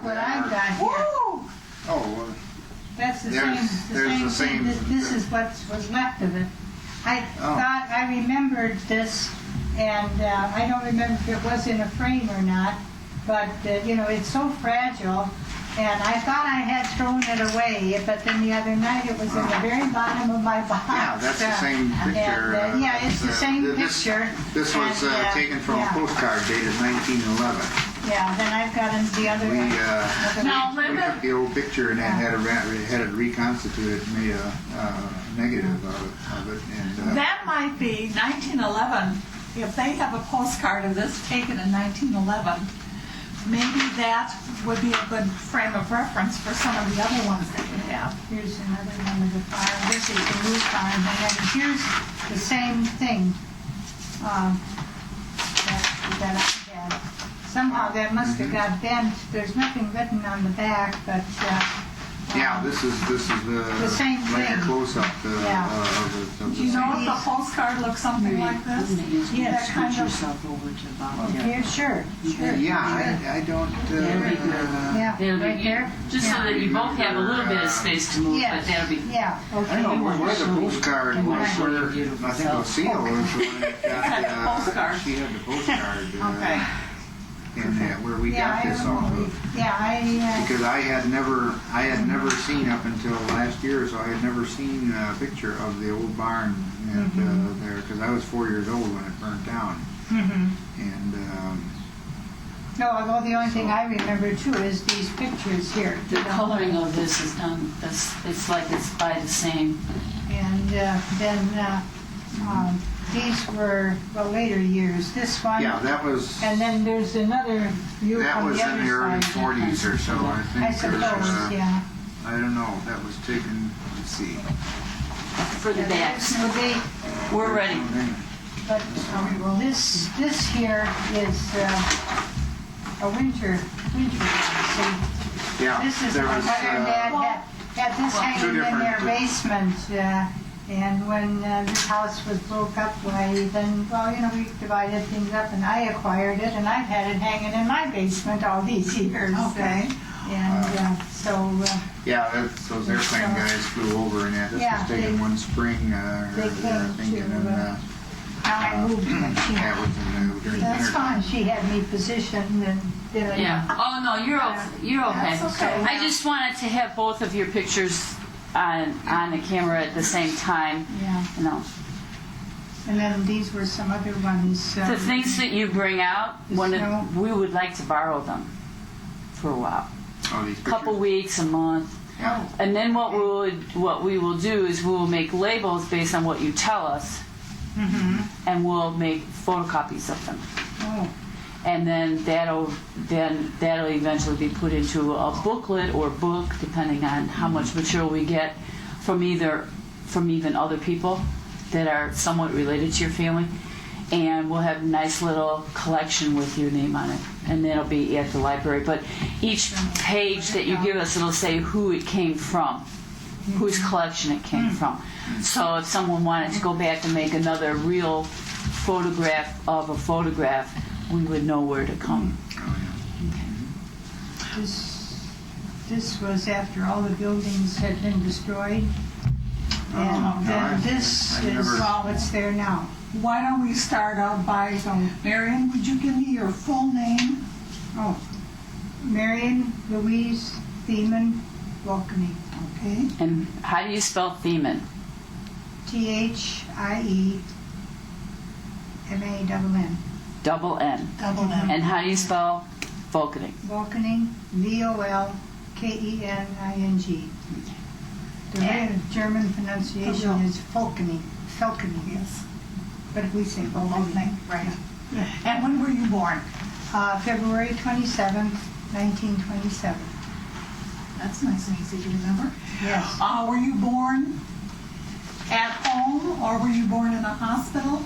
what I've got here. Woo! Oh, well, That's the there's same thing. This is what was left of it. I thought I remembered this, and I don't remember if it was in a frame or not, but it's so fragile, and I thought I had thrown it away, but then the other night it was in the very bottom of my box. yeah, that's the same picture. Yeah, it's the same picture. This was taken from a postcard dated 1911. Yeah, then I've got the other one. Now, We Linda, took the old picture and then had it reconstituted, made a negative of it. And, that might be 1911. If they have a postcard of this taken in 1911, maybe that would be a good frame of reference for some of the other ones that you have. Here's another one of the farm. This is the new farm, and then here's the same thing that I had. Somehow that must have got bent. There's nothing written on the back, but yeah, this is the same like thing. a close-up of Yeah. the Do you know if the postcard looks something like this? Yes, kind of. yourself over to about Okay, sure. Yeah, I don't. Yeah, That'll be right there. just so that you both have a little bit of space to move, but that'll be. Yeah, I okay. don't know where the postcard was. Where I think Lucille was the one that Had the postcard. She had the postcard. Okay. And where we Yeah, got I this don't off know. of. Yeah, Because I had never seen up until last year, so I had never seen a picture of the old barn there, because I was 4 years old when it burnt down. And no, although the only thing I remember too is these pictures here. The coloring of this is done. It's like it's by the same. And then these were later years. This one. yeah, that was And then there's another view that on was the in the other early side. 40s or so. I think. I suppose, yeah. I don't know. That was taken. Let's see. For the backs. So they, We're ready. but this here is a winter one. See, Yeah, this is there my was. mother and dad had this hanging in their different, basement. And when this house was broke up, then we divided things up, and I acquired it, and I've had it hanging in my basement all these years. Okay. And so Yeah, those airplane guys flew over and that. This Yeah, was taken one spring. they came thinking, to, and, now I moved when she. that was during the That's winter. fine. She had me positioned and did it. Yeah. Oh no, you're okay. That's okay. I just wanted to have both of your pictures on the camera at the same time. Yeah. You know, And then these were some other ones. the things that you bring out, we would like to borrow them for a while, Oh, these couple pictures? weeks, a month. Yeah. And then what we will do is we will make labels based on what you tell us, and we'll make photocopies of them. Oh, And then that'll eventually be put into a booklet or book, depending on how much material we get from even other people that are somewhat related to your family. And we'll have a nice little collection with your name on it, and that'll be at the library. But each page that you give us, it'll say who it came from, whose collection it came from. So if someone wanted to go back and make another real photograph of a photograph, we would know where to come. this was after all the buildings had been destroyed. And then this is all that's there now. Why don't we start out by, Marion, would you give me your full name? Oh, Marion Louise Thiemann Vulcany. Okay. And how do you spell Thiemann? Thiemann. Double N. Double M. And how do you spell Vulcany? Vulcany, Volkening. The real German pronunciation is Vulcany. Yes. But we say Vulcany. Right. And when were you born? February 27th, 1927. That's nice and easy to remember. Yes. Were you born at home or were you born in a hospital?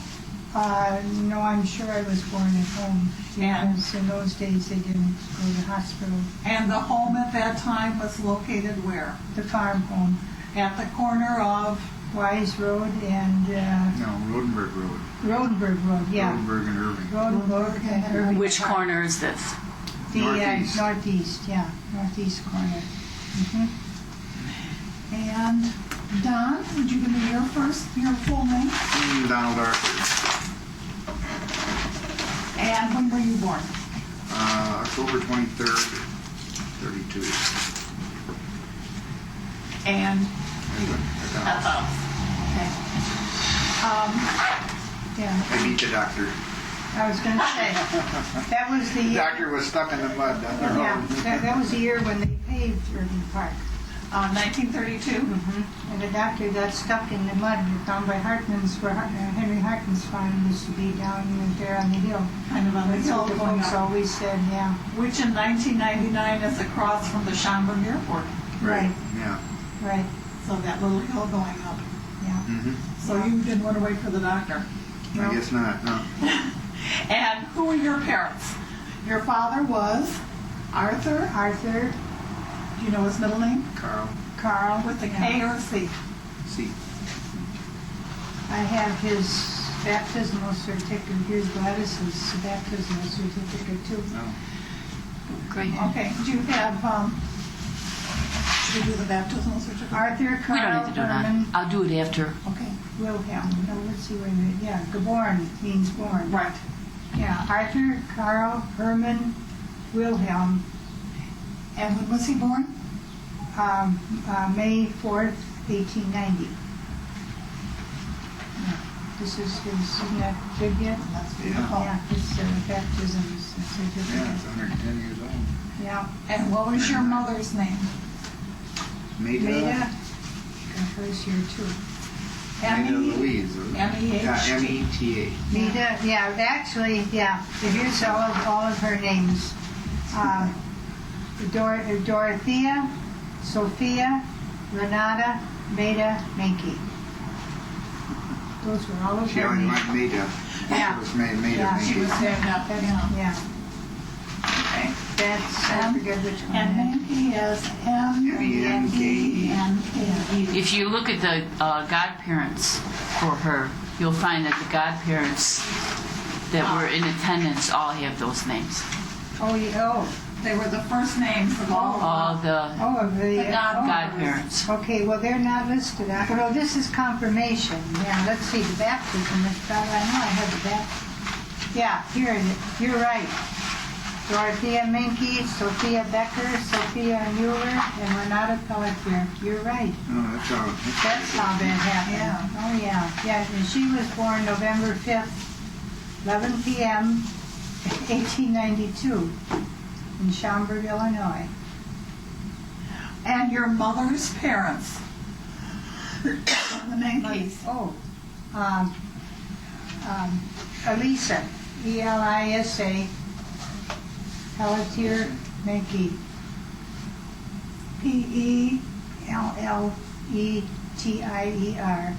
No, I'm sure I was born at home. And- Because in those days they didn't go to the hospital. And the home at that time was located where? The farm home, At the corner of? Wise Road and No, Rodenberg Road. Rodenberg Road, yeah. Rodenberg and Irving. Rodenberg and Irving. Which corner is this? The Northeast. northeast corner. Mhm. And Don, would you give me your full name? Donald Arthur. And when were you born? October 23rd, 32. And That's all. okay. Yeah, I beat the doctor. I was going to say, that was the The year. doctor was stuck in the mud down the Yeah, road. that was the year when they paved Irving Park. 1932. And the doctor got stuck in the mud down by Hartman's, where Henry Hartman's farm used to be down there on the hill. Kind of on the That's hill what the going folks up. always said, yeah. Which in 1999 is across from the Schaumburg Airport. Right, Yeah. right, So that little hill going up. yeah. Mm-hmm. So you didn't want to wait for the doctor. I guess not, no. And who were your parents? Your father was Arthur. Arthur, Do you know his middle name? Karl. Carl. With a K or a C? See. I have his baptismal certificate. Here's Gladys's baptismal certificate too. No. Great. Okay. Do you have, should we do the baptismal certificate? Arthur, We don't Carl, need to do that. Herman, I'll do it after. Okay. Wilhelm. No, let's see, wait a minute. Yeah, geborn means born. Right. Yeah, Arthur, Carl, Herman, Wilhelm. And when was he born? May 4th, 1890. Yeah, this is his, isn't that big yet? That's Yeah. beautiful. Yeah, his baptism Yeah, certificate. it's 110 years old. Yeah. And what was your mother's name? Maida. Maida, got hers here too. Maida M-E- Louise. M-E-H-T. Yeah, M-E-T-A. Maida, yeah, actually, yeah, here's all of her names. Dorothea, Sophia, Renata, Maida, Menke. Those were all of She her always names. went Maida. Yeah. It was Maida. Yeah, She was named after him. Yeah, Okay. that's, I forget which one. And Menke is M-E-N-K-E. M-E-N-K-E. If you look at the godparents for her, you'll find that the godparents that were in attendance all have those names. Oh, They were the first names of all All of the of the godparents. Okay, well, they're not listed. Well, this is confirmation. Yeah, let's see, the baptism. I know I have the baptism. Yeah, here it is. You're right. Dorothea Menke, Sophia Becker, Sophia Mueller, and Renata Pelletier. You're right. Oh, that's all. That's how that happened. Yeah. Oh, yeah. Yeah, and she was born November 5th, 11 p.m., 1892, in Schaumburg, Illinois. And your mother's parents. The Menkes. Oh, Elisa, E-L-I-S-A, Pelletier Menke, P-E-L-L-E-T-I-E-R,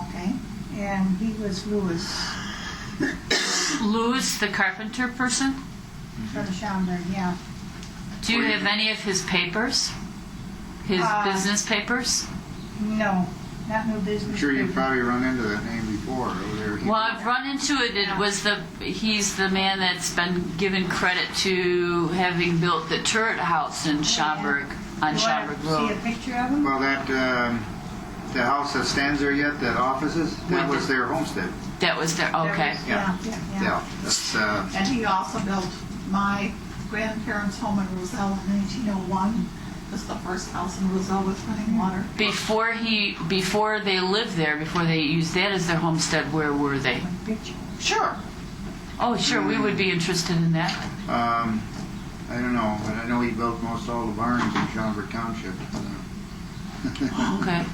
Okay. and he was Lewis Louis, the carpenter person. from Schaumburg, yeah. Do you have any of his papers? His business papers? No, not no business. I'm sure you've paper. probably run into that name before over there. Well, I've run into it. It was he's the man that's been given credit to having built the turret house in Schaumburg, on You Schaumburg wanna see a Road. picture of him? Well, that, the house that stands there yet, that offices, that was their homestead. That was there. Okay. Yeah. Yeah, that's, And he also built my grandparents' home in Roselle in 1901. This is the first house in Roselle with running water. Before they lived there, before they used that as their homestead, where were they? Picture. Sure. Oh, sure. We would be interested in that. I don't know, but I know he built most all the barns in Schaumburg Township. Okay.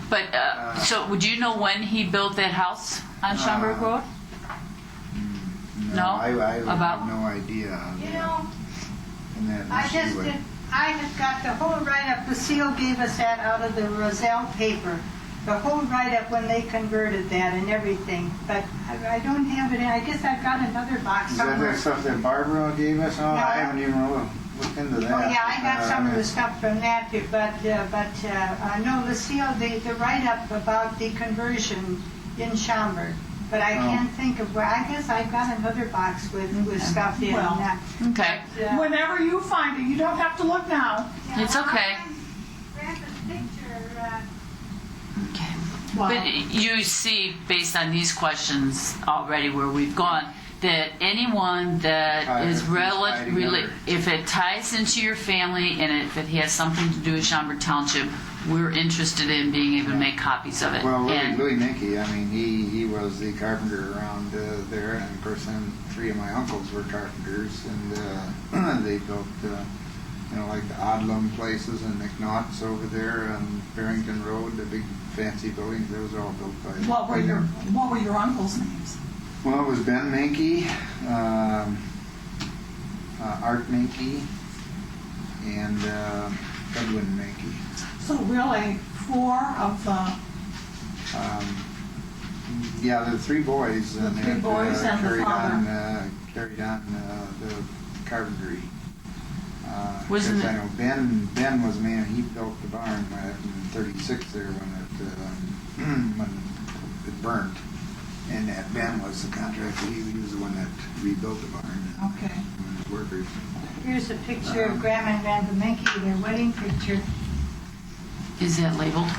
But so, would you know when he built that house on Schaumburg Road? No? I About- have no idea. You know, In that I just anyway. did, I have got the whole write-up, the seal gave us that out of the Roselle paper. The whole write-up when they converted that and everything, but I don't have it, I guess I've got another box Is that somewhere. that stuff that Barbara gave us? Oh, I haven't even looked into that. Oh, yeah, I got some of the stuff from that, too, but no, the seal, the write-up about the conversion in Schaumburg, but I can't think of where. I guess I've got another box with stuff in. Well, Okay. Whenever you find it, you don't have to look now. It's okay. Grab a picture. Okay. Wow. But you see, based on these questions already where we've gone, that anyone that is if it ties into your family and if it has something to do with Schaumburg Township, we're interested in being able to make copies of it. Well, And- Louis Minke, I mean, he was the carpenter around there, and of course, then 3 of my uncles were carpenters, and they built, like the Odlum places and McNaughts over there on Barrington Road, the big fancy buildings. Those were all built by. What were your uncles' names? Well, it was Ben Minke, Art Minke, and Edwin Minke. So really, 4 of the... Yeah, the 3 boys. The and 3 boys and the father. Carried on the carpentry. Wasn't I it- know Ben was the man. He built the barn back in '36 there when it burnt, and that Ben was the contractor. He was the one that rebuilt the barn. Okay. His workers. Here's a picture of Grandma and Grandpa Minke, their wedding picture. Is that labeled?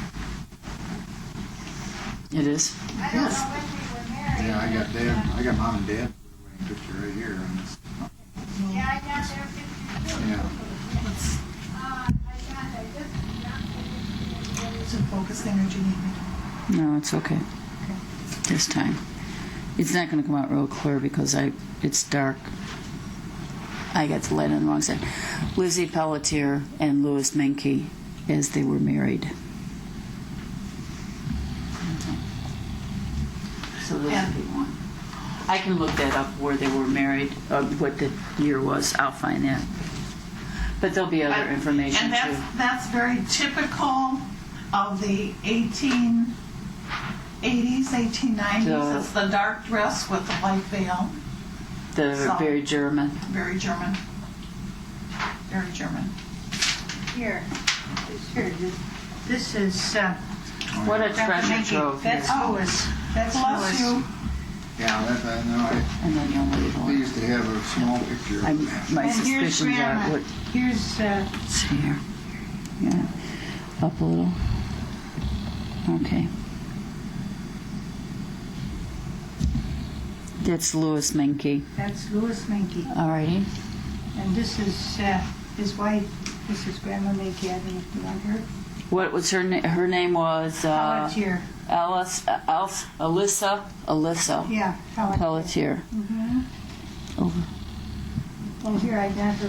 It is. I don't know when they were married. Yeah, I got Mom and Dad wedding picture right here. On this. Yeah, I got their picture too. Yeah. Is it focusing or do you need me? No, it's okay. This time. It's not going to come out real clear because it's dark. I got the light on the wrong side. Lizzie Pelletier and Louis Minke as they were married. So those would be one. I can look that up where they were married, what the year was. I'll find that. But there'll be other information And too. that's very typical of the 1880s, 1890s. It's the dark dress with the light veil. The very German. Very German. Very German. Here. This is What a Grandpa treasure Minke. trove. That's here. Louis. That's Bless Louis. you. Yeah, that I know. And then you'll leave They one. used to have a small picture of that. My And here's suspicions are Grandma. what. Here's Let's see here. Yeah. Up a little. Okay. That's Louis Minke. that's Louis Minke. Alrighty. And this is his wife. This is Grandma Minke. I don't know if you want her. What was her name? Her name was Pelletier. Alyssa Yeah, Pelletier. Pelletier. Mm-hmm. Over. Well, here I got her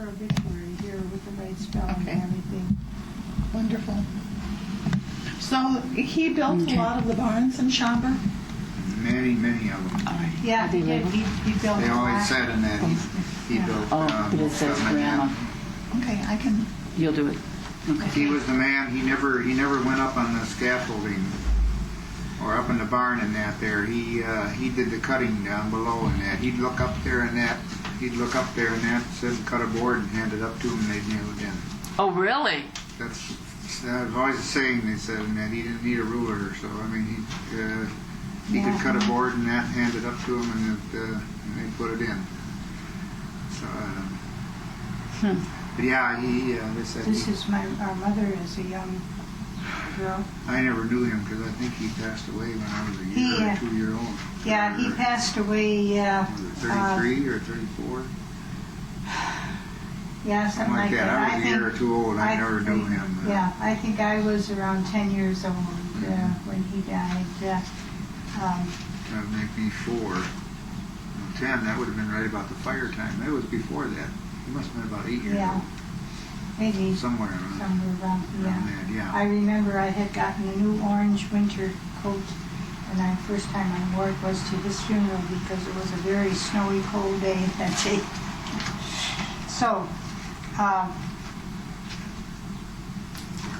obituary here with the right spelling Okay. and everything. Wonderful. So he built Okay. a lot of the barns in Schaumburg? Many of them. Alright. Yeah, Are they he did. labeled? He built They a always lot. said in that he Yeah. built. Oh, but it says something like that. Grandma. Okay, I can... You'll do it. Okay. He was the man. He never went up on the scaffolding or up in the barn and that there. He did the cutting down below and that. He'd look up there and that. He'd look up there and that. Said cut a board and hand it up to him and they'd nail it in. Oh, really? That was always a saying. They said and that he didn't need a ruler. So I mean he could cut a board and that, hand it up to him and they put it in. So. But yeah, they said This is our mother as a young girl. I never knew him because I think he passed away when I was a year or 2 year old. Yeah, he passed away. Was it 33 or 34? Yeah, something like that. I was a year or 2 old. I never knew him. Yeah, I think I was around 10 years old when he died. That would make me 4. Well, 10, that would have been right about the fire time. That was before that. He must have been about 8 years Yeah, old. maybe Somewhere around around, that, yeah. I remember I had gotten a new orange winter coat, and the first time I wore it was to his funeral because it was a very snowy, cold day that day. So,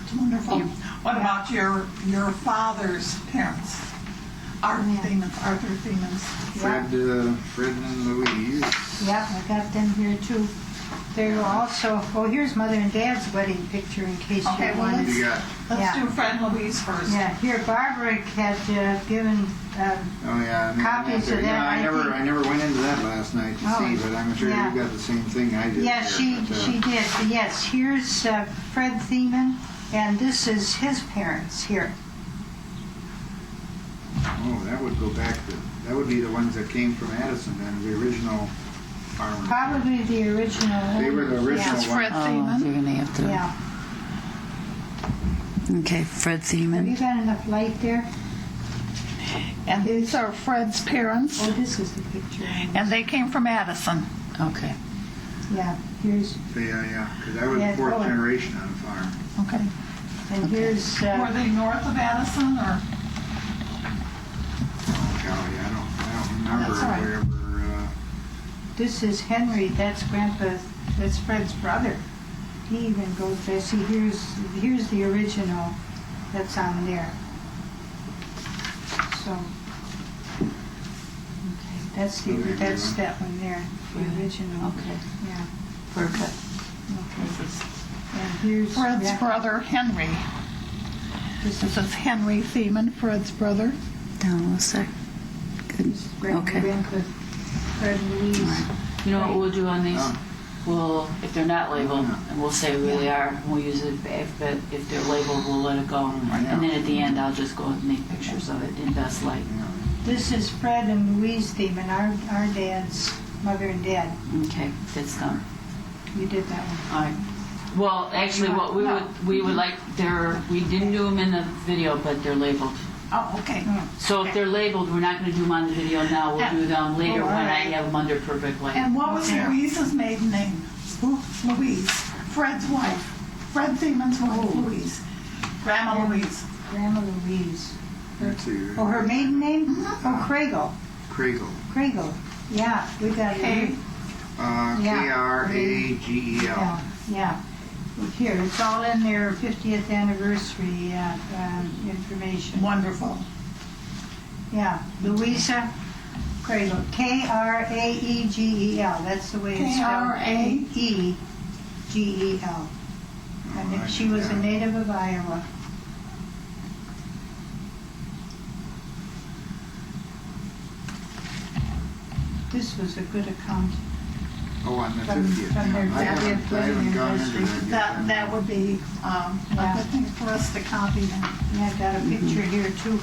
It's wonderful. What about your father's parents? Arthur Thiemann. Fred and Louise. yeah, I got them here too. There you go. Also, well, here's Mother and Dad's wedding picture in case Okay, you well, wanted. You got, Let's Yeah. do Fred and Louise first. Yeah, here Barbara had given, oh yeah. I mean, Copies of that, Yeah, I think. I never went into that last night to Oh, see, but I'm sure yeah. you got the same thing I did. yeah, there, she but, did. Yes, here's Fred Thiemann, and this is his parents here. Oh, that would go back to, that would be the ones that came from Addison then, the original farmers. Probably the original. They were the original That's one. Fred Oh, Thiemann. you're gonna have to. Yeah. Okay, Fred Have you Thiemann. got enough light there? And these are Fred's parents, Oh, this is the picture. and they came from Addison. Okay. Yeah, here's, Yeah, because I was Yeah, the fourth oh. generation on the farm. Okay. and here's, Were they north of Addison, or? Oh, golly, I don't remember That's all right. wherever, this is Henry, that's that's Fred's brother. He even goes there. See, here's the original that's on there. So, okay, that's that one there, the original. Okay. Yeah, Perfect. okay. And here's Fred's yeah, brother, Henry. This This is is Henry Thiemann, Fred's brother. Down a sec. Good. Okay. Grandpa Fred and Louise. You know what we'll do on these? Oh. We'll, if they're not labeled, and we'll say who they are, and we'll use it. If they're labeled, we'll let it go. Yeah. And then at the end, I'll just go and make pictures of it in best light. This is Fred and Louise Thiemann, our dad's mother and dad. Okay, that's done. You did that one. All right. Well, actually, what we would like, we didn't do them in the video, but they're labeled. Oh, okay. So if they're labeled, we're not going to do them on the video now. We'll do them later Oh, all when I right. have them under perfect light. And what was Okay. Louise's maiden name? Who? Louise. Fred's wife. Fred Thiemann's wife, Louise. Grandma Louise. Grandma Louise. Let's see. Oh, her maiden name? Oh, Craigle. Kragle. Craigle. Yeah, we got it. K. Yeah. Kragel. Yeah, yeah. Here, it's all in their 50th anniversary information. Wonderful. Yeah, Louisa Craigle. Kraegel. That's the way it's spelled. K-R-A. Egel. And she was a native of Iowa. This was a good account. Oh, on the From- 50th. from their I haven't 50th wedding gone into anniversary. that yet. That would be a good thing for us to copy then. And I've got a picture here too.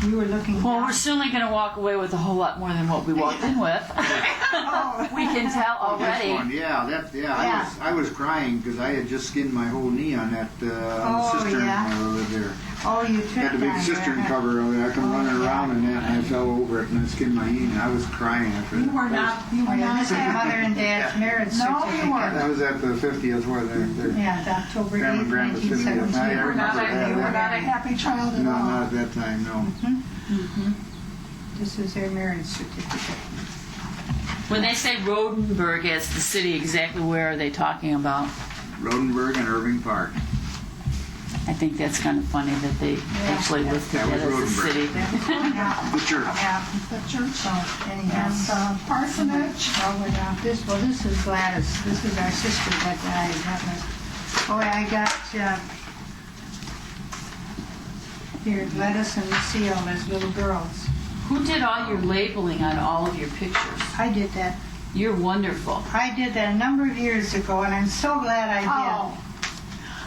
We were looking Well, down. we're certainly going to walk away with a whole lot more than what we walked in with. We can tell already. This one, Yeah. I was crying because I had just skinned my whole knee on that on Oh, the cistern yeah. there. Oh, you Had tripped a big on cistern there, huh? cover over there. I come running yeah. around in that, and I fell over it, and I skinned my knee, and I was crying after You that. were not, you Oh, were yeah, not this is happy. Mother and Dad's marriage No, you certificate. weren't. That was at the 50th, where they're Yeah, it's October Grandma 8th, and Grandpa's 50th. 1917. You were not Yeah. a happy child at no, all. not at that time, no. This is their marriage certificate. When they say Rodenburg as the city, exactly where are they talking about? Rodenburg and Irving Park. I think that's kind of funny that they actually listed That that was as a Rodenburg. city. Yeah, The church. yeah. The church So, anyhow. and parsonage. Oh, we're down. This is Gladys. This is our sister that died. That was, I got, here, Gladys and Lucille as little girls. Who did all your labeling on all of your pictures? I did that. You're wonderful. I did that a number of years ago, and I'm so glad I did. Oh,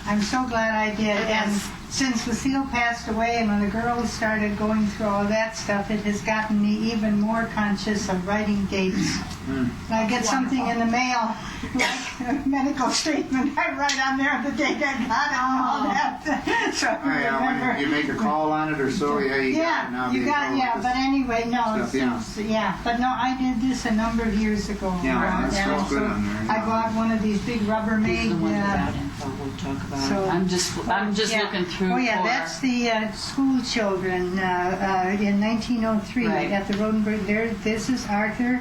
I'm so glad I did. And Yes. since Lucille passed away and when the girls started going through all that stuff, it has gotten me even more conscious of writing dates. When I get something in the mail, like a medical statement, I write on there the date I got it and all that. So I Oh, yeah, remember. when you make a call on it or so, you got it Yeah, now. you got, yeah, but anyway, no, Stuff, yeah. yeah, but no, I did this a number of years ago. Yeah, that's and so good so on there, I yeah. bought one of these big These Rubbermaid. are the ones without info we'll talk about. So- I'm just Yeah. looking through Oh, yeah, for... that's the school children in 1903 Right. at the Rodenburg. This is Arthur,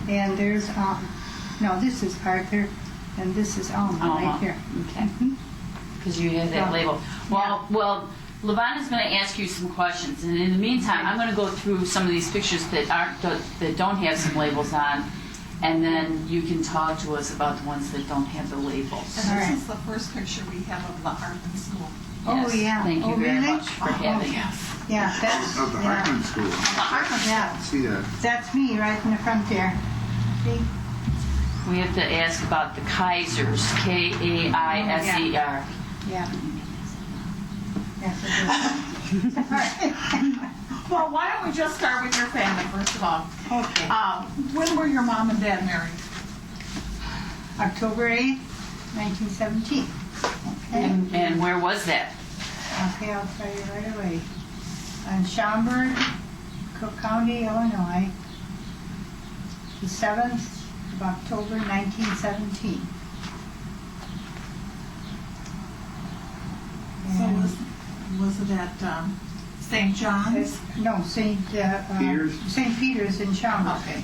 and there's no, this is Arthur, and this is Alma right here. Okay. Because you have that Yeah. label. Well, Levana's going to ask you some questions, and in the meantime, I'm going to go through some of these pictures that don't have some labels on, and then you can talk to us about the ones that don't have the labels. And All this right. is the first picture we have of the Hartman School. Oh, Yes, yeah. Thank you Oh, very really? much for having yes. us. Yeah, that's, Of the yeah. Hartman School. The Hartman Yeah, See that? that's me right in the front there. See? We have to ask about the Kaisers, K-A-I-S-E-R. Yeah. Yes, it is. Well, why don't we just start with your family, first of all. Okay. When were your mom and dad married? October 8th, 1917. Okay. And where was that? Okay, I'll tell you right away. In Schaumburg, Cook County, Illinois, the 7th of October, 1917. So And was it at St. John's? no, Peter's? St. Peter's in Schaumburg. Okay.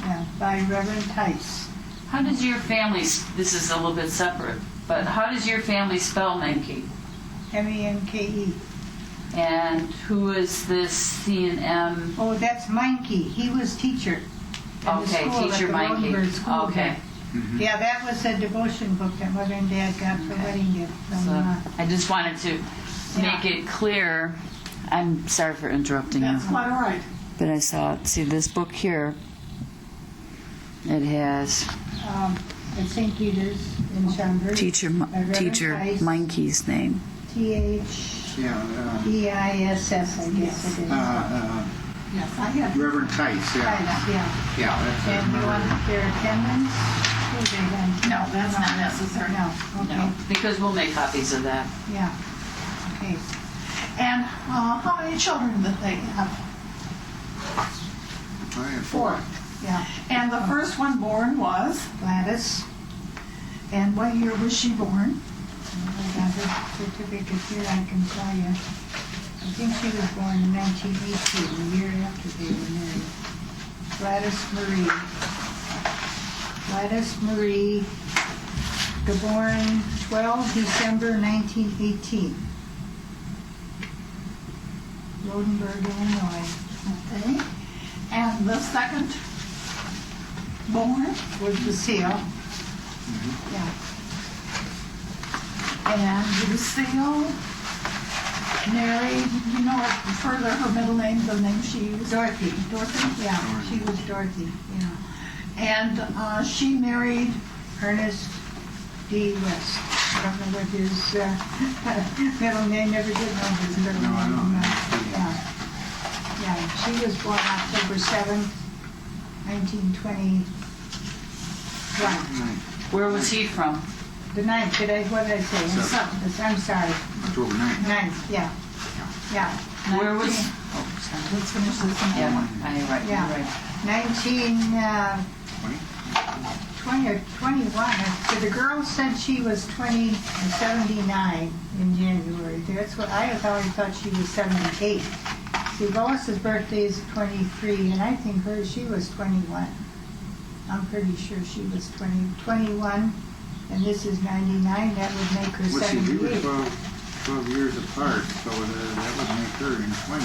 Yeah, by Reverend Tice. How does your family, this is a little bit separate, but how does your family spell Menke? Menke. And who is this C&M? Oh, that's Meinke. He was teacher. in the Okay, school at teacher the Rodenberg Meinke. School Okay. Mhm. Yeah, that was a devotion book that Mother and Dad got for wedding gift from. So I just wanted to make it clear. I'm sorry for interrupting you. That's quite all right. But I saw, see this book here, it has At St. Peter's in Schaumburg. teacher Reverend Tice. Meinke's name. T-H-E-I-S-S, Yeah. I guess it is. Yes, I had. Reverend Tice, yeah. Tice, yeah. Yeah, that's And you want their attendance? Who they then? No, that's not necessary. No, okay, No, because we'll make copies of that. yeah. Okay. And how many children did they have? I have 4. Yeah, And the first one born was? Gladys. And what year was she born? I got her certificate here, I can tell you. I think she was born in 1918, the year after they were married. Gladys Marie. Gladys Marie, born 12 December 1918. Rodenberg, Illinois. Okay. And the second born? Was the seal. Yeah. And Lucille married, you know what, further her middle name, the name she used? Dorothy. Dorothy? Yeah, she was Dorothy, yeah. And she married, Ernest D. West. I don't know what his middle name, never did know his middle No, I name. don't. Yeah. Yeah, she was born October 7th, 1921. Where was he from? The 9th, what did I say? I'm sorry. October 9th. 9th, yeah. Yeah. Where was? 19 Oh, sorry. let's finish this one. Yeah, you're right. Yeah. You're right. 1920 or 21. So the girl said she was 79 in January. That's what I always thought she was 78. See, Lois's birthday is 23, and I think she was 21. I'm pretty sure she was 21, and this is 99. That would make her Let's see, we were 78. 12 years apart, so that would make her in 20.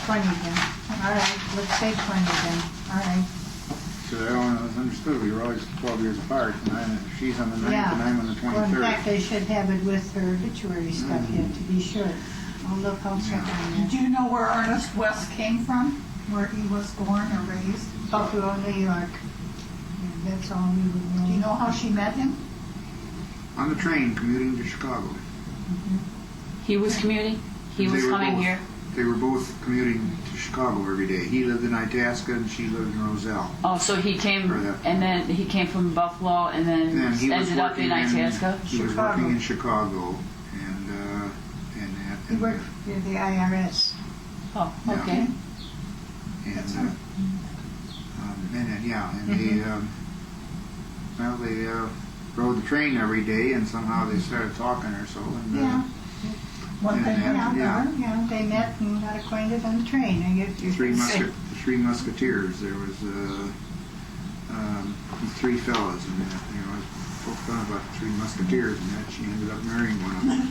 20 then. All right, let's say 20 then. All right. So I always understood we were always 12 years apart. And she's on the 9th Yeah. and I'm on the Well, in 23rd. fact, I should have it with her obituary stuff yet, to be sure. I'll look, I'll check on Do you know where Ernest West came from? Where he was born or raised? that. Buffalo, New York. Yeah, that's all we would know. Do you know how she met him? On the train commuting to Chicago. He was commuting? He was They were coming both- here? They were both commuting to Chicago every day. He lived in Itasca and she lived in Roselle. Oh, so he came, For that. and then he came from Buffalo, and then And he was ended up working in Itasca? He was Chicago. working in Chicago He worked for the IRS. Oh, Yeah. okay. And then, yeah, and they rode the train every day, and somehow they started talking or so. And, Yeah. One thing or Yeah. another? Yeah, they met and got acquainted on the train, I guess you the could say. Three Musketeers. There was three fellas, and you know, I spoke fun about the Three Musketeers, and that she ended up marrying one of them.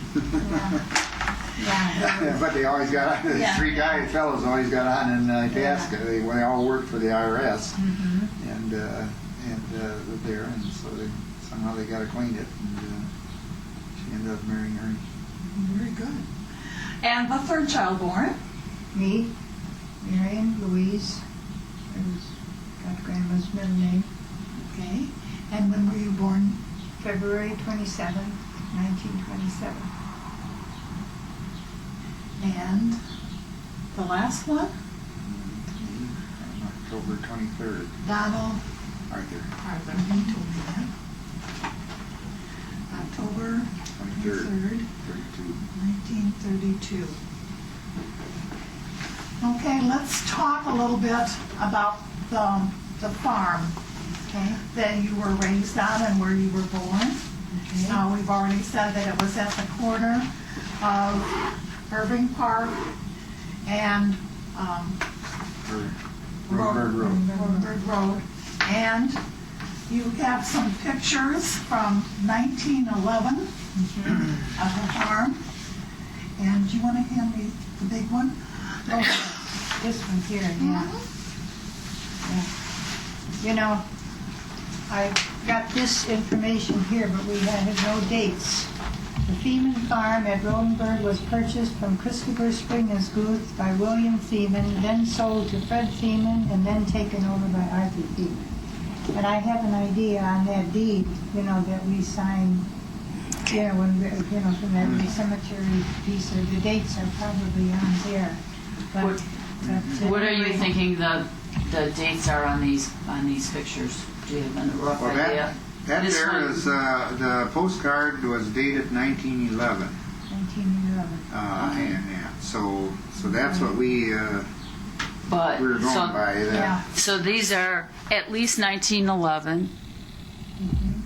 Yeah. But they always got on. The Yeah. three fellas always got on in Itasca. They all worked for the IRS, and lived there, and so somehow they got acquainted, and she ended up marrying her. Very good. And the third child born? Me, Marion, Louise. It was got Grandma's middle name. Okay. And when were you born? February 27, 1927. And the last one? October 23rd, Donald Arthur. Arthur. He told me that. October 23rd, 1932. Okay, let's talk a little bit about the farm, okay, that you were raised on and where you were born. Okay. We've already said that it was at the corner of Irving Park and Road Road. And you have some pictures from 1911 of the farm. And do you want to hand me the big one? Oh, this one here, yeah. You know, I got this information here, but we had no dates. The Thiemann farm at Rodenburg was purchased from Christopher Spring as Guth by William Thiemann, then sold to Fred Thiemann, and then taken over by Arthur Thiemann. And I have an idea on that deed, you know, that we signed, you know, when, you know, from that cemetery piece, or the dates are probably on there. But, What are you thinking the dates are on these pictures? Do you have a rough idea? That This there one- is, the postcard was dated 1911. 1911. So that's what we were But going by. Yeah. so these are at least 1911.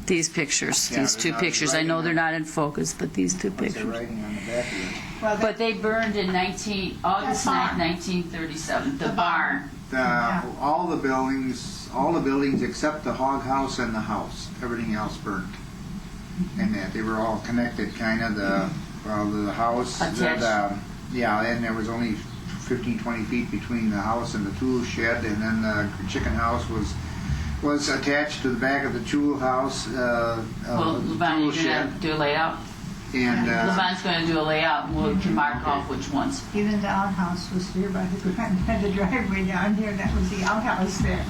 These pictures, Yeah, these they're two not pictures. I writing know on- they're not in focus, but these two What's the pictures. writing on the back of it? Well, But they burned in August The 9th, barn. 1937. The barn. All the buildings except the hog house and the house, everything else burnt. And that they were all connected, kind of. The house, Attached. and there was only 15, 20 feet between the house and the tool shed, and then the chicken house was attached to the back of the tool house. Well, the Levon, tool you're shed. going to do a layout? And Levon's going to do a layout, and we can mark off which ones. even the outhouse was here by the driveway down here. That was the outhouse there.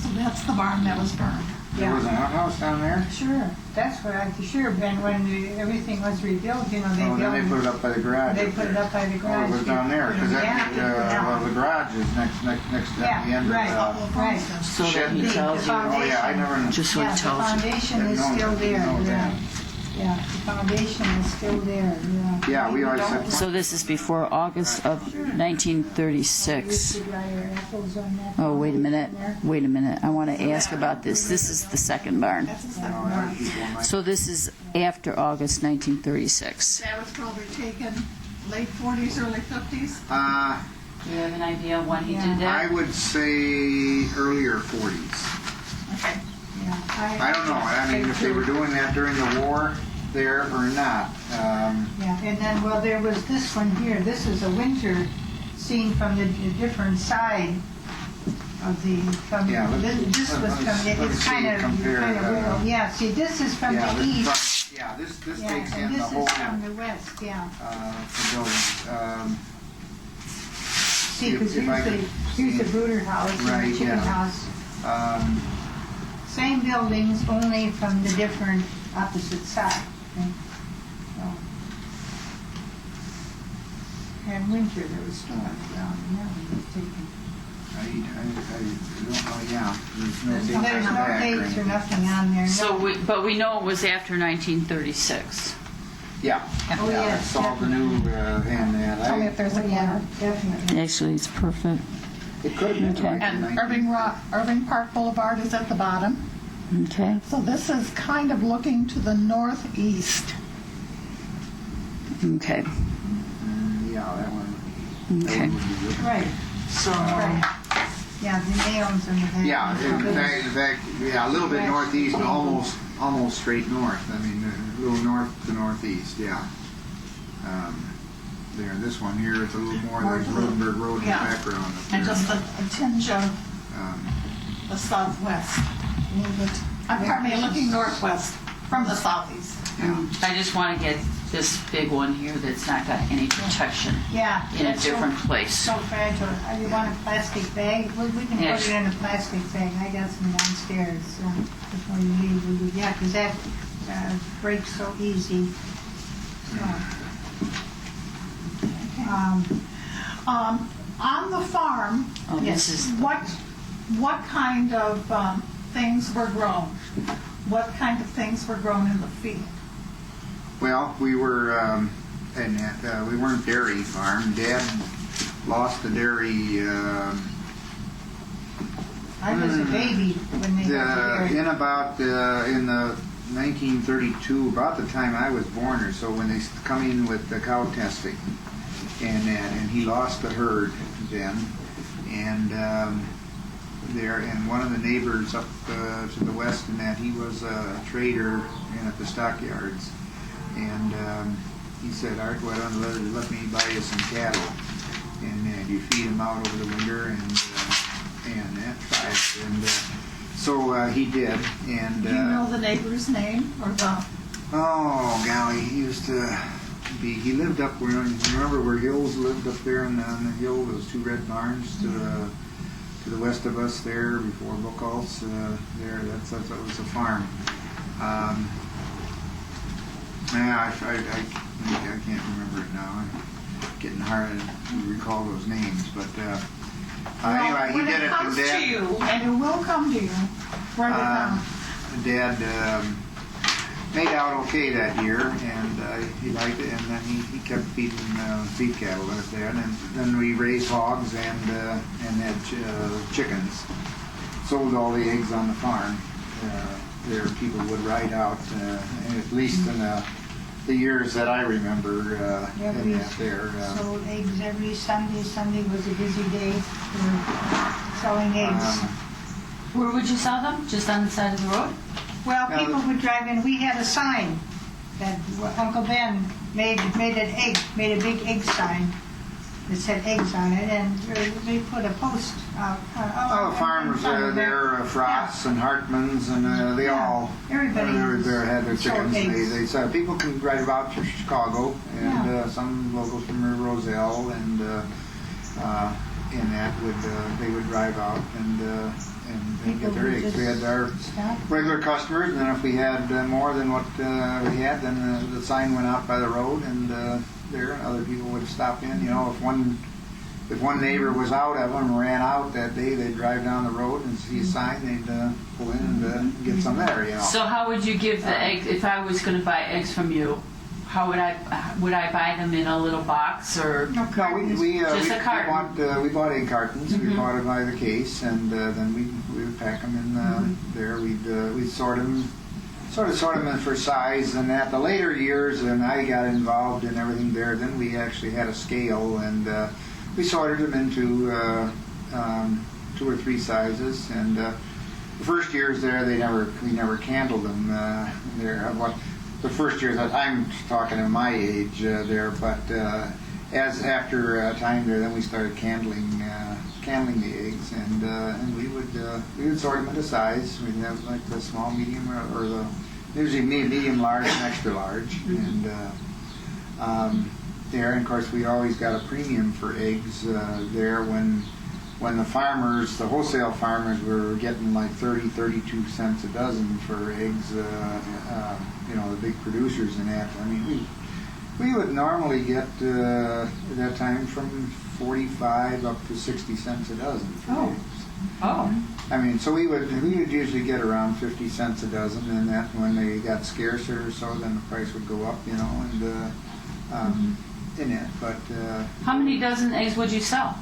So that's the barn that was burned. there was an outhouse down there. Sure, that's what I sure been when everything was rebuilt. You know, they Oh, built. then they put it up by the garage. They up put it there. up by the Oh, garage. it was down there, because Yeah, the garage is next at Yeah, the end right, of right. So that Shed. he tells you, Oh, yeah, I never. just so Yeah, he the tells you. foundation is Didn't know still that. there. Didn't know Yeah, that. yeah, the foundation is still there. Yeah. Yeah, we always said. So this is before August of We used 1936. to dry our apples on that. Oh, wait a minute. There. Wait a minute. I want to ask about this. This is the second barn. That's the second Oh, barn. other people might- So this is after August 1936. That was probably taken late 40s, early 50s. Do you have an idea of when he did I that? would say earlier 40s. Okay. Yeah, I don't know. I mean, if they were doing that during the war there or not. Yeah, and then, well, there was this one here. This is a winter scene from the different side of the. From, Yeah, this was from. let's It's see, kind of compare, yeah. See, this is from Yeah, the this east. front- yeah, this Yeah, takes and in the this whole is from the west. Yeah. the building. See, because if I could here's the see- brooder house and Right, the chicken yeah. house. Same buildings, only from the different opposite side. Okay? So. And winter, there was storms around, and that one was taken. I don't know. Yeah, there's no dates There's on the no back dates or anything. nothing on there. So, no. but we know it was after 1936. Yeah, Oh, yeah, yes, it's all the new hand that. Tell me if there's Oh, a yeah, corner. definitely. Actually, it's perfect. It could have been Okay. like And 19 Irving Park Boulevard is at the bottom. Okay. So this is kind of looking to the northeast. Okay. Yeah, that one. That Okay. one would be good. Right, So, right. Yeah, the nails in the back. Yeah, in fact, yeah, a little bit Right. northeast, but almost straight north. I mean, a little north to northeast. Yeah. There, this one here, it's a little more. There's Rodenburg Road in the Yeah. background. Up And there. just a tinge of the southwest, a little bit. Pardon me, looking northwest from the southeast. I just want to get this big one here that's not got any protection Yeah. in a it's different place. So fragile. You want a plastic bag? We can Yes. put it in a plastic bag. I got some downstairs before you leave. Yeah, because that breaks so easy. So, On the farm, Oh, this is what kind of things were grown? What kind of things were grown in the field? Well, we were, we weren't dairy farm. Dad lost the dairy I was a baby when they got in there. about in the 1932, about the time I was born or so, when they come in with the cow testing, and he lost the herd then, and one of the neighbors up to the west in that, he was a trader in at the stockyards, and he said, Art, why don't you let me buy you some cattle, and you feed them out over the winter, and so he did, and Do you know the neighbor's name or the? oh golly, he lived up where, remember where Hills lived up there on the hill, those two red barns to the west of us there before Buchholz, there, that was a farm. Yeah, I can't remember it now. It's getting hard to recall those names, but anyway, he did it. When it comes to you, and it will come to you, write it down. Dad made out okay that year, and he liked it, and then he kept feeding feed cattle with there, and then we raised hogs and had chickens. Sold all the eggs on the farm. There, people would ride out, at least in the years that I remember in that there. Sold eggs every Sunday. Sunday was a busy day for selling eggs. Where would you sell them? Just on the side of the road? Well, Now, people would drive in. We had a sign that Uncle Ben made a big egg sign that said eggs on it, and they put a post out. Farmers there, Frost's and Hartman's, and they all Everybody had their sold chickens. eggs. They said people can drive out to Chicago, and some locals from Roselle, and in that they would drive out and get their eggs. We had our regular customers, and then if we had more than what we had, then the sign went out by the road, and there, and other people would stop in. You know, if one neighbor was out of them and ran out that day, they'd drive down the road and see a sign, they'd pull in and get some there. You know. So how would you give the eggs, if I was going to buy eggs from you, how would I buy them in a little box or? No, we bought egg cartons. Mm-hmm. We bought it by the case, and then we would pack them in there. We'd sort them in for size. And at the later years, when I got involved in everything there, then we actually had a scale, and we sorted them into 2 or 3 sizes. And the first years there, we never candled them there. The first years that I'm talking in my age there, but as after time there, then we started candling the eggs, and we would sort them into size. We'd have like the small, medium, or the usually medium, large, and extra large, and there. And of course, we always got a premium for eggs there when the farmers, the wholesale farmers, were getting like 32 cents a dozen for eggs. The big producers in that. I mean, we would normally get at that time from 45 up to 60 cents a dozen for eggs. Oh. I mean, so we would usually get around 50 cents a dozen, and that when they got scarcer or so, then the price would go up, and in it. But How many dozen eggs would you sell?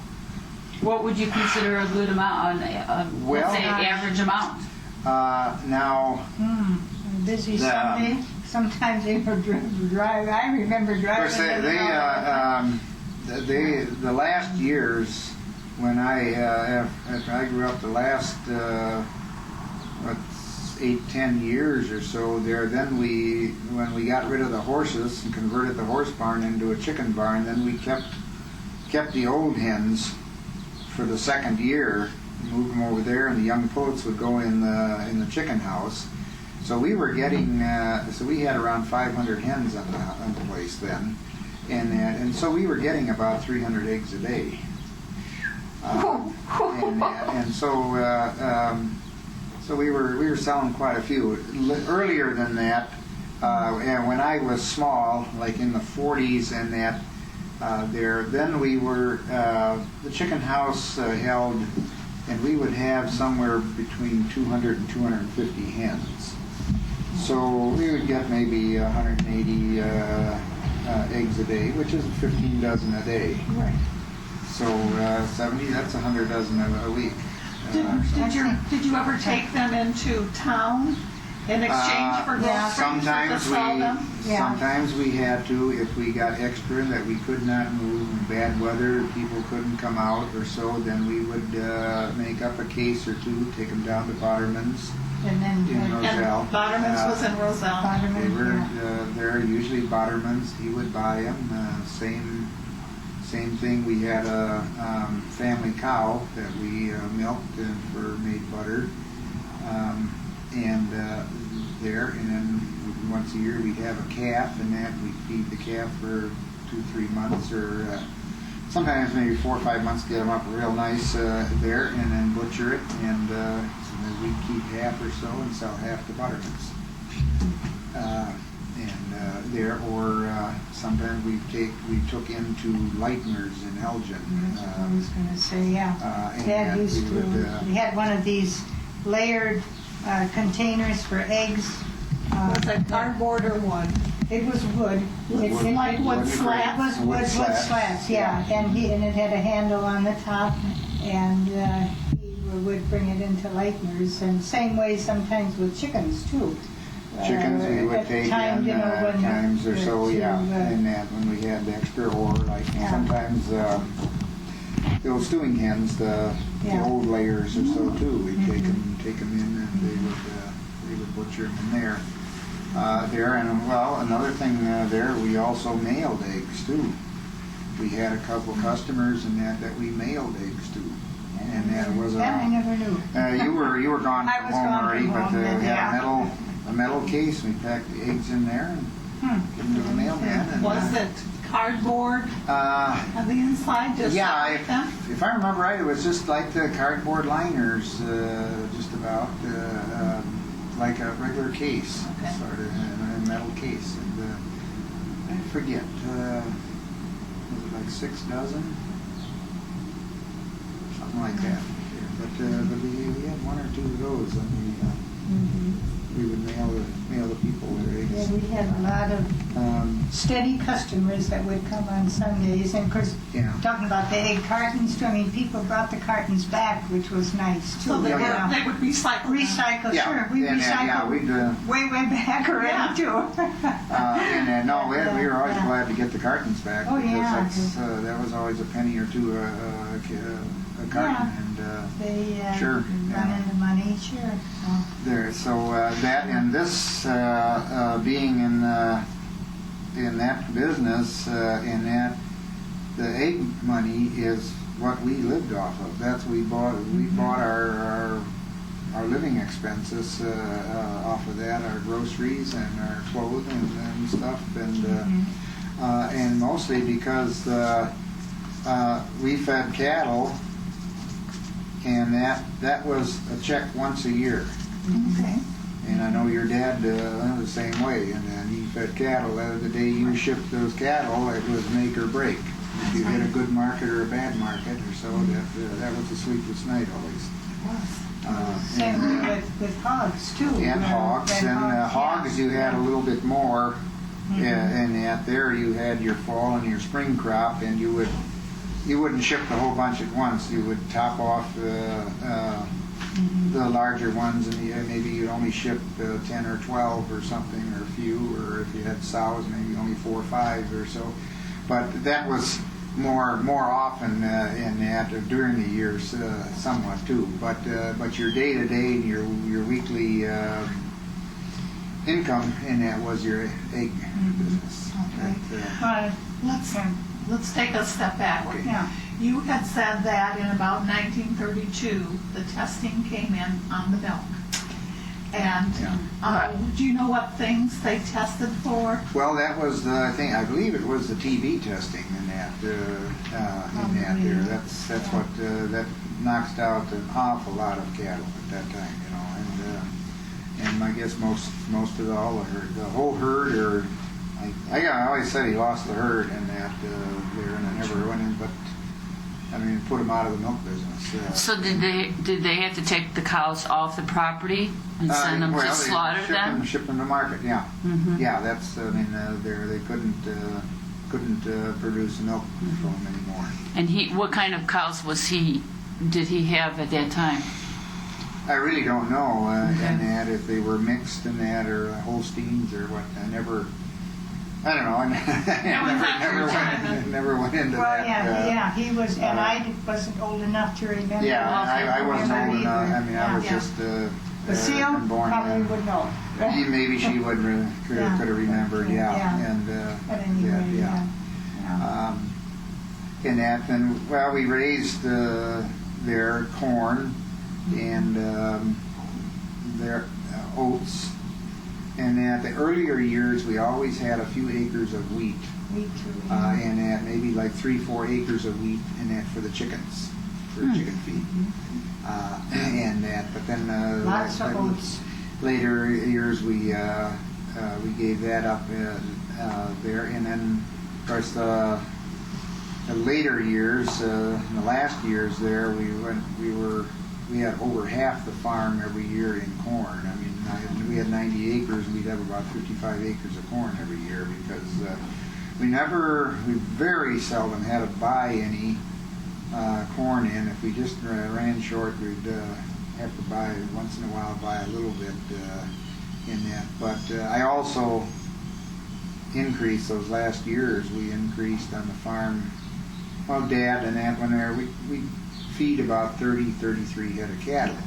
What would you consider a good amount, let's say average amount? Now, busy Sunday. Sometimes they would drive. I remember driving. of course, the last years when after I grew up, the last 8-10 years or so there, then when we got rid of the horses and converted the horse barn into a chicken barn, then we kept the old hens for the second year, move them over there, and the young pullets would go in the chicken house. So we were getting, so we had around 500 hens on the place then, and so we were getting about 300 eggs a day. And so we were selling quite a few. Earlier than that, and when I was small, like in the 40s and that, then we were, the chicken house held, and we would have somewhere between 200 and 250 hens. So we would get maybe 180 eggs a day, which is 15 dozen a day. Right. So 70, that's 100 dozen a week. Did you ever take them into town in exchange for groceries to sell them? Sometimes we had to, if we got extra that we could not move in bad weather, people couldn't come out or so, then we would make up a case or two, take them down to Botterman's And then in Roselle. And Botterman's was in Roselle. They Botterman, were there, usually Botterman's, he would buy them. Same thing, we had a family cow that we milked and made butter. And then once a year we'd have a calf, and that we'd feed the calf for 2-3 months, or sometimes maybe 4 or 5 months, get them up real nice there, and then butcher it, and we'd keep half or so and sell half to Butterman's. Or sometimes we took into Leitner's in Elgin. That's what I was going to say, yeah. And Dad we used to, would, we had one of these layered containers for eggs. Was it cardboard or wood? It was wood. Like wood slats? It was wood slats, yeah. And it had a handle on the top, and he would bring it into Leitner's. And same way sometimes with chickens too. Chickens we would at the take time, in you know, when times or so, yeah, to, and that when we had extra, or like Yeah. sometimes the old stewing hens, the Yeah. old layers or so too. We'd take them in, and they would butcher them in there. And well, another thing there, we also mailed eggs too. We had a couple customers and that we mailed eggs to, and that was That I never knew. you were gone I from was home, gone Marie, from but home we then, had yeah. a metal case. We packed the eggs in there and give them to the mailman. And, Was it cardboard on the inside? Just yeah, like them? if I remember right, it was just like the cardboard liners, just about like a regular case, Okay. sort of in a metal case. And I forget, was it like 6 dozen? Something like that. But we had 1 or 2 of those, and we would mail the people their eggs. Yeah, we had a lot of steady customers that would come on Sundays, and of course, Yeah. talking about the egg cartons too, I mean, people brought the cartons back, which was nice too. So they Yeah. would recycle them. Recycle, Yeah, sure, we and, recycled yeah, we'd, way back already Yeah. too. no, we were always Yeah. glad to get the cartons back. Oh, yeah. Because that was always a penny or two a carton. Yeah. And They Sure, run yeah. into money, sure. So, that and this being in that business, in that the egg money is what we lived off of. That's we bought our living expenses off of that, our groceries and our clothing and stuff, and mostly because we fed cattle, and that was a check once a year. Okay. And I know your dad the same way, and then he fed cattle. The day you shipped those cattle, it was make or break. If you hit a good market or a bad market or so, that was the sleepless night always. same way with hogs too. And hogs, hogs you had a little bit more, and at there you had your fall and your spring crop, and you wouldn't ship the whole bunch at once. You would top off the larger ones, and maybe you'd only ship 10 or 12 or something, or a few, or if you had sows, maybe only 4 or 5 or so. But that was more often in that during the years, somewhat too. But your day-to-day and your weekly income in that was your egg business. Okay. But, Let's take a step backward. yeah. you had said that in about 1932, the testing came in on the milk. And do you know what things they tested for? Well, that was I believe it was the TB testing in that there. That's what that knocked out an awful lot of cattle at that time, you know, and I guess most of the whole herd, or I always said he lost the herd in that there, and I never went in, but I mean, put him out of the milk business. So did they have to take the cows off the property and send them to slaughter them? Ship them to market, yeah. Mm-hmm. Yeah, that's, I mean, they couldn't produce milk from them anymore. And what kind of cows did he have at that time? I really don't know, and that if they were mixed in that, or Holsteins, or what. I don't know. I never went into that. Well, he was, and I wasn't old enough to remember. Yeah, I wasn't old enough. I mean, I was just But Seal born probably would know. Maybe she could have remembered, yeah. And But anyway, yeah. In that, then, well, we raised their corn and their oats. And at the earlier years, we always had a few acres of wheat. Me too. And at maybe like 3-4 acres of wheat, and that for the chickens, for chicken feed. And that, but then Lots of oats. Later years, we gave that up there, and then of course the later years, in the last years there, we had over half the farm every year in corn. I mean, we had 90 acres, we'd have about 55 acres of corn every year, because we very seldom had to buy any corn in. If we just ran short, we'd have to buy, once in a while, buy a little bit in that. But I also increased those last years. We increased on the farm. Well, Dad and that one there, we feed about 33 head of cattle.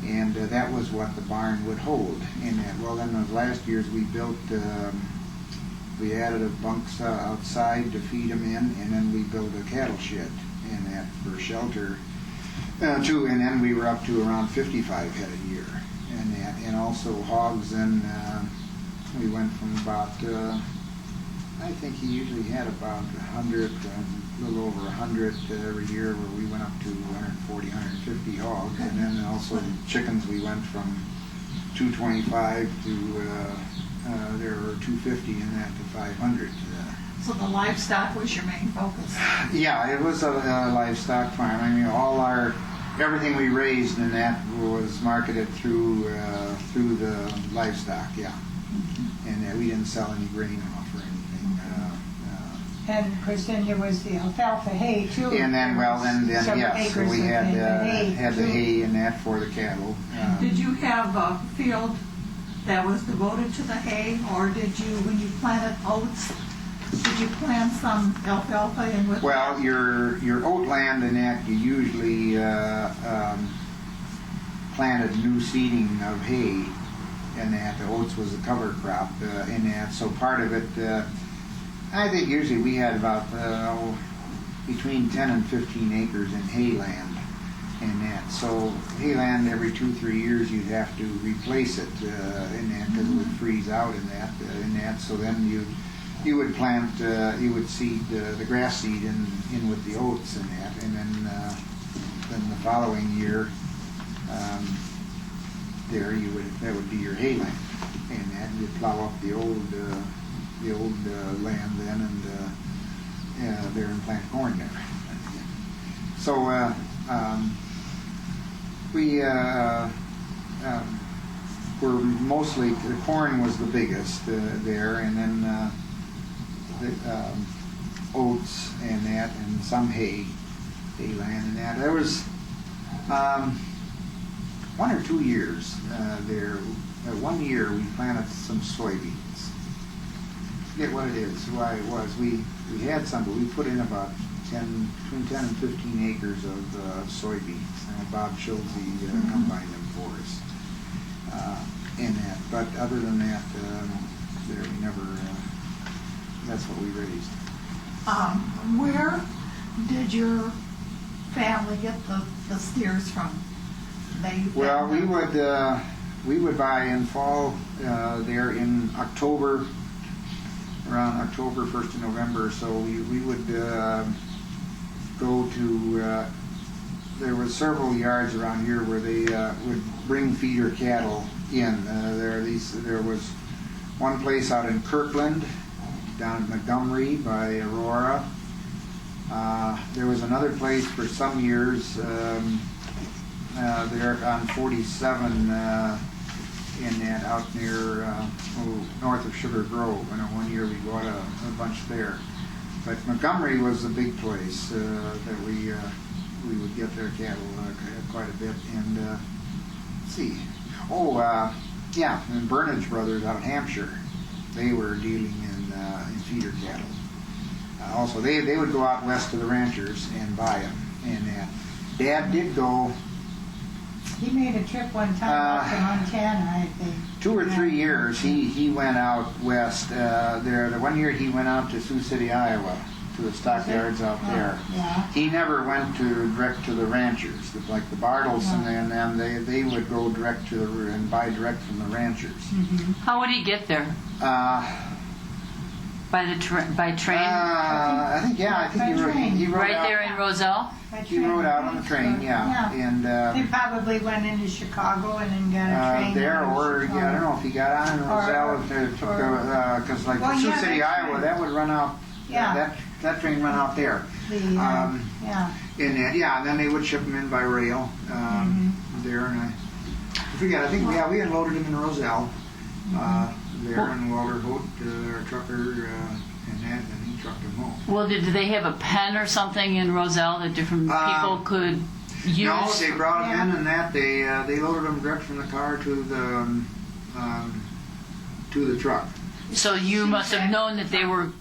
And that was what the barn would hold in that. Well, then those last years we built, we added a bunks outside to feed them in, and then we built a cattle shed in that for shelter too. And then we were up to around 55 head a year, and that, and also hogs. And we went from about, I think he usually had about 100, a little over 100 every year, where we went up to 140, 150 hogs. And then also chickens, we went from 225 to there were 250 in that to 500. So the livestock was your main focus? Yeah, it was a livestock farm. I mean, everything we raised in that was marketed through the livestock. Yeah, and we didn't sell any grain off or anything. And of course, then there was the alfalfa hay too. And then, yes, so we had the hay and that for the cattle. Did you have a field that was devoted to the hay, or did you, when you planted oats, did you plant some alfalfa in with? Well, your oat land in that, you usually planted new seeding of hay in that. The oats was a cover crop in that. So part of it, I think usually we had about between 10 and 15 acres in hay land in that. So hay land, every 2-3 years you'd have to replace it in that, because it would freeze out in that. So then you would plant, you would seed the grass seed in with the oats in that, and then the following year that would be your hay land, and that you'd plow up the old land then, and there and plant corn there. So we were mostly, the corn was the biggest there, and then the oats and that, and some hay land and that. There was 1 or 2 years there. 1 year we planted some soybeans. I forget what it is, why it was. We had some, but we put in about between 10 and 15 acres of soybeans. Bob Schulze combined them for us in that. But other than that, there we never. That's what we raised. Where did your family get the steers from? Well, we would buy in fall there in October, around October 1st of November. So we would go to. There was several yards around here where they would bring feeder cattle in. There was one place out in Kirkland, down at Montgomery by Aurora. There was another place for some years there on 47 in that out near north of Sugar Grove. I know one year we bought a bunch there. But Montgomery was the big place that we would get their cattle quite a bit. And let's see. Yeah, and Burnage Brothers out in Hampshire, they were dealing in feeder cattle. Also, they would go out west to the ranchers and buy them. And Dad did go. He made a trip one time up to Montana, I think. 2 or 3 years he went out west. The one year he went out to Sioux City, Iowa, to the stockyards out there. Yeah. He never went direct to the ranchers, like the Bartles and them. They would go direct to and buy direct from the ranchers. Mm-hmm. How would he get there? By train? I think he rode right out, there in Roselle? He rode out on the train, yeah. And they probably went into Chicago and then got a train there, out of or Chicago. I don't know if he got on in Roselle, because like Well, Sioux yeah, City, that's Iowa, right. that would run out. Yeah. That train run out there. Yeah. And then they would ship them in by rail there. And I think we had loaded them in Roselle there, and Walter Holt, our trucker, and he trucked them home. Well, did they have a pen or something in Roselle that different people could use? No, they brought them in, and they loaded them direct from the car to the truck. So you must have known that they were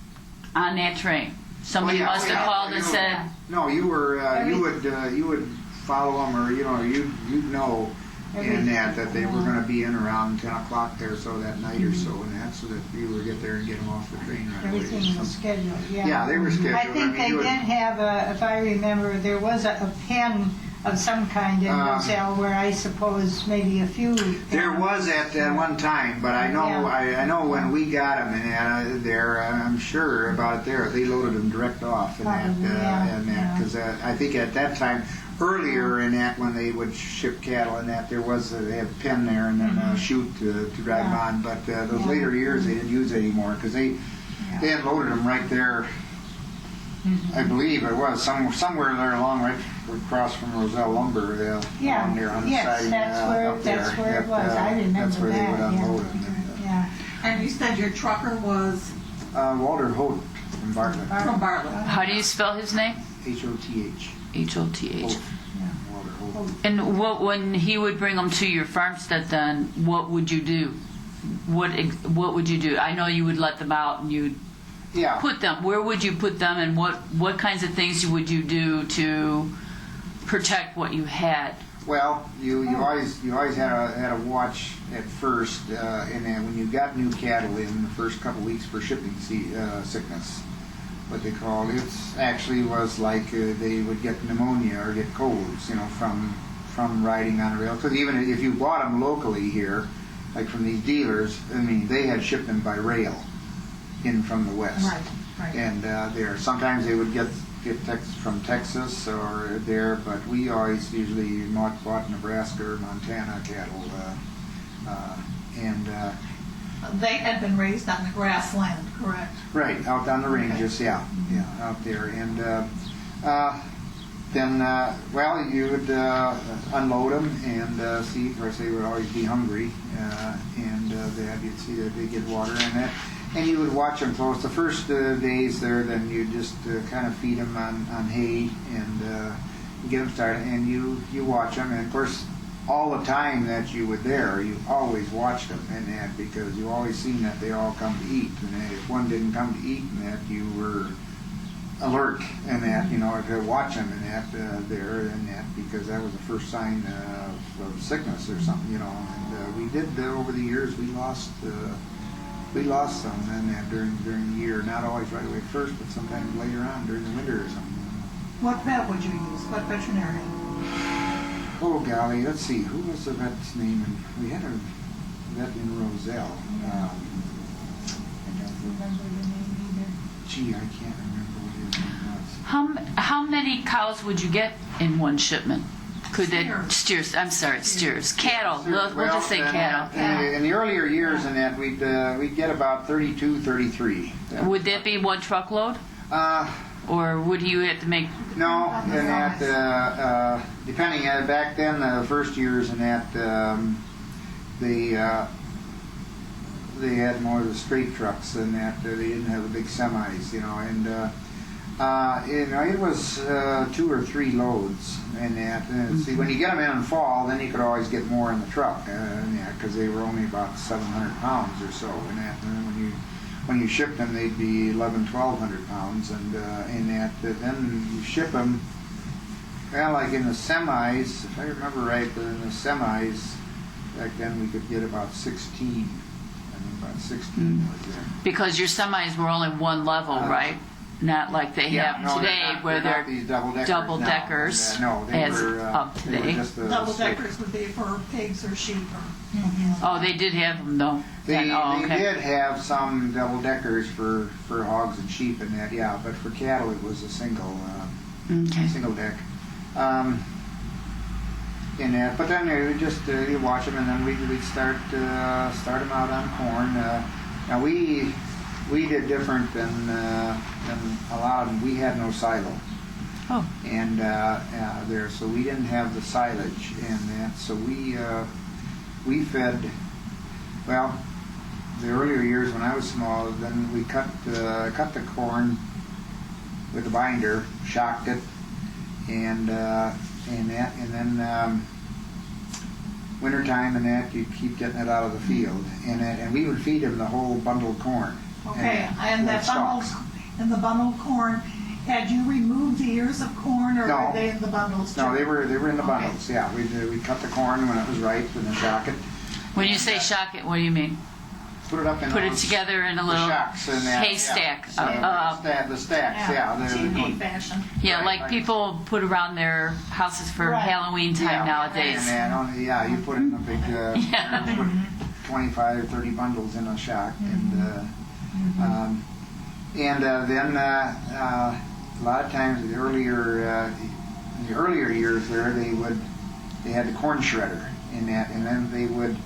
on that train. Somebody must have called and said. No, you would follow them, or you'd know in that they were going to be in around 10 o'clock there, so that night or so, and that, so that you would get there and get them off the train right away. Everything was scheduled, yeah. Yeah, they were scheduled. I think they did have if I remember, there was a pen of some kind in Roselle where I suppose maybe a few. There was at one time, but I know I know when we got them in there, I'm sure about it there. They loaded them direct off because I think at that time, earlier in that, when they would ship cattle and that, there was they had a pen there and then a chute to drive them on. But those later years they didn't use it anymore because they had loaded them right there. I believe it was somewhere there along right across from Roselle Lumber, along there on the side. That's where it was. I remember that's where they would unload them. Yeah. And you said your trucker was Walter Holt from Bartlett. from Bartlett. How do you spell his name? H-O-T-H. H-O-T-H. Walter Holt. And when he would bring them to your farmstead, then what would you do? What would you do? I know you would let them out and you'd put them. Where would you put them, and what kinds of things would you do to protect what you had? Well, you always had a watch at first, and then when you got new cattle in the first couple weeks for shipping sickness, what they called it actually was like they would get pneumonia or get colds, from riding on a rail. Because even if you bought them locally here, like from these dealers, I mean, they had shipped them by rail in from the west. Right. And sometimes they would get texts from Texas or there, but we always usually bought Nebraska or Montana cattle, They had been raised on the grassland, correct? right, out on the ranges, out there. And then, you would unload them and see, of course, they would always be hungry, and you'd see that they get water in that. And you would watch them close. The first days there, then you just kind of feed them on hay and get them started, and you watch them. And of course, all the time that you were there, you always watched them and that, because you always seen that they all come to eat. And if one didn't come to eat, and that you were alert and that, to watch them and that there and that, because that was the first sign of sickness or something, And we did over the years, we lost some and that during the year, not always right away first, but sometimes later on during the winter or something. What vet would you use? What veterinarian? Oh golly, let's see, who was the vet's name? And we had a vet in Roselle. I don't remember the name either. Gee, I can't remember what his name was. How many cows would you get in one shipment? Could that Steers. steers? I'm sorry, steers. Cattle. We'll just say Well, cattle. In the earlier years in that, we'd get about 32, 33. Would that be one truckload, or would you have to make? No, in that, depending, back then, the first years in that, they had more of the straight trucks than that. They didn't have the big semis, and it was 2 or 3 loads in that. See, when you get them in fall, then you could always get more in the truck, because they were only about 700 pounds or so in that. And then when you shipped them, they'd be 1,200 pounds, and in that, then you ship them. Well, like in the semis, if I remember right, in the semis back then we could get about 16. I mean, about 16 was there. Because your semis were only one level, right? Not like they have today, where they're double deckers. No, they as were of they were today. just the Double deckers would be for pigs or sheep or. Oh, they did have them though. They okay. did have some double deckers for hogs and sheep and that, yeah. But for cattle, it was a single deck. In that, but then we just you watch them, and then we'd start them out on corn. Now we did different than a lot of them. We had no silo. Oh. And there, so we didn't have the silage and that. So we fed. Well, the earlier years when I was small, then we cut the corn with the binder, shocked it, and then wintertime and that, you'd keep getting it out of the field, and we would feed them the whole bundled corn. Okay, and that stalks. the bundled corn, had you removed the ears of corn, or No. were they in the bundles too? No, they were in the Okay. bundles. Yeah, we cut the corn when it was ripe and then shock it. When you say shock it, what do you mean? Put it up in Put it those- together in a the little shacks and that, haystack. Yeah. So the stacks, yeah. Teepee fashion. Yeah, Right, like right. people put around their houses for Right. Halloween time nowadays. And you put it in a big, Yeah. you put 25 or 30 bundles in a shack, and then a lot of times in the earlier years there, they had the corn shredder in that, and then they would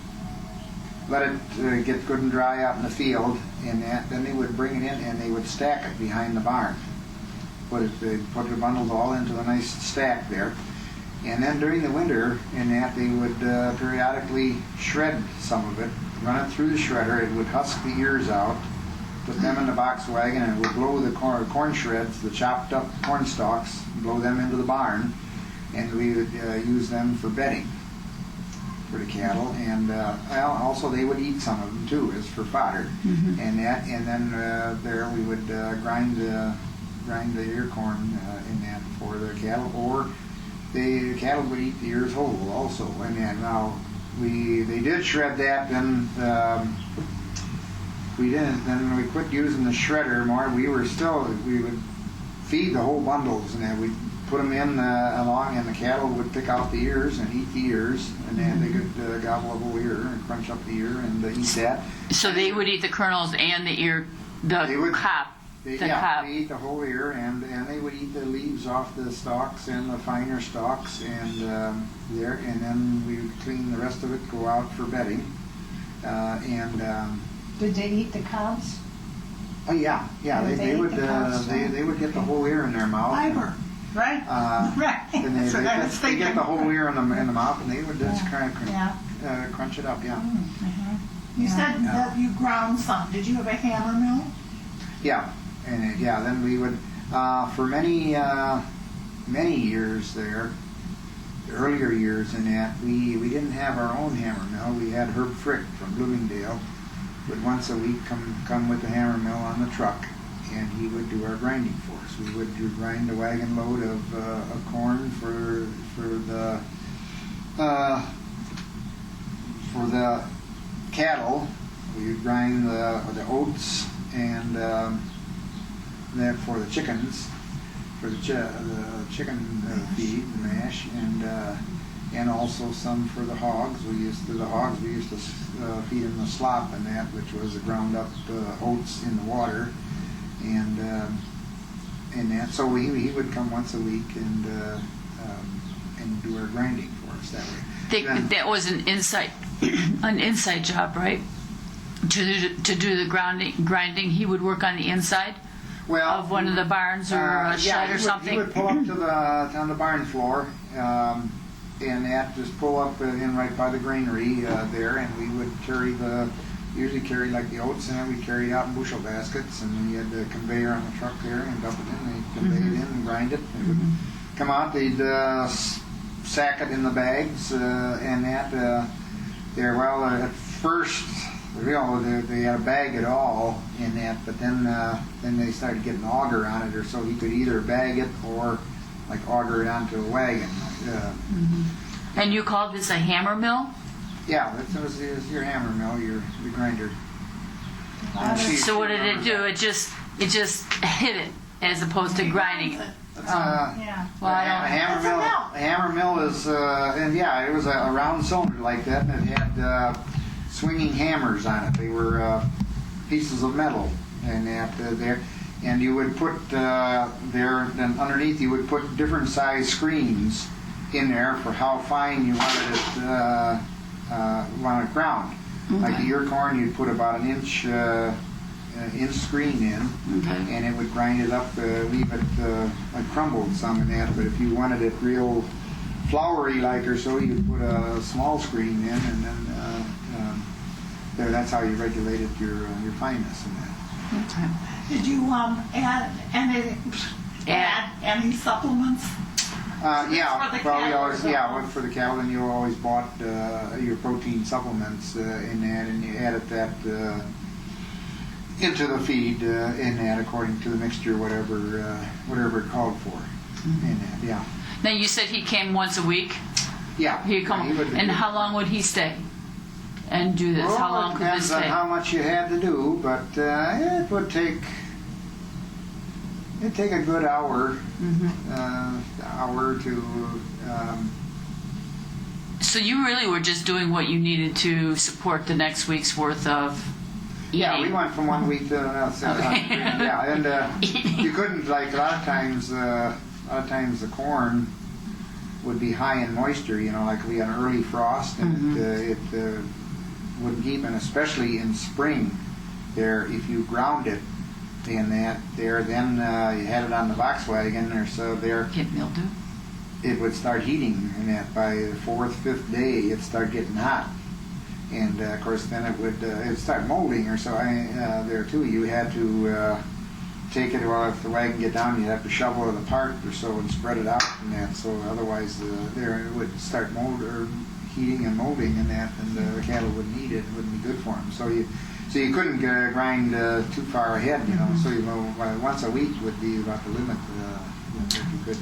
let it get good and dry out in the field, and that, then they would bring it in and they would stack it behind the barn. They put the bundles all into a nice stack there, and then during the winter, in that, they would periodically shred some of it, run it through the shredder. It would husk the ears out, put them in the box wagon, and it would blow the corn shreds, the chopped up corn stalks, blow them into the barn, and we would use them for bedding for the cattle, and also they would eat some of them too, as for fodder, and then there we would grind the ear corn in that for the cattle, or the cattle would eat the ears whole also. And then now they did shred that, then we didn't. Then we quit using the shredder more. We would feed the whole bundles, and then we'd put them in along, and the cattle would pick out the ears and eat the ears, and then they could gobble a whole ear and crunch up the ear and eat that. So they would eat the kernels and the ear, They would- cob. They cob. eat the whole ear, and they would eat the leaves off the stalks and the finer stalks, and then we would clean the rest of it, go out for bedding, Did they eat the cobs? oh yeah, They they ate would the cobs, they would get the whole ear in their mouth. Fiber. Right. Right. And That's what I was they get thinking. the whole ear in the mouth, and they would just Yeah. crunch it up, yeah. You said that you ground some. Did you have a hammer mill? Yeah, and then we would for many years there, the earlier years in that, we didn't have our own hammer mill. We had Herb Frick from Bloomingdale would once a week come with the hammer mill on the truck, and he would do our grinding for us. We would grind a wagon load of corn for the cattle. We would grind the oats and that for the chickens, for the chicken feed, the mash, and also some for the hogs. We used to feed them the slop and that, which was the ground up oats in the water, and that. So he would come once a week and do our grinding for us that way. That was an inside job, right? To do the grinding, he would work on the inside of one of the barns or a shed or something. He would pull up on the barn floor, and that just pull up in right by the granary there, and we would usually carry like the oats, and then we carry it out in bushel baskets, and we had the conveyor on the truck there, and dump it in, and they'd convey it in and grind it. It would come out, they'd sack it in the bags, and that there. Well, at first, they had a bag at all in that, but then they started getting auger on it, or so he could either bag it or like auger it onto a wagon. And you called this a hammer mill? Yeah, that was your hammer mill, your grinder. So what did it do? It just hit it as opposed to grinding it. Yeah. Well, a hammer mill is, and yeah, it was a round cylinder like that, and it had swinging hammers on it. They were pieces of metal, and that there, and you would put then underneath you would put different size screens in there for how fine you wanted it ground. Okay. Like the ear corn, you'd put about an inch screen in, okay, and it would grind it up, leave it like crumbled some in that. But if you wanted it real floury like or so, you'd put a small screen in, and then that's how you regulated your fineness in that. Okay. Did you add any supplements? For the cattle, then you always bought your protein supplements in that, and you added that into the feed in that according to the mixture, whatever it called for. In that, yeah. Now you said he came once a week. Yeah. He'd come, and how long would he stay and do this? Well, how long could this take? Depends on take? how much you had to do, but it would take. It'd take a good hour, hour to. So you really were just doing what you needed to support the next week's worth of eating. Yeah, we went from 1 week to another. Okay. Yeah, and you couldn't, like, a lot of times the corn would be high in moisture. You know, like we had an early frost, and it wouldn't keep, and especially in spring, there if you ground it. In that there, then you had it on the box wagon or so there. Get mildew. It would start heating, and that by the 4th, 5th day, it'd start getting hot, and of course then it'd start molding or so. There too, you had to take it. Well, if the wagon get down, you'd have to shovel it apart or so and spread it out and that. So otherwise, it would start heating and molding and that, and the cattle wouldn't eat it. It wouldn't be good for them. So you couldn't grind too far ahead, you know. So once a week would be about the limit that you could.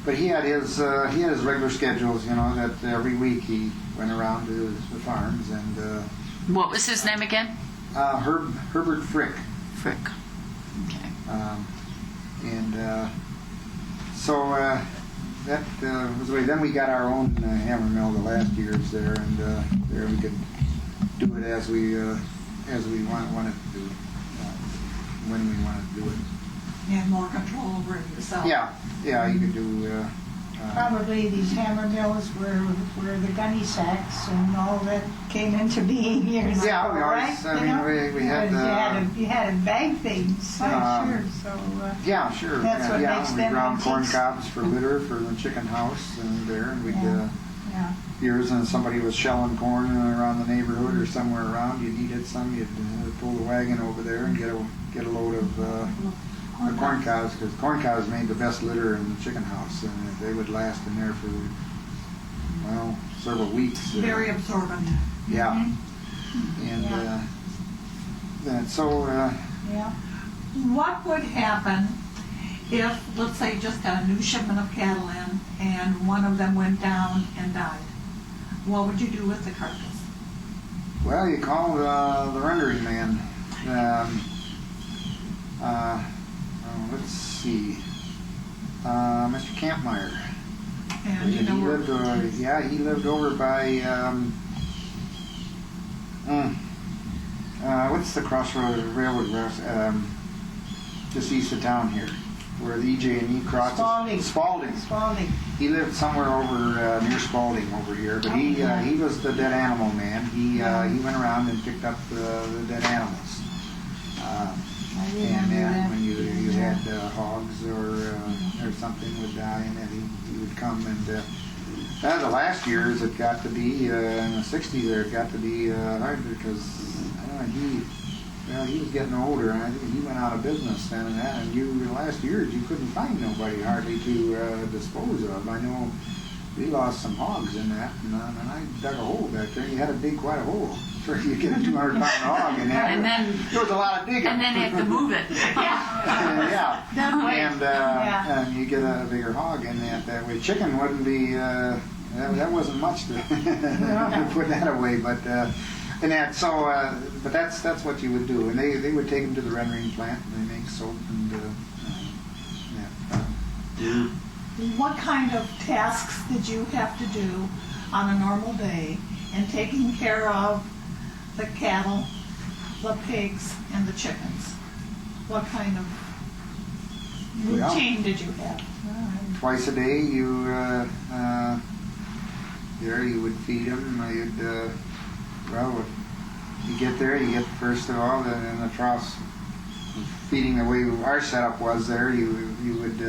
But he had his regular schedules, you know. That every week he went around to the farms and. What was his name again? Herbert Frick. Frick. Okay. So that was the way. Then we got our own hammer mill the last years there, and there we could do it as we wanted to do it, when we wanted to do it. You had more control over it yourself. Yeah, you could do. Probably these hammer mills were the gunny sacks and all that came into being years ago, right? We had. You had to bag things. Sure. So. Yeah, sure. That's what makes we them ground corn antiques. cobs for litter for the chicken house and there, and we'd. Yeah. Years and somebody was shelling corn around the neighborhood or somewhere around, you needed some, you'd pull the wagon over there and get a load of the corn cows, because corn cows made the best litter in the chicken house, and they would last in there for several weeks. Very absorbent. Yeah. Mm-hmm. Yeah. What would happen if, let's say, you just got a new shipment of cattle in and one of them went down and died? What would you do with the carcass? Well, you call the rendering man. Let's see. Kampmeyer. And you know he where? lived, he lived over by, what's the crossroad railroad, just east of town here, where the EJ&E crosses? Spalding. He lived somewhere over near Spalding over here, but he was the dead animal man. He went around and picked up the dead animals. And then when you had hogs or something would die, and then he would come and the last years it got to be in the 60s there it got to be hard because he was getting older, and I think he went out of business then and that. And the last years you couldn't find nobody hardly to dispose of. I know we lost some hogs in that, and I dug a hole back there. You had to dig quite a hole for you to get a 200-pound hog in that. And then there was a lot of digging. And then you have to move it. Yeah. And you get a bigger hog in that way. Chicken wouldn't be. That wasn't much to put that away, but. And that, so, but that's what you would do, and they would take them to the rendering plant, and they make soap, and What kind of tasks did you have to do on a normal day in taking care of the cattle, the pigs, and the chickens? What kind of routine did you have? Twice a day, you would feed them. Well, you get there, you get first of all, in the troughs, feeding the way our setup was there, you would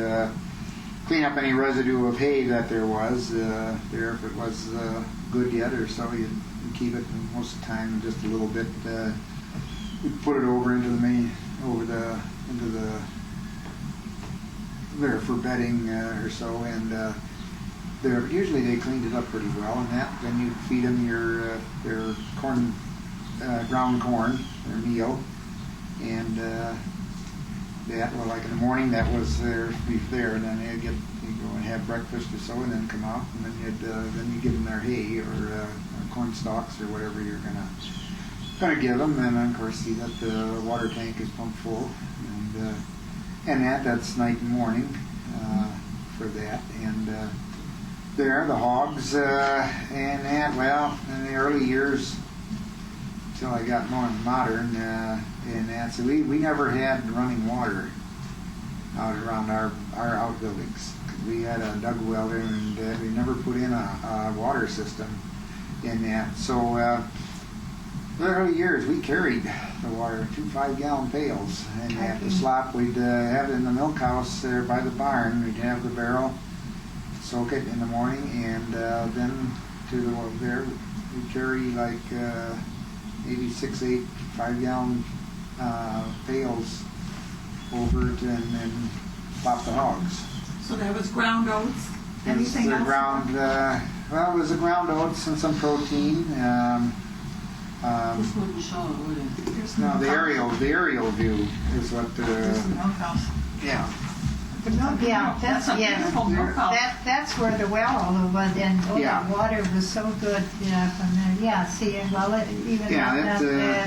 clean up any residue of hay that there was there, if it was good yet or so, you'd keep it, and most of the time just a little bit, you'd put it over into there for bedding or so, and usually they cleaned it up pretty well, and then you'd feed them their corn, ground corn, their meal, and well, like in the morning, that was their beef there, and then you'd go and have breakfast or so, and then come out, and then you give them their hay or corn stalks or whatever you're gonna give them, and of course see that the water tank is pumped full, and that's night and morning for that, and. There, the hogs, and that, well, in the early years, until I got more modern, and that, so we never had running water out around our outbuildings. We had a dug well there, and we never put in a water system in that. So, the early years, we carried the water, 2 5-gallon pails, and at the slop, we'd have it in the milk house there by the barn. We'd have the barrel, soak it in the morning, and then we carry like maybe 6, 8 5-gallon pails over it and pop the hogs. So there was ground oats. Anything else? It was the ground oats and some protein. This wouldn't show it, would it? No, the aerial view is what. There's the milk house. Yeah. That's a beautiful milk house. That's where the well was, and the water was so good from there. Yeah, see,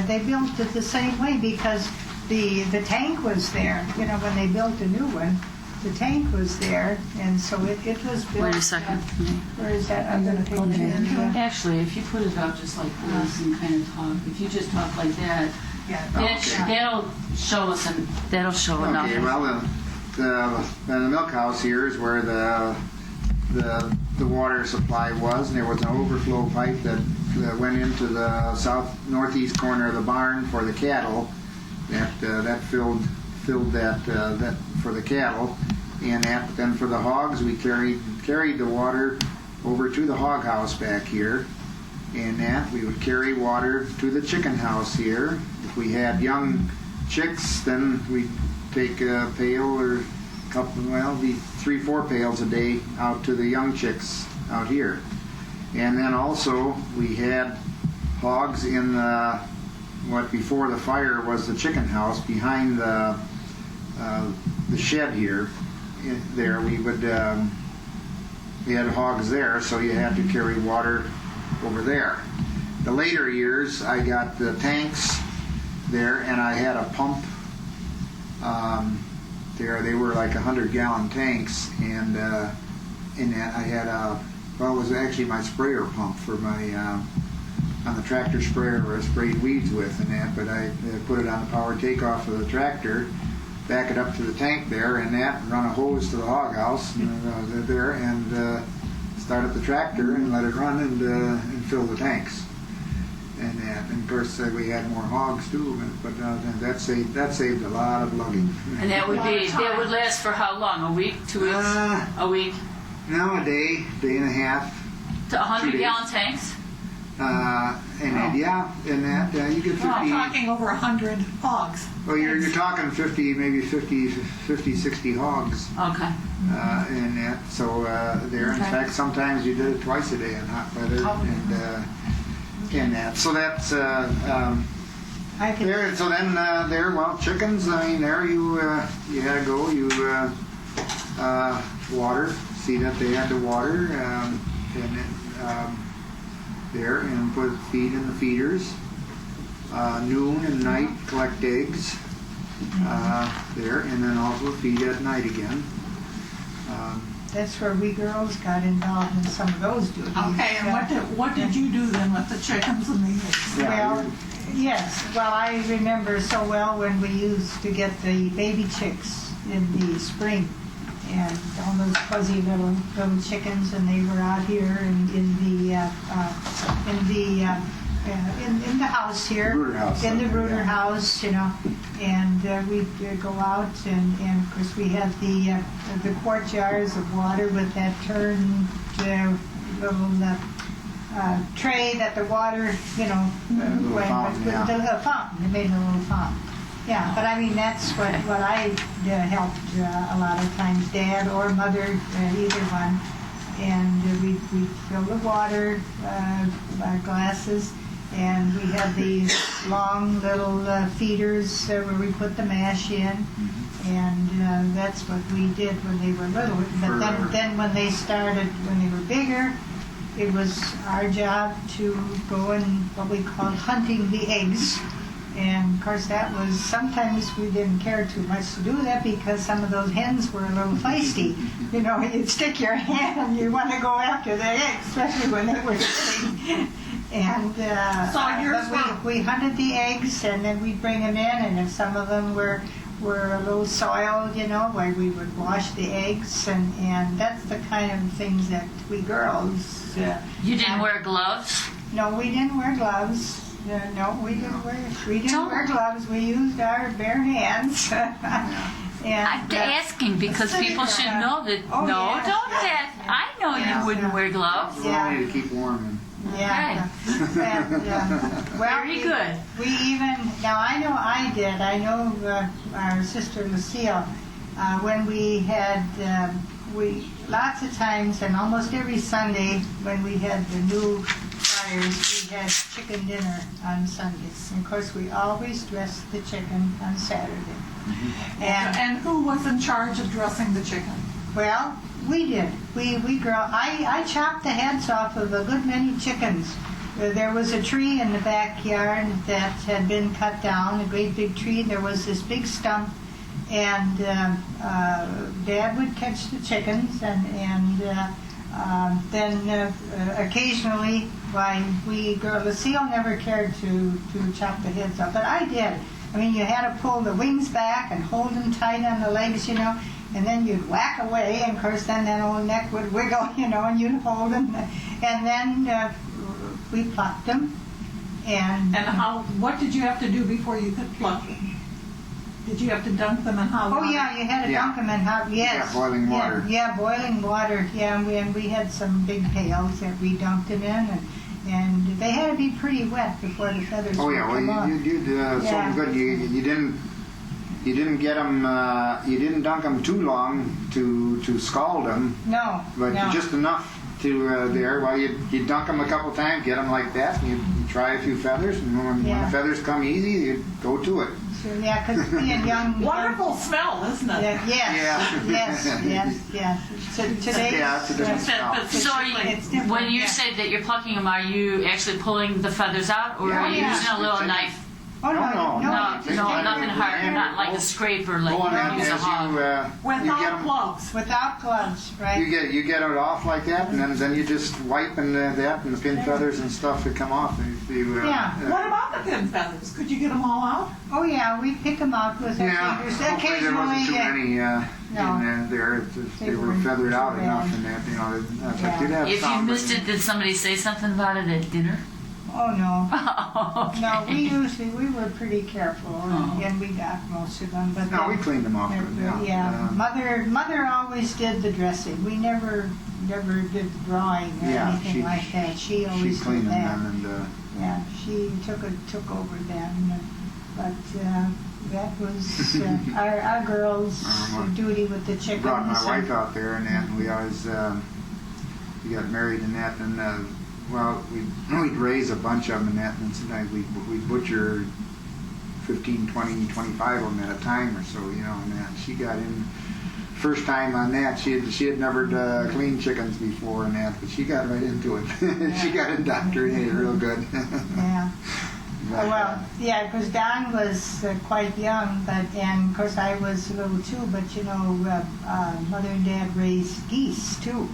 they built it the same way because the tank was there. When they built a new one, the tank was there, and so it was built. Wait a second. Where is that? I'm going to put it in. Actually, if you put it up just like this and kind of talk, if you just talk like that, that'll show us, and that'll show enough. Okay, well, the milk house here is where the water supply was, and there was an overflow pipe that went into the northeast corner of the barn for the cattle. That filled that for the cattle, and then for the hogs we carried the water over to the hog house back here, and that we would carry water to the chicken house here. If we had young chicks, then we'd take a pail or a couple, well, be 3-4 pails a day out to the young chicks out here. And then also we had hogs in what before the fire was the chicken house behind the shed here. There we had hogs there, so you had to carry water over there. The later years I got the tanks there, and I had a pump there. They were like 100-gallon tanks, and in that I had well, it was actually my sprayer pump for my on the tractor sprayer where I sprayed weeds with and that, but I put it on the power takeoff of the tractor, back it up to the tank there and that, and run a hose to the hog house there, and start up the tractor and let it run and fill the tanks. And of course we had more hogs too, but that saved a lot of lugging. And that would last for how long? A week? 2 weeks? A week? No, a day and a half. To 100 2 days. gallon tanks? You get 50. We're talking over 100 hogs. Well, you're talking 50, maybe 50, 60 hogs. Okay. And that, so there. In fact, sometimes you did it twice a day in hot weather, and that. So that's there. So then there. Well, chickens. I mean, there you had to go. You water. See that they had to water, and then there, and put feed in the feeders. Noon and night collect eggs there, and then also feed at night again. That's where we girls got involved in some of those duties. Okay, and what did you do then with the chickens and the eggs? Well, yes. Well, I remember so well when we used to get the baby chicks in the spring, and all those fuzzy little chickens, and they were out here in the house here, Brooder house, in the brooder yeah. house, you know, and we'd go out, and of course we had the quart jars of water with that turned little tray that the water, you know, went fountain, with yeah. the little fountain. It made a little fountain. Yeah, but I mean that's what I helped a lot of times, Dad or Mother, either one, and we'd fill the water glasses. And we had these long little feeders where we put the mash in, and that's what we did when they were little. But then when they were bigger, it was our job to go and what we called hunting the eggs. And of course that was, sometimes we didn't care too much to do that because some of those hens were a little feisty. You know, you'd stick your hand and you want to go after the eggs, especially when they were big. And we hunted the eggs, and then we'd bring them in, and if some of them were a little soiled, you know, where we would wash the eggs, and that's the kind of things that we girls. You didn't wear gloves? No, we didn't wear gloves. No, we didn't wear gloves. We used our bare hands. I'm asking because people should know that. Oh, no, yes, don't yes, that. yes. I know you wouldn't wear gloves. Well, we need to keep warm. Yeah. Well, Very good. We even, now I know I did, I know our sister Lucille, when we had, lots of times and almost every Sunday when we had the new fires, we had chicken dinner on Sundays. And of course we always dressed the chicken on Saturday. And who was in charge of dressing the chicken? Well, we did. I chopped the heads off of a good many chickens. There was a tree in the backyard that had been cut down, a great big tree. There was this big stump, and Dad would catch the chickens, and then occasionally, Lucille never cared to chop the heads off, but I did. I mean, you had to pull the wings back and hold them tight on the legs, you know. And then you'd whack away, and of course then that old neck would wiggle, you know, and you'd hold them. And then we plucked them. And what did you have to do before you could pluck them? Did you have to dunk them in hot water? Oh yeah, you had to dunk them in hot, yes. Yeah, boiling water. Yeah, boiling water. Yeah, and we had some big pails that we dunked them in, and they had to be pretty wet before the feathers would come off. You did something good. You didn't get them. You didn't dunk them too long to scald them. No. But just enough to there. Well, you dunk them a couple times, get them like that, and you try a few feathers, and when the feathers come easy, you go to it. Sure, yeah, because being young. Wonderful smell, isn't it? Yes. So today. Yeah, it's a different smell. So when you say that you're plucking them, are you actually pulling the feathers out, or are you using a little knife? Oh no, nothing hard, and not like a scraper, like going in you use a as hog. you get Without 'em- gloves. Without gloves, right? you get it off like that, and then you just wipe and that and the pin feathers and stuff that come off. Yeah. What about the pin feathers? Could you get them all out? Oh yeah, we pick them out with our Yeah, fingers. hopefully there wasn't too many no. in there. They They were weren't feathered too out bad. enough, and that but Yeah. you'd have If you some, missed but- it, did somebody say something about it at dinner? Oh no. Okay. No, we were pretty careful, and we got most of them. But No, then- we cleaned them off good. Yeah. Mother always did the dressing. We never did drawing or Yeah, anything like that. She always She cleaned did that. them then, Yeah, she took over then. But that was our girls' duty with the and chickens. brought my wife out there, and then we always we got married and that, and well, we'd raise a bunch of them and that, and sometimes we'd butcher 15, 20, 25 of them at a time or so, and that. She got in first time on that. She had never cleaned chickens before and that, but she got right into it. She got indoctrinated real good. Yeah. But, Well, yeah, because Don was quite young, and of course I was little too. But Mother and Dad raised geese too,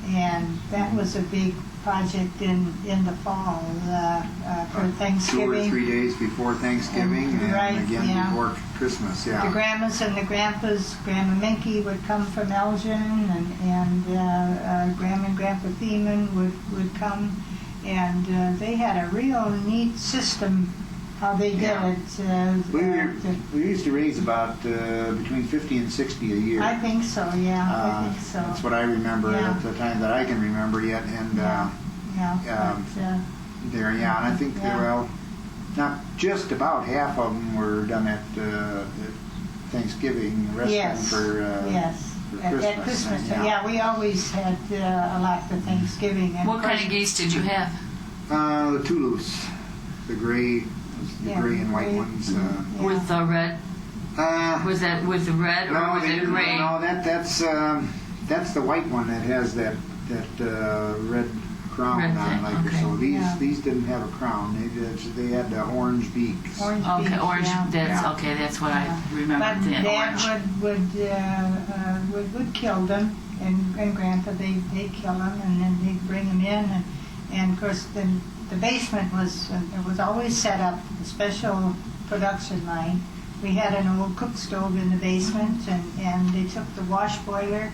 and that was a big project in the fall for 2 Thanksgiving. or 3 days before Thanksgiving, and Right, again yeah. before Christmas. The Yeah. grandmas and the grandpas, Grandma Minky would come from Elgin, and Grandma and Grandpa Thiemann would come, and they had a real neat system how they did Yeah. it. We used to raise about between 50 and 60 a year. I think so, yeah, I think so. That's what I remember Yeah. at the time that I can remember yet, and Yeah. there, yeah, and I think Yeah. well, not just about half of them were done at Thanksgiving. The rest Yes, of them yes. for At Christmas, yeah, we always had a lot for Thanksgiving. And What kind of geese did you have? The Toulouse, the gray and white gray. ones. Yeah. With the red? Was that with the red or No, with they the didn't. gray? No, that's the white one that has that red crown Red on, thing, like okay. so. Yeah. These didn't have a crown. They had orange beaks. Orange Okay, beaks, orange. yeah. That's Yeah. okay. That's what Yeah. I remember. But Then Dad orange. would kill them, and Grandpa they'd kill them, and then they'd bring them in, and of course then the basement was always set up a special production line. We had an old cook stove in the basement, and they took the wash boiler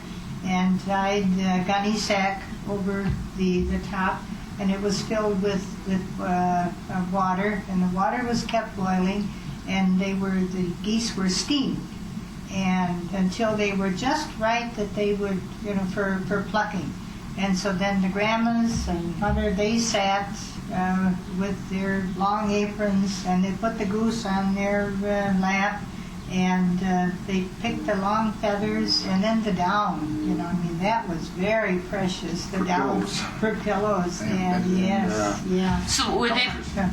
and tied a gunny sack over the top, and it was filled with water, and the water was kept boiling, and the geese were steamed, and until they were just right that they would, for plucking. And so then the grandmas and mother, they sat with their long aprons, and they put the goose on their lap, and they picked the long feathers and then the down. That was very precious. The For down pillows. for pillows, and And, yes, yeah. So would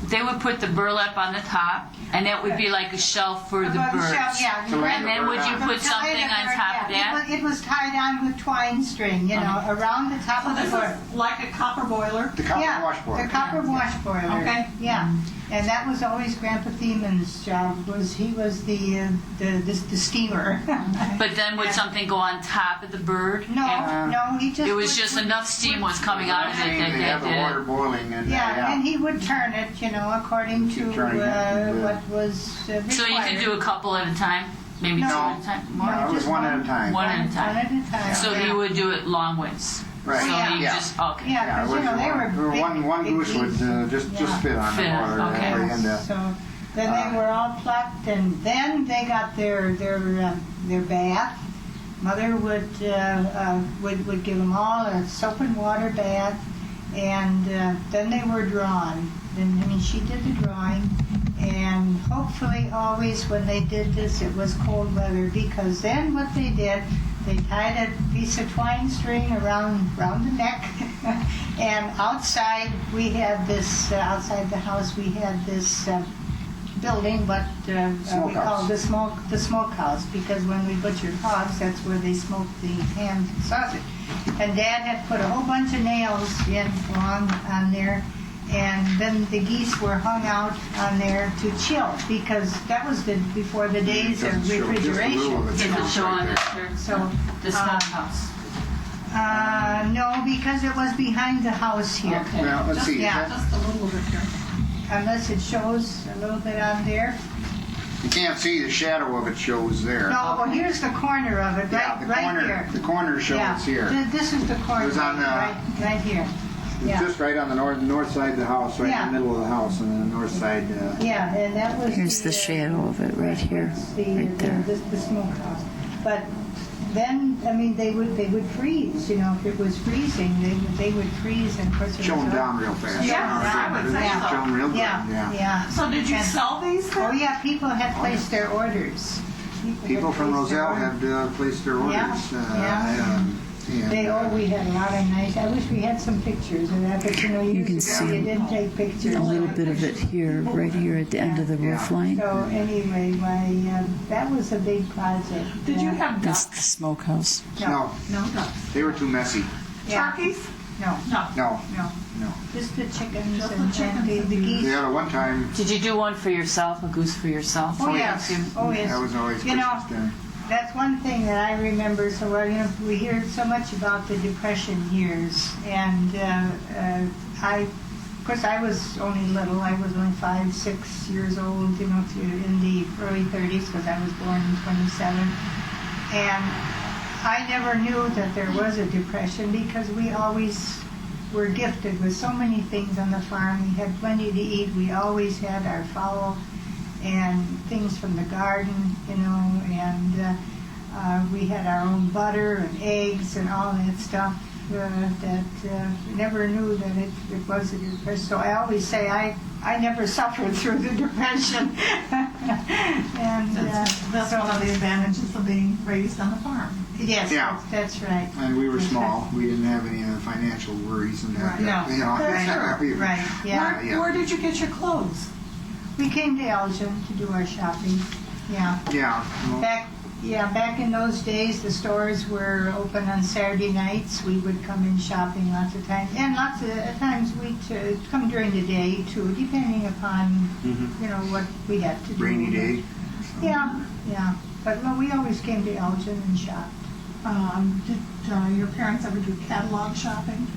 they would put the burlap on the top, and that would be like a shelf for the Well, birds. yeah, To land And then would you the put something on top of that? It was tied on with twine string, around the top So of the this bird. is like a copper boiler. The copper Yeah, wash boiler. the copper wash boiler. Okay. Yeah, and that was always Grandpa Thiemann's job. He was the steamer. But then would something go on top of the bird? No, he just. It was just enough steam was coming out of it They that have the did water it. boiling, and Yeah, and he would turn it, according to Keep turning it, and, what was required. So you could do a couple at a time, maybe No. two at a time. More? No, it was just one at a time. One at a time. One at a time. So yeah. he would do it long ways. Right. So Yeah. he Yeah. just okay. Yeah, Yeah, it because was they were big, one big goose would geese. just Yeah. fit on Fit, the water. okay. And, So then they were all plucked, and then they got their bath. Mother would give them all a soap and water bath, and then they were drawn. And she did the drawing, and hopefully always when they did this, it was cold weather, because then what they did, they tied a piece of twine string around the neck, and outside we had this, outside the house we had this building, what we call the smokehouse, because when we butchered hogs, that's where they smoked the ham sausage. And Dad had put a whole bunch of nails in along on there, And then the geese were hung out on there to chill because that was before the days of Just a little refrigeration. of it. Did it show on Right the there. picture? So, The smokehouse. no, because it was behind the house here. Okay. Well, let's see. Yeah, That- just a little bit here. Unless it shows a little bit on there. You can't see the shadow of it shows there. No, well, here's the corner of it, Yeah, right, the right corner. here. The corner shows Yeah, here. This is the corner, It was on the- right here. It's Yeah, just right on the north side of the house, right Yeah. in the middle of the house, and then the north side. yeah, and that was Here's the shadow of it right here, right there. The smokehouse. But then, I mean, they would freeze, you know, if it was freezing, they would freeze, and of course it was Show them up. down real fast. Yeah, I would say so. Show them real good. Yeah, yeah. So did you And- sell these Oh, then? yeah, people had placed their orders. People had from placed their Roselle orders. had placed their orders. Yeah. We had a lot of nice, I wish we had some pictures of that, but you know, You can years ago see you didn't take pictures. A little bit of it here, right here at the end of the roof line. So anyway, that was a big project. Did you Yeah. have That's ducks? the smokehouse. No, No ducks. they were too messy. Yeah. Turkeys? No, No. No, no, no. just the chickens Just the and chickens the and the geese. Yeah, one time, Did you do one for yourself, a goose for yourself? Oh, yes, oh, yes. that was always You know, Christmas dinner. that's one thing that I remember so well. You know, we hear so much about the Depression years, and of course, I was only little. I was only 5, 6 years old. You know, in the early 30s, because I was born in 27, and I never knew that there was a depression because we always were gifted with so many things on the farm. We had plenty to eat. We always had our fowl and things from the garden, you know, and we had our own butter and eggs and all that stuff that we never knew that it was a depression. So I always say I never suffered through the depression. And That's one of the advantages of being raised on a farm. yes, Yeah. that's right. And we were That's small. We didn't have any financial worries and that. Right. No, You know, that's we- true. Right, yeah. Yeah. Where did you get your clothes? We came to Elgin to do our shopping. Yeah. Yeah. well, Back in those days, the stores were open on Saturday nights. We would come in shopping lots of times, and lots of times we'd come during the day too, depending upon you know what we had to do. Rainy day. Yeah, yeah. But well, we always came to Elgin and shopped. Did your parents ever do catalog shopping?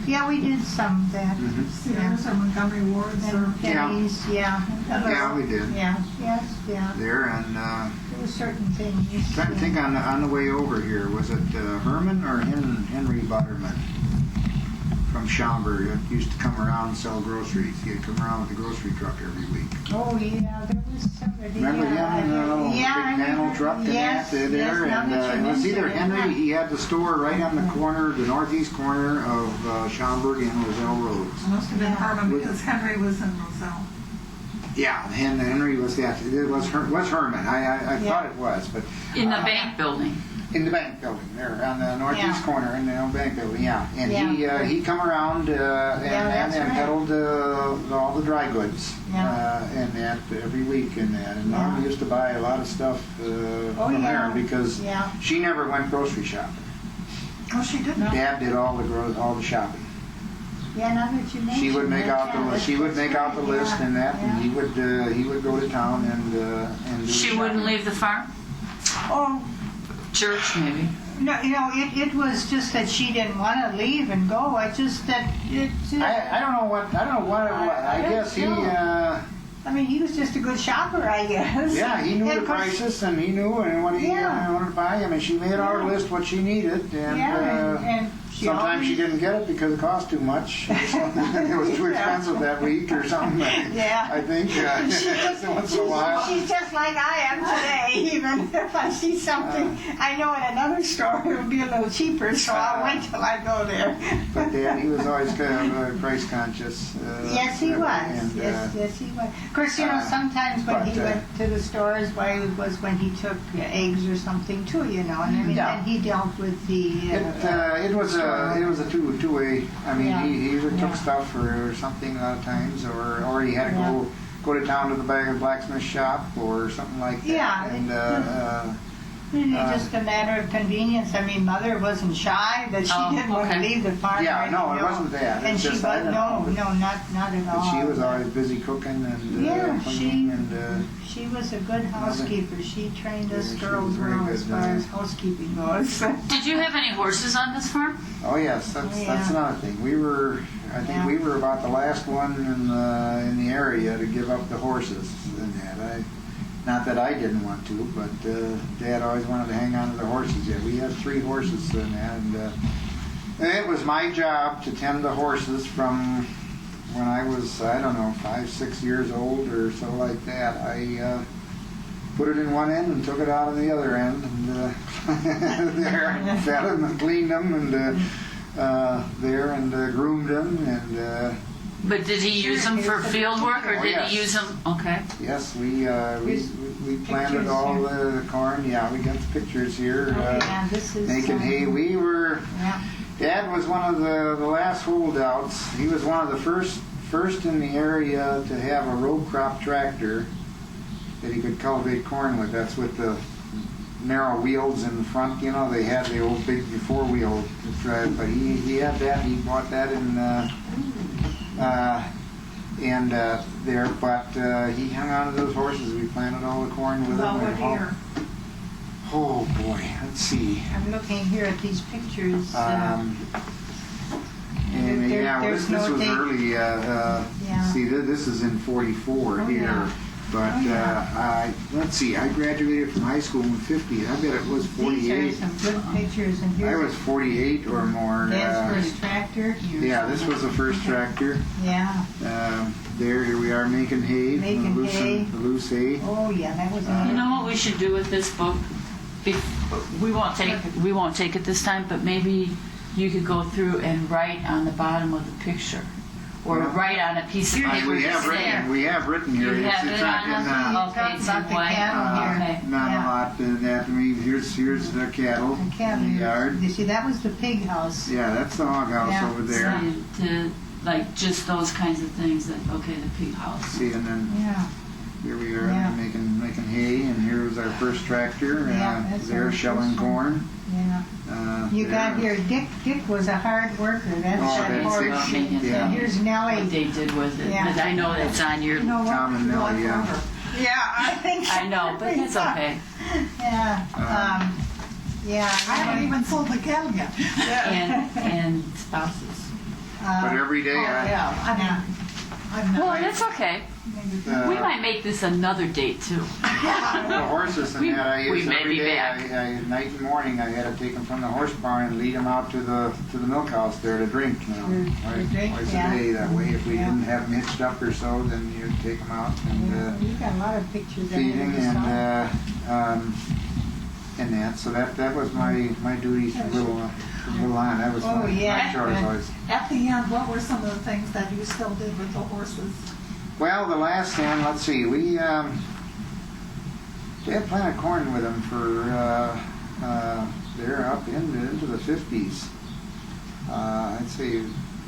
Yeah, we did some of that. Sears or Montgomery Ward's or? And pennies, yeah. Yeah, we did. Yeah, yes, yeah. There and There were certain things. trying to think on the way over here, was it Herman or Henry Butterman from Schaumburg that used to come around and sell groceries? He'd come around with the grocery truck every week. Oh, yeah, there was somebody. Remember him? The little big I panel remember. truck and Yes, that there, yes, and now that you it was either mention it, Henry. yeah. He had the store right on the corner, the northeast corner of Schaumburg and Roselle Roads. Must have been Yeah. Herman because Henry was in Roselle. Yeah, Henry was that. It was Herman. I Yeah. thought it was, but In the bank building. in the bank building there on the northeast Yeah. corner in the old bank building. Yeah, and Yeah. he come around that's and right. peddled all the dry goods Yeah. and that every week and that. And Mom Yeah. used to buy a lot of stuff from yeah. there because Yeah. she never went grocery shopping. Oh, she didn't? Dad did all the shopping. Yeah, now that you mention She would make it, out the yeah, list. She would make out the yeah, list and that, yeah. and he would go to town and do She shopping. wouldn't leave the farm? Oh, Church, maybe. no, you know, it was just that she didn't want to leave and go. I just that it. I don't know what I guess he. I mean, he was just a good shopper, I guess. Yeah, he knew And the of course- prices and he knew and what he Yeah. wanted to buy. I mean, she made out a Yeah. list what she needed, and Yeah, and she sometimes always, she didn't get it because it cost too much. It was too expensive that week or something. Yeah. I think once in a while. She's just like I am today. Even if I see something I know in another store, it would be a little cheaper, so I'll wait till I go there. But Dad, he was always kind of price conscious. Yes, he was. And, Yes, he was. Of course, you know, sometimes when he but, went to the stores, why it was when he took eggs or something too, you know. And I mean, Yeah. then he dealt with the. It was a two-way. I mean, Yeah. he either Yeah. took stuff or something a lot of times, or he had to go to town to the blacksmith shop or something like that. Yeah, And It's just a matter of convenience. I mean, Mother wasn't shy, but she Oh, didn't want to okay. leave the farm. Yeah, right, no, you it know. wasn't that. And It's she just, was, I don't no, know. not at all. But she was always busy cooking and Yeah, cleaning and She was a good housekeeper. She trained us Yeah, she girls was very well as good, far as housekeeping goes. Did you have any horses on this farm? oh yes, that's Yeah. another thing. I think Yeah. we were about the last one in the area to give up the horses and that. Not that I didn't want to, but Dad always wanted to hang on to the horses. Yeah, we had 3 horses and that, and it was my job to tend the horses from when I was, I don't know, 5, 6 years old or so like that. I put it in one end and took it out on the other end, and there and fed them and cleaned them, and groomed them, and But did he use them for field work, or Oh, did yes. he use them? Okay. yes, we planted pictures all here. the corn. Yeah, we got the pictures here. Oh, yeah, this is Making hay. We were. Yeah. Dad was one of the last holdouts. He was one of the first in the area to have a row crop tractor that he could cultivate corn with. That's with the narrow wheels in the front. You know, they had the old big 4-wheel drive, but he had that. He bought that in there. But he hung on to those horses. We planted all the corn with About them. what year? Oh boy, let's see. I'm looking here at these pictures. And There- yeah, well, there's this no was date. early. Yeah. See, this is in '44 Oh, here. yeah. But Oh, yeah. let's see, I graduated from high school in '50. I bet it was These are 48. some good pictures, and I here's was 48 or more. Dad's first tractor. Yeah, this was the first tractor. Yeah. Here we are making hay. Making the loose, hay. The loose hay. Oh, yeah, that was. You know what we should do with this book? We won't take it this time, but maybe you could go through and write on the bottom of the picture, or Yeah. write on a piece of paper. We have just written. there. We have written here. You have it's it not on in, us? Okay, Talk it's about in the white. cattle here. Okay. not Yeah. a lot in that. I mean, here's the cattle. The cabin. In the yard. You see, that was the pig house. Yeah, that's the hog house Yeah. over there. To like just those kinds of things. That okay, the pig house. See, and then Yeah. here we are Yeah. making hay, and here was our first tractor. Yeah, that's there our shelling first one. corn. Yeah. You there. got here, Dick was a hard worker. That's Oh, that that's horse. Dick. Yeah. And here's What Nellie. they did with it. Yeah. But I know that's on your. You know what? Tom and You Nellie, like yeah. rubber. Yeah, I think so. I know, but that's okay. Yeah. Yeah. I haven't even sold the cattle yet. And spouses. But every day Yeah, I mean, I'm Well, not. that's okay. I, We might make this another date too. the horses and We- that I we used may every be day. back. Night and morning, I had to take them from the horse barn and lead them out to the milk house there to drink. You know, To drink, twice yeah. a day. That way, if we Yeah. didn't have them hitched up or so, then you'd take them out and You got a lot of pictures. I feeding never saw. and that. So that was my duties from little on. That was Oh, my yeah. chores always. At the end, what were some of the things that you still did with the horses? Well, the last hand, let's see, we had planted corn with them for they're up into the 50s. I'd say,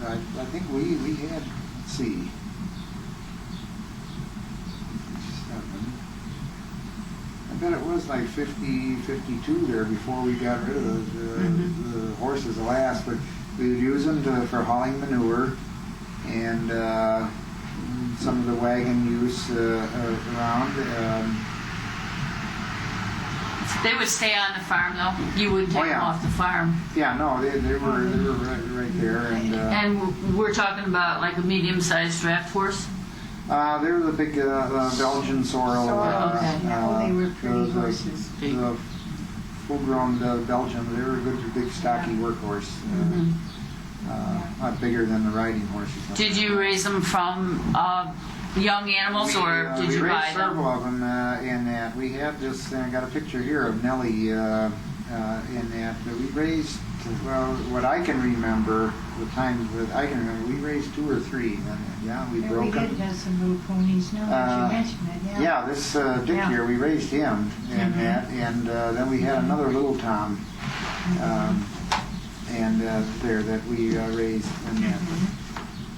I think we had, let's see, 7. I bet it was like 50, 52 there before we got rid of the horses last, but we would use them for hauling manure and some of the wagon use around. They would stay on the farm though. You wouldn't take Oh, yeah. them off the farm. Yeah, no, they were right there, and And we're talking about like a medium-sized draft horse. they were the big Belgian sorrel. okay. Yeah, they were pretty the horses. The full-grown Belgian. They were a good, big, stocky workhorse. Not bigger than the riding horses. Did you raise them from young animals, or did you we buy raised them? several of them in that. We have this. I got a picture here of Nellie in that. We raised. Well, what I can remember, the times that I can remember, we raised 2 or 3. Yeah, we Yeah, broke we did them. have some little ponies now that you mentioned it. Yeah. Yeah, this Dick Yeah. here, we raised him in that, and then we had another little Tom, and there that we raised in that.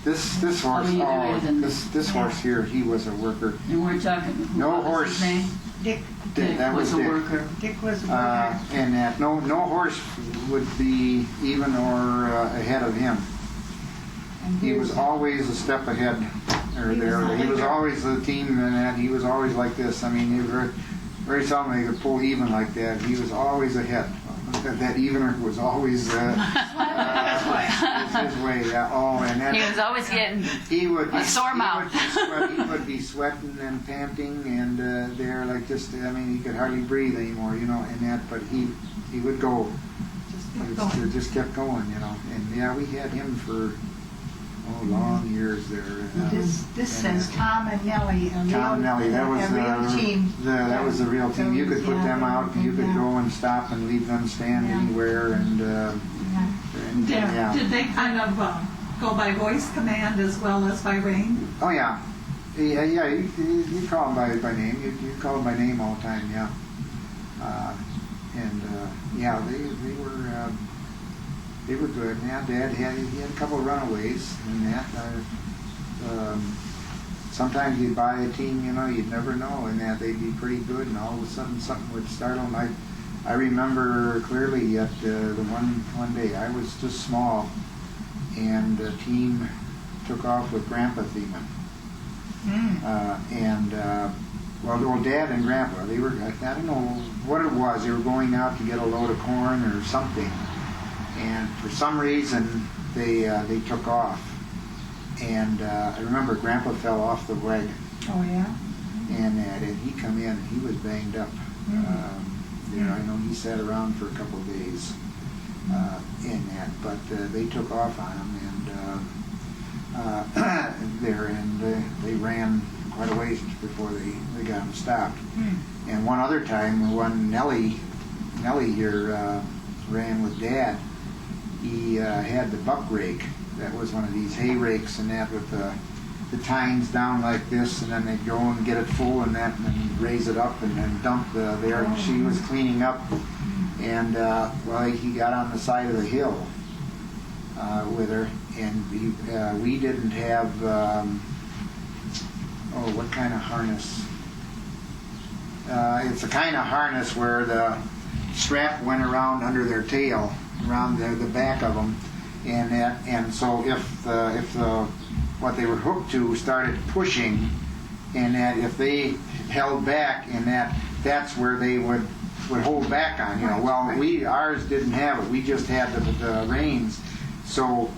This horse, Oh, yeah, then- this horse here, he was a worker. And we're talking, No what was horse. his name? Dick, That was a Dick. worker. Dick was a worker. And that no horse would be even or ahead of him. And He was always a step ahead. Or He was there, a he was leader. always the team, and that he was always like this. I mean, he was very seldom they could pull even like that. He was always ahead. That evener was always his way. Yeah. Oh, and that He was always getting he would be, a sore mouth. He would be sweating and panting, and there like just. I mean, he could hardly breathe anymore, you know. And that, but he would go. It just kept going, you know. And yeah, we had him for long years there. This and, says Tom and Nellie. Tom and Nellie, that was a real team. That was the real team. You could put them out, and you could go and stop and leave them stand Yeah. anywhere, and yeah. Did they kind of go by voice command as well as by rein? Oh yeah, yeah. You call them by name. You call them by name all the time. Yeah, yeah, they were good. Yeah, Dad had a couple of runaways and that. Sometimes you'd buy a team, you know, you'd never know, and that they'd be pretty good, and all of a sudden something would startle them. I remember clearly at the one day I was just small, and the team took off with Grandpa Thiemann. Well, Dad and Grandpa, they were, I don't know what it was, they were going out to get a load of corn or something, and for some reason they took off, and I remember Grandpa fell off the wagon, Oh yeah. and he come in, he was banged up. I know he sat around for a couple of days in that, but they took off on him, and they ran quite a ways before they got him stopped. And one other time, when Nellie here ran with Dad, he had the buck rake. That was one of these hay rakes, and that with the tines down like this, and then they'd go and get it full, and that, and then raise it up, and then dump there. And she was cleaning up, and he got on the side of the hill with her, and we didn't have. What kind of harness? It's a kind of harness where the strap went around under their tail, around the back of them, and so if the what they were hooked to started pushing, and that if they held back, and that's where they would hold back on, you know. Well, ours didn't have it. We just had the reins, so.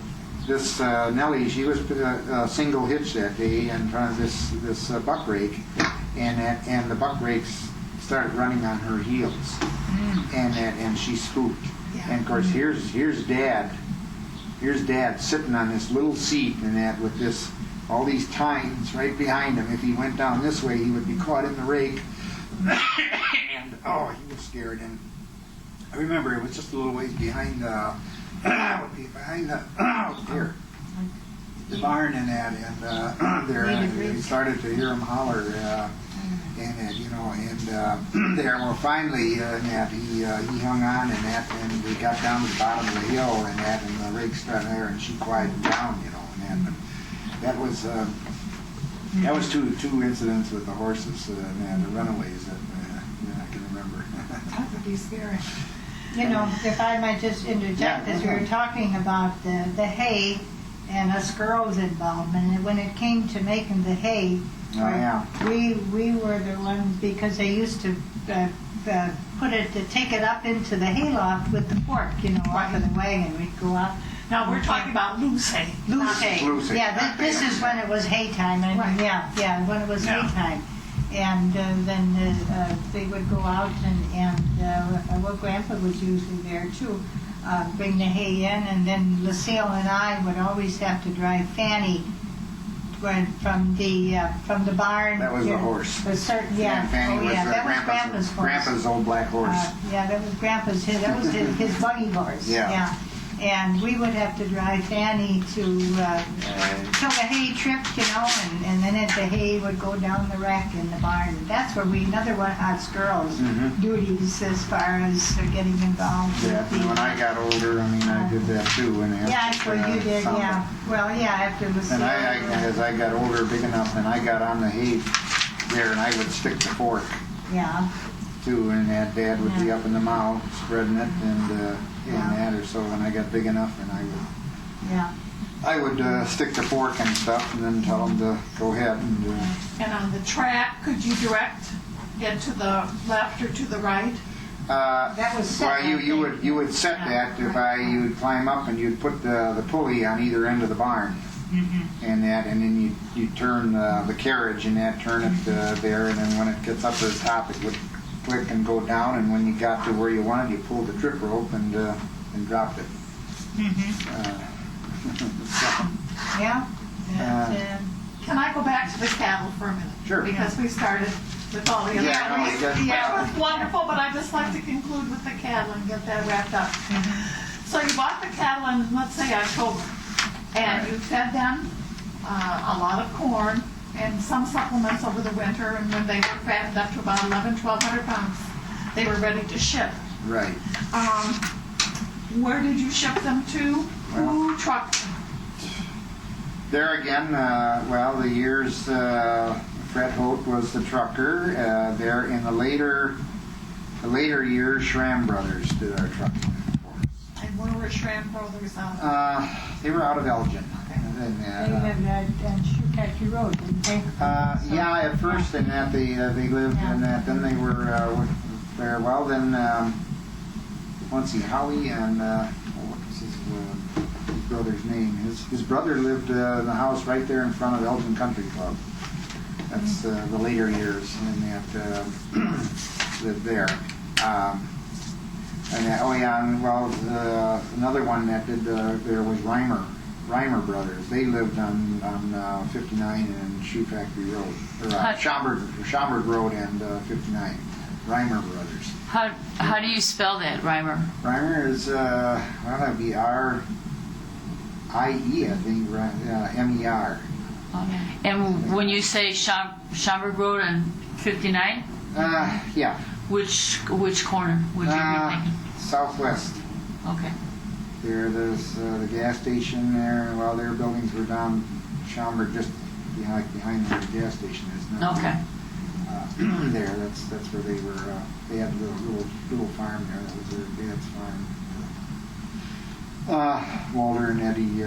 This Nellie, she was put a single hitch that day in front of this buck rake, and the buck rakes started running on her heels, and she spooked. Yeah. And of course, here's Dad sitting on this little seat, and that with all these tines right behind him. If he went down this way, he would be caught in the rake, and he was scared. And I remember it was just a little ways behind the barn and that, and there we started to hear him holler, and there. Well, finally, that he hung on, and we got down to the bottom of the hill, and the rig started there, and she quieted down, you know, and that was two incidents with the horses, the runaways that I can remember. That would be scary. You know, if I might just interject, as we were talking about the hay and us girls' involvement, and when it came to making the hay, we were the ones, because they used to take it up into the hayloft with the fork, you know, off of the wagon. We'd go out. Now we're talking about loose hay. Loose hay. Loose hay. Yeah, this is when it was hay time. And Right. Yeah, when it was hay time. And then they would go out and Grandpa was usually there too, bring the hay in, and then Lucille and I would always have to drive Fanny from the barn. That was the horse. Fanny was that was Grandpa's horse. Grandpa's old black horse. That was Grandpa's. That was his buggy horse. Yeah. And we would have to drive Fanny to till the hay tripped, and then the hay would go down the rack in the barn. That's where another one of us girls' duties as far as getting involved. Yeah, with the, and when I got older, I did that too. And yeah, that's what you did, yeah. Well, yeah, after the And as I got older, big enough, and I got on the hay there, and I would stick the fork yeah. too, and that Dad would be up in the mow spreading it, and that, or so. When I got big enough, and I would stick the fork and stuff, and then tell them to go ahead and. And on the track, could you get to the left or to the right? That was set. Well, you would set that you would climb up and you'd put the pulley on either end of the barn, and then you turn the carriage and turn it there, and then when it gets up to the top, it would click and go down, and when you got to where you wanted, you pulled the trip rope and dropped it. Yeah. Can I go back to the cattle for a minute? Sure. Because we started with all the other Yeah, things. no, It was wonderful, but I'd just like to conclude with the cattle and get that wrapped up. So you bought the cattle in, let's say, October, and you fed them a lot of corn and some supplements over the winter, and when they were fattened up to about 1,100 pounds, they were ready to ship. Right. Where did you ship them to? Who trucked them? There again, the years Fred Holt was the trucker. There in the later years, Schramm Brothers did our trucking for us. And where were Schramm Brothers out? They were out of Elgin. They lived on Shoe Road, didn't they? Yeah, at first, and that they lived in that. Then they were there. Well, then let's see, Howie and what was his brother's name? His brother lived in the house right there in front of Elgin Country Club. That's the later years, and that lived there. Another one that did there was Reimer Brothers. They lived on 59 and Shoe Factory Road, or Schaumburg Road and 59. Reimer Brothers. How do you spell that, Reimer? Reimer is that'd be R-I-E, I think, M-E-R. Okay. And when you say Schaumburg Road and 59? Yeah. Which corner would you be thinking? Southwest. Okay. There's the gas station there. Well, their buildings were down Schaumburg, just behind where the gas station is now. Okay. There, that's where they were. They had a little farm there. That was their dad's farm. Walter and Eddie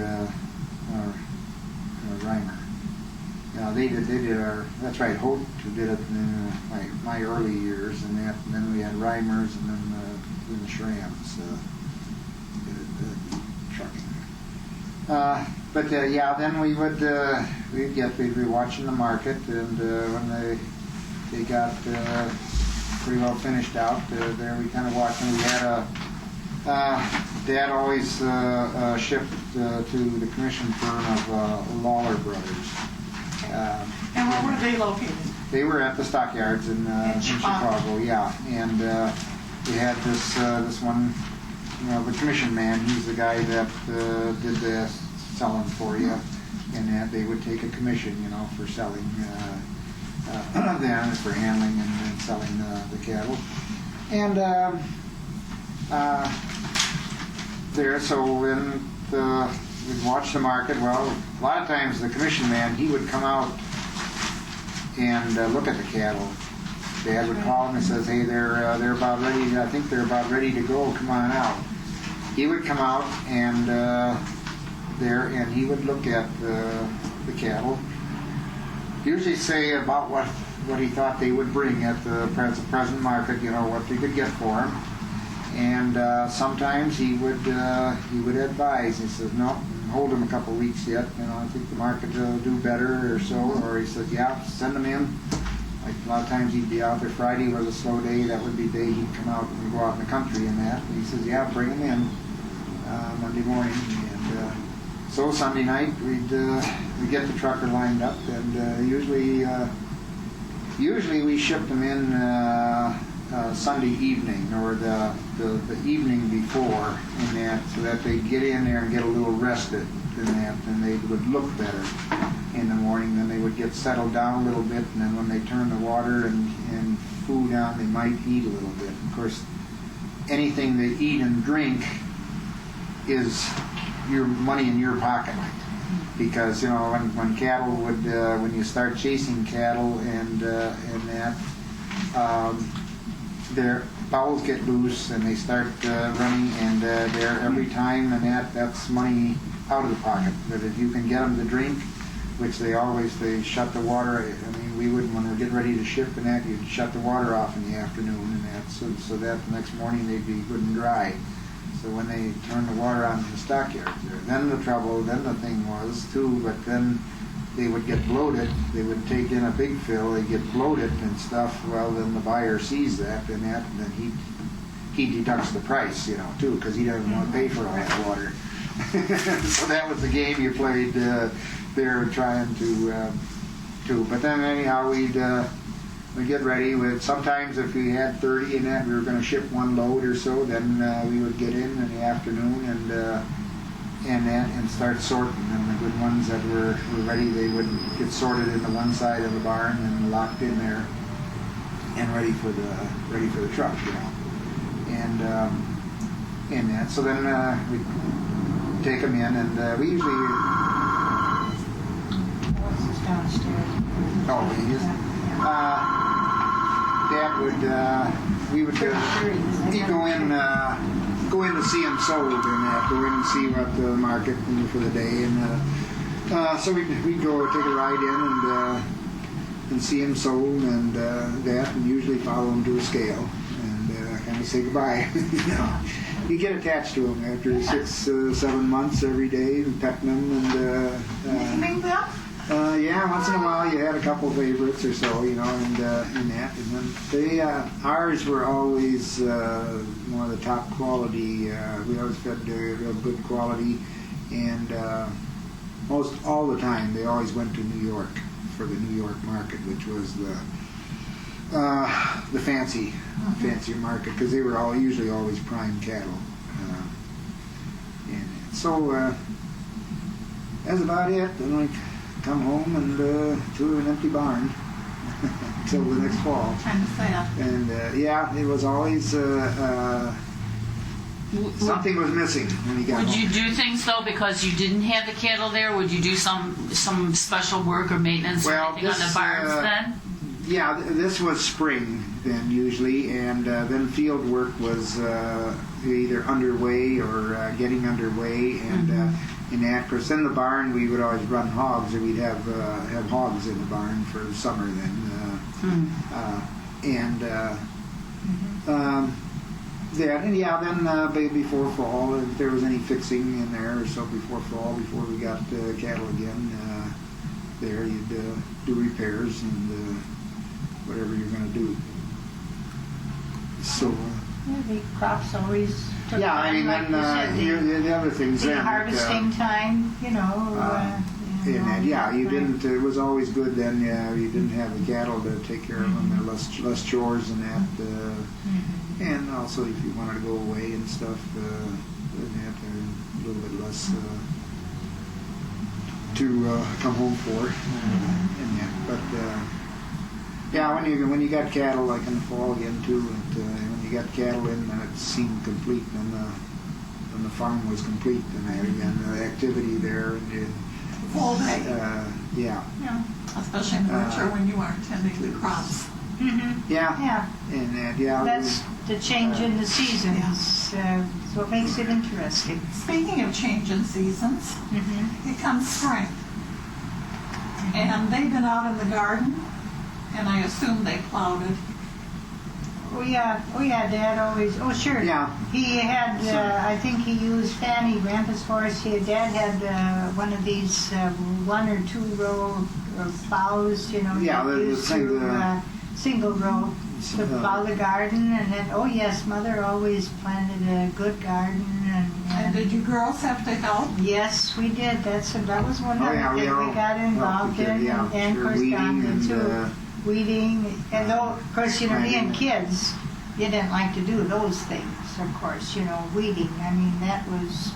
Reimer. They did our. That's right. Holt did it in my early years, and then we had Reimers, and then the Schrams did trucking. But then we'd be watching the market, and when they got pretty well finished out, there we kind of watched, and we had Dad always shipped to the commission firm of Lawler Brothers. And where were they located? They were at the stockyards in Chicago, yeah. And we had this one, the commission man. He's the guy that did the selling for you, and that they would take a commission, for selling them, for handling and selling the cattle. And so when we'd watch the market, well, a lot of times the commission man, he would come out and look at the cattle. Dad would call him and says, "Hey, they're about ready. I think they're about ready to go. Come on out." He would come out and and he would look at the cattle. Usually say about what he thought they would bring at the present market. What they could get for them. And sometimes he would advise. He says, "No, hold them a couple of weeks yet. I think the market will do better or so." Or he said, "Yeah, send them in." Like a lot of times he'd be out there. Friday was a slow day. That would be the day he'd come out and go out in the country and that. And he says, "Yeah, bring them in Monday morning." And so Sunday night we'd get the trucker lined up, and usually we shipped them in Sunday evening or the evening before, and that, so that they get in there and get a little rested, and that, and they would look better in the morning. Then they would get settled down a little bit, and then when they turn the water and food on, they might eat a little bit. Of course, anything they eat and drink is your money in your pocket, because when cattle would when you start chasing cattle and that, their bowels get loose and they start running, and they're every time, and that's money out of the pocket. But if you can get them to drink, which they shut the water. I mean, we would, when we get ready to ship and that, you'd shut the water off in the afternoon and that, so that the next morning they'd be good and dry. So when they turned the water on in the stockyards there, then the thing was too, but then they would get bloated. They would take in a big fill, they get bloated and stuff. Well, then the buyer sees that, and then he deducts the price, too, because he doesn't want to pay for all that water. So that was the game you played there, trying to. But then anyhow, we'd get ready with. Sometimes if we had 30 in that, we were going to ship one load or so. Then we would get in the afternoon and start sorting. And the good ones that were ready, they would get sorted in the one side of the barn and locked in there and ready for the truck, And that. So then we take them in, and we usually. Downstairs. Oh, he is. Dad would. We would. He'd go in to see him sold, and go in and see what the market for the day, and so we'd go take a ride in and see him sold, and that, and usually follow him to a scale and kind of say goodbye. You get attached to them after 6, 7 months every day, and petting them, and Naming them? yeah, once in a while you had a couple favorites or so, and that, and then ours were always one of the top quality. We always fed real good quality, and most all the time they always went to New York for the New York market, which was the fancier market, because they were usually always prime cattle. And so that's about it. Then we come home and to an empty barn until the next fall. Kind of sad. And yeah, it was always something was missing when you got home. Would you do things though because you didn't have the cattle there? Would you do some special work or maintenance or anything on the barns then? Yeah, this was spring then usually, and then field work was either underway or getting underway, and in that, of course, in the barn we would always run hogs, and we'd have hogs in the barn for the summer then, then before fall, if there was any fixing in there or so before fall, before we got cattle again, there you'd do repairs and whatever you're going to do. So. The crops always took Yeah, I time, mean, like then you said, the other things the then. harvesting time, You didn't. It was always good then. Yeah, you didn't have the cattle to take care of them. There were less chores and that. And also, if you wanted to go away and stuff, then you have a little bit less to come home for. And that, but. Yeah, when you got cattle, like in the fall again too, when you got cattle in, then it seemed complete, and the farm was complete, and the activity there, and Full day. Yeah. Especially in the winter when you aren't tending the crops. Yeah. And that's the change in the seasons. It's what makes it interesting. Speaking of change in seasons, it comes spring, and they've been out in the garden. And I assume they plowed it. Oh yeah, Dad always, sure. Yeah. He had, I think he used Fanny, Grandpa's horse. Dad had one of these 1 or 2 row of plows, Yeah, the single row to plow the garden. And then, yes, Mother always planted a good garden. And did you girls have to help? Yes, we did. That was one of the things we got involved in. And of course, down too. Weeding, and though, of course, being kids, you didn't like to do those things, of course, weeding. I mean, that was,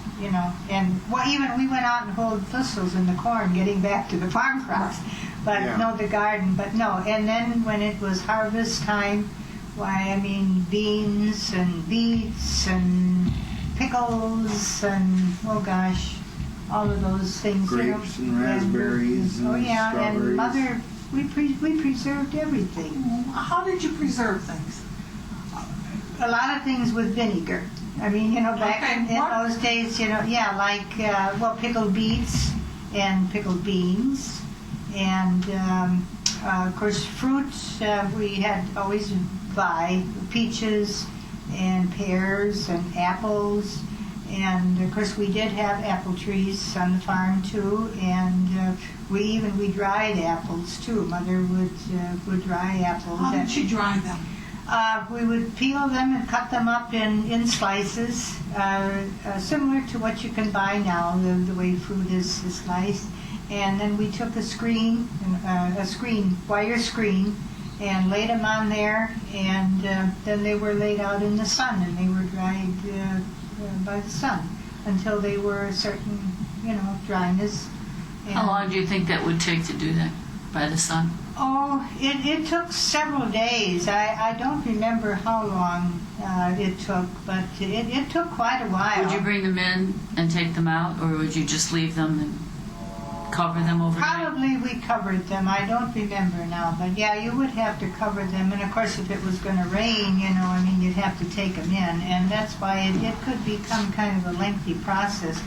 and even we went out and pulled thistles in the corn, getting back to the farm crops. But Yeah. no, the garden, but no. And then when it was harvest time, why, I mean, beans and beets and pickles and, oh gosh, all of those things. Grapes and raspberries and oh yeah, strawberries. and Mother, we preserved everything. How did you preserve things? A lot of things with vinegar. I mean, back Okay, in what? those days, like pickled beets and pickled beans, and of course fruits. We had always buy peaches and pears and apples, and of course we did have apple trees on the farm too, and we dried apples too. Mother would dry apples. How did she dry them? We would peel them and cut them up in slices, similar to what you can buy now, the way fruit is sliced. And then we took a wire screen, and laid them on there, and then they were laid out in the sun, and they were dried by the sun until they were a certain, dryness. And How long do you think that would take to do that by the sun? Oh, it took several days. I don't remember how long it took, but it took quite a while. Would you bring them in and take them out, or would you just leave them and cover them overnight? Probably we covered them. I don't remember now, but yeah, you would have to cover them. And of course, if it was going to rain, you'd have to take them in, and that's why it could become kind of a lengthy process.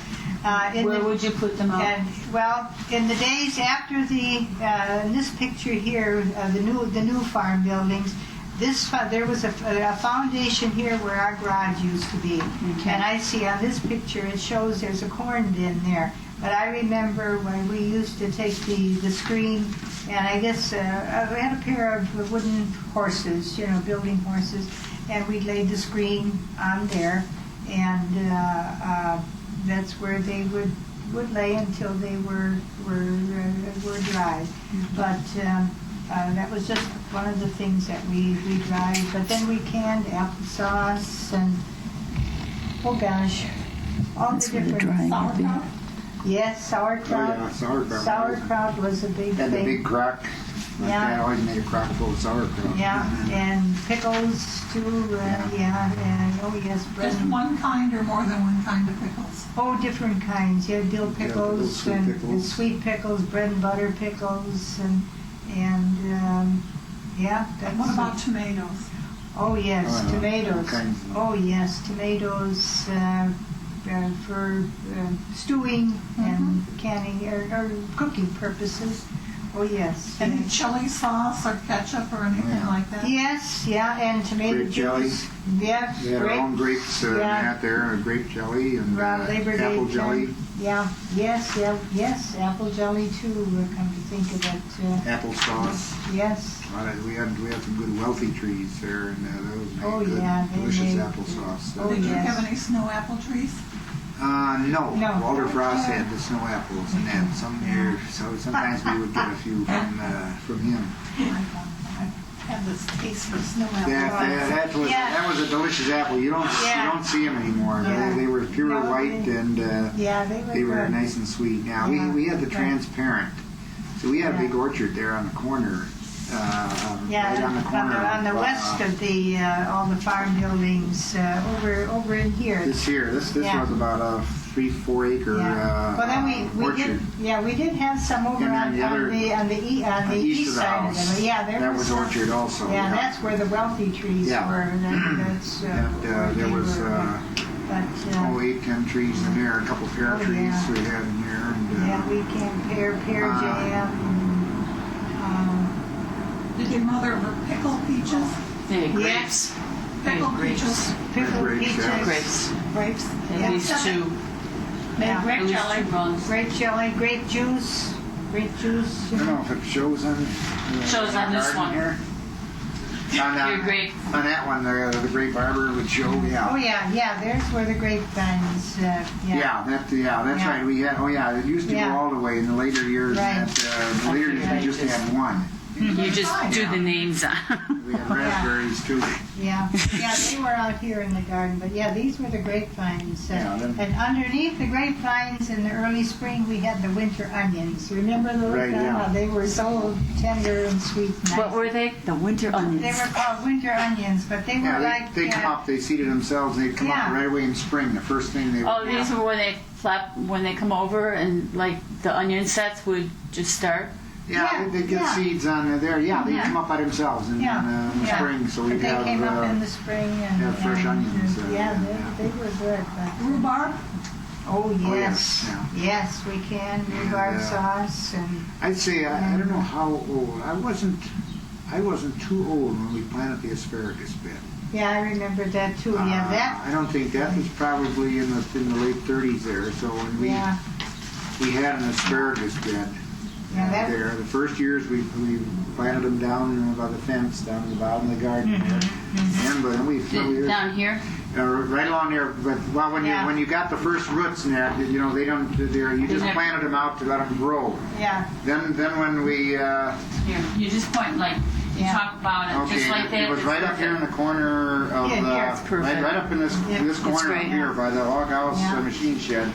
Where would you put them out? And, well, in the days after in this picture here, the new farm buildings, there was a foundation here where our garage used to be. Okay. And I see on this picture it shows there's a corn bin there. But I remember when we used to take the screen, and I guess we had a pair of wooden horses, building horses, and we laid the screen on there, and that's where they would lay until they were dried. But that was just one of the things that we dried. But then we canned applesauce and, oh gosh, all That's the where the different drying would be. Sauerkraut? Yes, sauerkraut. Oh, yeah, sauerkraut. Sauerkraut was a big Had the thing. big crock. My Yeah. dad always made a crock full of sauerkraut. Yeah, and pickles too. Yeah, and oh yes, bread. Just one kind or more than one kind of pickles? Oh, different kinds. Yeah, dill those pickles sweet and pickles. sweet pickles, bread and butter pickles, and yeah. That's What about tomatoes? Oh yes, Oh, yeah, all tomatoes. kinds of- Oh yes, tomatoes for stewing and canning or cooking purposes. Oh yes. Any And- chili sauce or ketchup or anything Yeah. like that? Yes, yeah, and tomato Grape jelly. juice. Yeah, We had our own grapes Yeah. out there, grape jelly and Around Labor Day apple time. jelly, Yeah, yes, apple jelly too. Come to think of it. apple sauce. Yes. We had some good wealthy trees there, and those made Oh, good, yeah, they delicious made- applesauce. Oh, Did you yes. have any snow apple trees? No. No. Walter Frost had the snow apples, and that some years, so sometimes we would get a few from him. I had this taste for snow apple. That was a delicious apple. You don't see them anymore. Yeah. They were pure No, white, and Yeah, they were good. nice and sweet. Now Yeah. we had the Yeah. transparent. So we had a Yeah. big orchard there on the corner. Yeah, right on the corner. on the west of the all the farm buildings, over in here. This Yeah. was about a 3-4 acre Yeah. Well, then we orchard. we did have some over And then on the other- the east of the side house. of it. Yeah, there That was some. orchard also. Yeah, that's where the wealthy trees Yeah. were. That's And where there they was were. But 8-10 trees in there, a couple pear Oh, trees yeah. we had in there. And, yeah, we can pear jam. Did your mother ever pickle peaches? They had grapes. Yes. They had Pickle grapes. peaches? Pickled Grapes, peaches. yeah. Grapes. Grapes? At least two. Made Yeah. At grape least jelly. two runs. Grape jelly, grape juice. I don't know if it shows on Shows on this garden one. here. On Your grape. On that one there, the grape arbor would show. Yeah. Oh yeah, there's where the grapevines. That's right. We had. Oh yeah, it used to Yeah. go all the way in the later years. Right. The later years we just had one. You just do the names on. We had raspberries too. Yeah, they were out here in the garden, but yeah, these were the grapevines. Yeah, them- And underneath the grapevines in the early spring, we had the winter onions. Remember those? Right, yeah. They were so tender and sweet. And What nice. were they? The winter onions. They were called winter onions, but they were Yeah, like... they come up, they seeded themselves, they come Yeah. up right away in spring, the first thing they Oh, these were when they flap, when they come over and like the onion sets would just start. Yeah, they get Yeah. seeds on there. Yeah, they Yeah. come up by themselves in, Yeah, in the yeah. spring, so we But they have came up in the spring and... have fresh and- onions, yeah, yeah. they were good. But, Rhubarb? oh, Oh, yes. yes, yeah. Yes, we can. Rhubarb Yeah. sauce and... I'd say I don't know how old. I wasn't too old when we planted the asparagus bed. Yeah, I remember that too. Yeah, that... I don't think that was probably in the late 30s there. So when Yeah. we had an asparagus bed Yeah, that- there. The first years we planted them down by the fence, down in the bottom of the garden there. And but we Down here. right along there. But well, Yeah. when you got the first roots in there, you know they don't. You just never- planted them out to let them grow. Yeah. Then when we Here, you just point like you Yeah. talk about it, okay, just like that. it was It's right up here in the corner of Yeah, yeah, it's perfect. right up in this Yeah, this it's corner great. up here by the hog house Yeah. machine shed.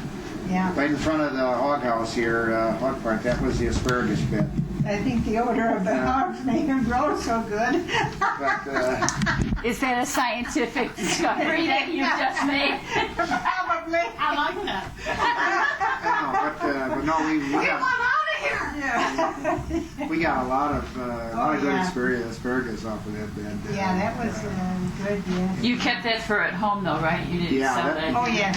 Yeah. Right in front of the hog house here, hog park. That was the asparagus bed. I think the odor of the hogs made them grow so good. But Is that a scientific discovery that you just made? Probably. I like that. I don't know, but no, we Get got one out of here! Yeah. we got a lot of good yeah. asparagus off of that bed. Yeah, that was good, yeah. You kept that for at home though, right? You didn't Yeah, sell that- that. Oh, yeah,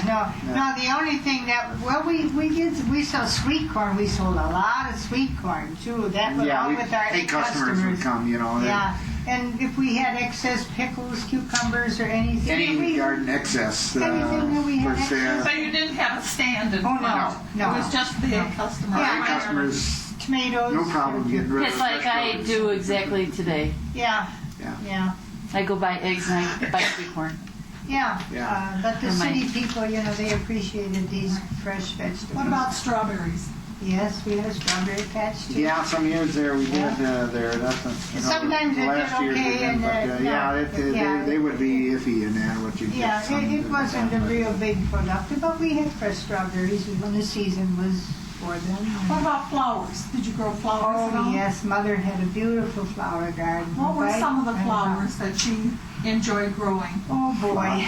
no, the only thing that, well, we sell sweet corn. We sold a lot of sweet corn, too. That was all with our customers would come, you know. Yeah, and if we had excess pickles, cucumbers, or anything. Any garden excess Anything that we had for sale. So you didn't have a stand in Oh, front? no. It was just the customer. Yeah. Customers, Tomatoes. no problem getting rid of It's like fresh I produce. do exactly today. Yeah, Yeah. yeah. I go buy eggs and I buy sweet corn. Yeah, Yeah. but the For my- city people, they appreciated these fresh vegetables. What about strawberries? Yes, we had a strawberry patch too. Yeah, some years there we did Yeah. there. That's Sometimes the it last did years we okay, did, and, but, no, yeah. they would be iffy in that what you get. Yeah, some it that wasn't a have, real big production, but we had fresh strawberries when the season was for them. What about flowers? Did you grow flowers at all? Oh, yes, Mother had a beautiful flower garden. What were right some of the in flowers that she enjoyed growing? Oh, boy.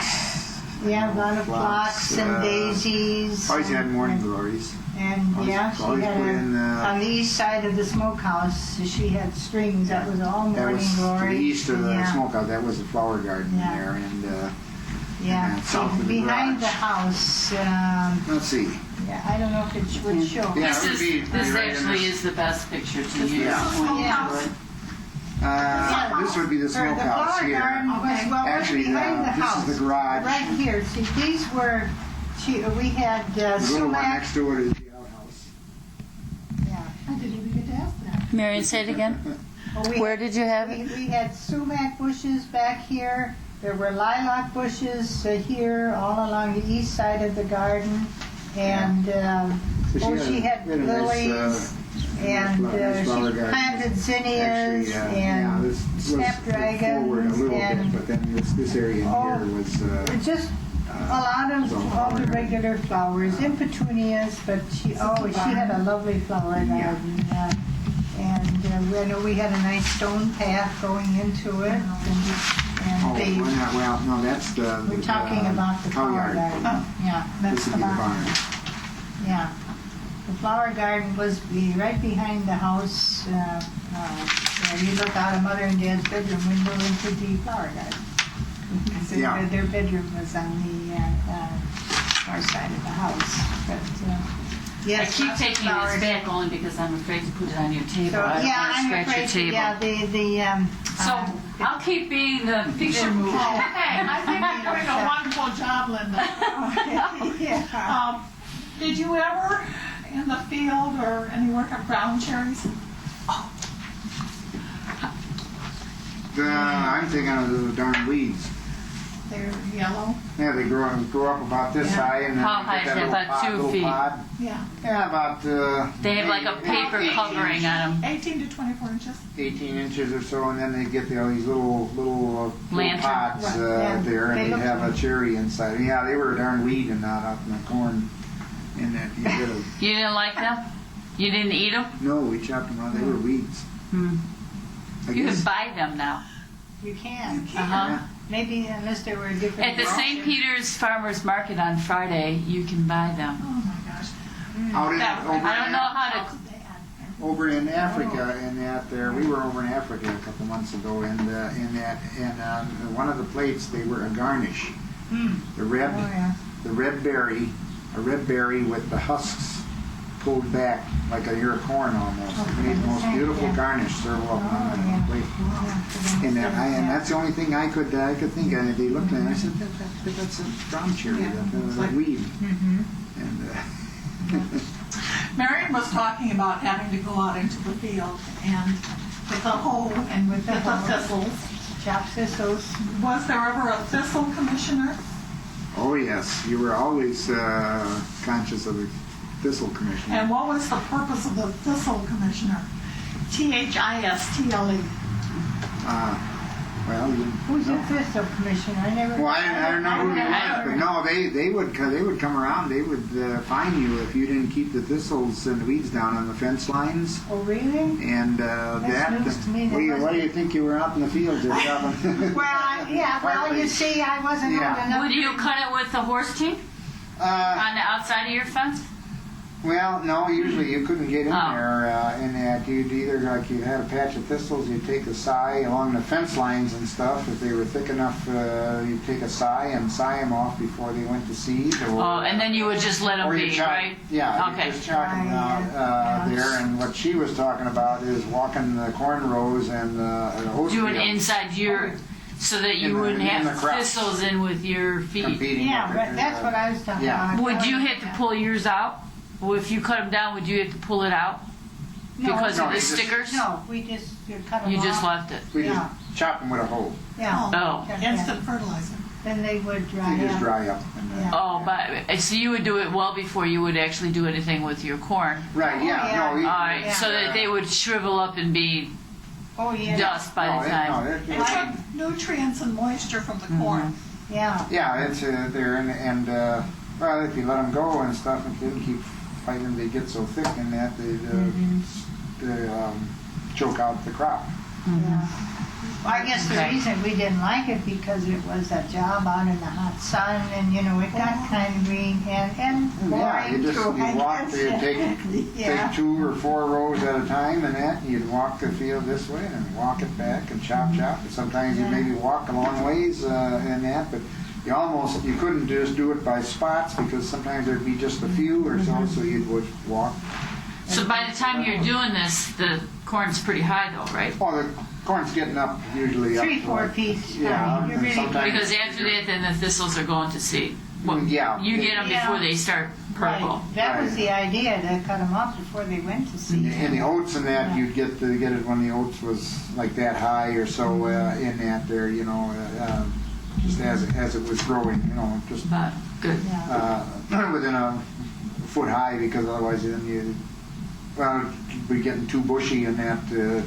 Yeah, a lot of phlox and daisies. Always had morning and- glories. And Always- yeah, she always had put in, on the east side of the smokehouse, she had strings. That was all That morning was glory. to the east of the yeah. smokehouse. That was the flower garden Yeah. there, and Yeah, and south of the behind garage. the house. let's see. Yeah, I don't know if it would show. Yeah, This it would is be this right in actually this- is the best picture to use. Yeah. Smokehouse? This would be the The smokehouse flower here. garden was Okay. well Actually, behind the this house. is the garage. Right here. See, these were. We had The little one sumac. next to it is the outhouse. Yeah. I didn't even get to ask that. Marion, say it again. Well, we Where did you have it? We had sumac bushes back here. There were lilac bushes here, all along the east side of the garden, and So she had a nice, lilies, and nice flower she garden. planted zinnias Actually, and this was snapdragons forward a little and bit, but then this area Oh. here was just a lot of all the regular flowers and petunias. But she had a lovely flower garden. And I know we had a nice stone path going into it, and they. well, no, that's the. We're talking about the cow flower yard. garden. Yeah, that's This the would be the barn. barn. Yeah. The flower garden was right behind the house. You look out of Mother and Dad's bedroom window into the flower garden. So Yeah. their bedroom was on the far side of the house. But, I yes, keep lots of taking this flowers. back only because I'm afraid to put it on your table. So, I don't yeah, want to I'm scratch your afraid. table. Yeah, So I'll keep being the picture mover. Hey, I think you're doing a wonderful job, Linda. yeah. Did you ever, in the field or anywhere, have ground cherries? I'm thinking of the darn weeds. They're yellow. Yeah, they grow up about this Yeah. high, and then How they high get is that it? little About pod, 2 little feet. pod. Yeah. Yeah, about They have like a paper 18 covering on them. 18 to 24 inches. 18 inches or so, and then they get these little Lantern. pods Right, yeah. there, and They they look have a like- cherry inside. Yeah, they were darn weeding that out in the corn. In that you did You didn't like them? You didn't eat them? no, we chopped them out. They were weeds. Hmm. I You guess. can buy them now. You can. Uh-huh. Maybe unless there were different. At the St. Peter's Farmers Market on Friday, you can buy them. Oh my gosh. Out in, That- over, I don't know how to. over in Africa, in that there, we were over in Africa a couple months ago, and one of the plates they were a garnish. The red, Oh, yeah. the red berry, a red berry with the husks pulled back like a ear of corn almost. It made the most beautiful garnish served up on the plate. And that's the only thing I could think of. They looked at it and I said, that's a drum cherry, that weed. And Marion was talking about having to go out into the field and with a hoe and with the thistles. Chop thistles. Was there ever a thistle commissioner? oh yes, you were always conscious of the Thistle Commission. And what was the purpose of the thistle commissioner? THISTLE. Well, Who's the thistle commissioner? I never. well, I don't know who he was, but no, they would come around. They would fine you if you didn't keep the thistles and the weeds down on the fence lines. Oh, really? And That's news to me. what do you think you were out in the field just chopping? Well, yeah. Well, you see, I wasn't Yeah. old enough. Would you cut it with the horse teeth on the outside of your fence? Well, no, usually you couldn't get in Oh. there in that. You'd either, like you had a patch of thistles, you'd take a scythe along the fence lines and stuff. If they were thick enough, you'd take a scythe and scythe them off before they went to seed. Oh, and then you would just let them Or you be, chop, right? yeah, Okay. you just chop them Right, out yeah. there. And what she was talking about is walking the corn rows and the oat Doing field, inside your, so that In you the- wouldn't in the have crops. thistles in with your feet. competing. Yeah, with but it, that's what I was talking yeah. about. Would you have to pull yours out? Well, if you cut them down, would you have to pull it out No, because No, of the you just- stickers? No, we just cut them You off. just left it. We Yeah. just chop them with a hoe. Yeah. Oh. Instant fertilizer. Then they would dry They just up. dry up. And, Yeah. Oh, but so you would do it well before you would actually do anything with your corn. Right, yeah. Oh, yeah. No, we, All right, Yeah. so that they would shrivel up and be Oh, yeah. dust by no, the it- time. no, it- It took nutrients and moisture from the corn. Yeah. Yeah, it's there, and well, if you let them go and stuff, and didn't keep fighting, they get so thick in that they choke out the crop. Yeah. Well, I guess the Okay. reason we didn't like it because it was a job out in the hot sun, and you know it got kind of green and Yeah, you boring just too. you walk, you Yeah. take 2 or 4 rows at a time, and that you'd walk the field this way and walk it back and chop. And sometimes you Yeah. maybe walk a long ways in that, but you couldn't just do it by spots because sometimes there'd be just a few or so, so you would walk. So by the time you're doing this, the corn's pretty high though, right? Oh, the corn's getting up usually up 3-4 to, feet. yeah, You're and really sometimes- Because after that, then the thistles are going to seed. Well, Yeah. You get them before Yeah. they start purple. Right. That was Right. the idea, to cut them off before they went to seed. In the oats and that, Yeah. you'd get it when the oats was like that high or so in that there, just as it was growing, just But good. Yeah. within a foot high, because otherwise then you'd be getting too bushy in that to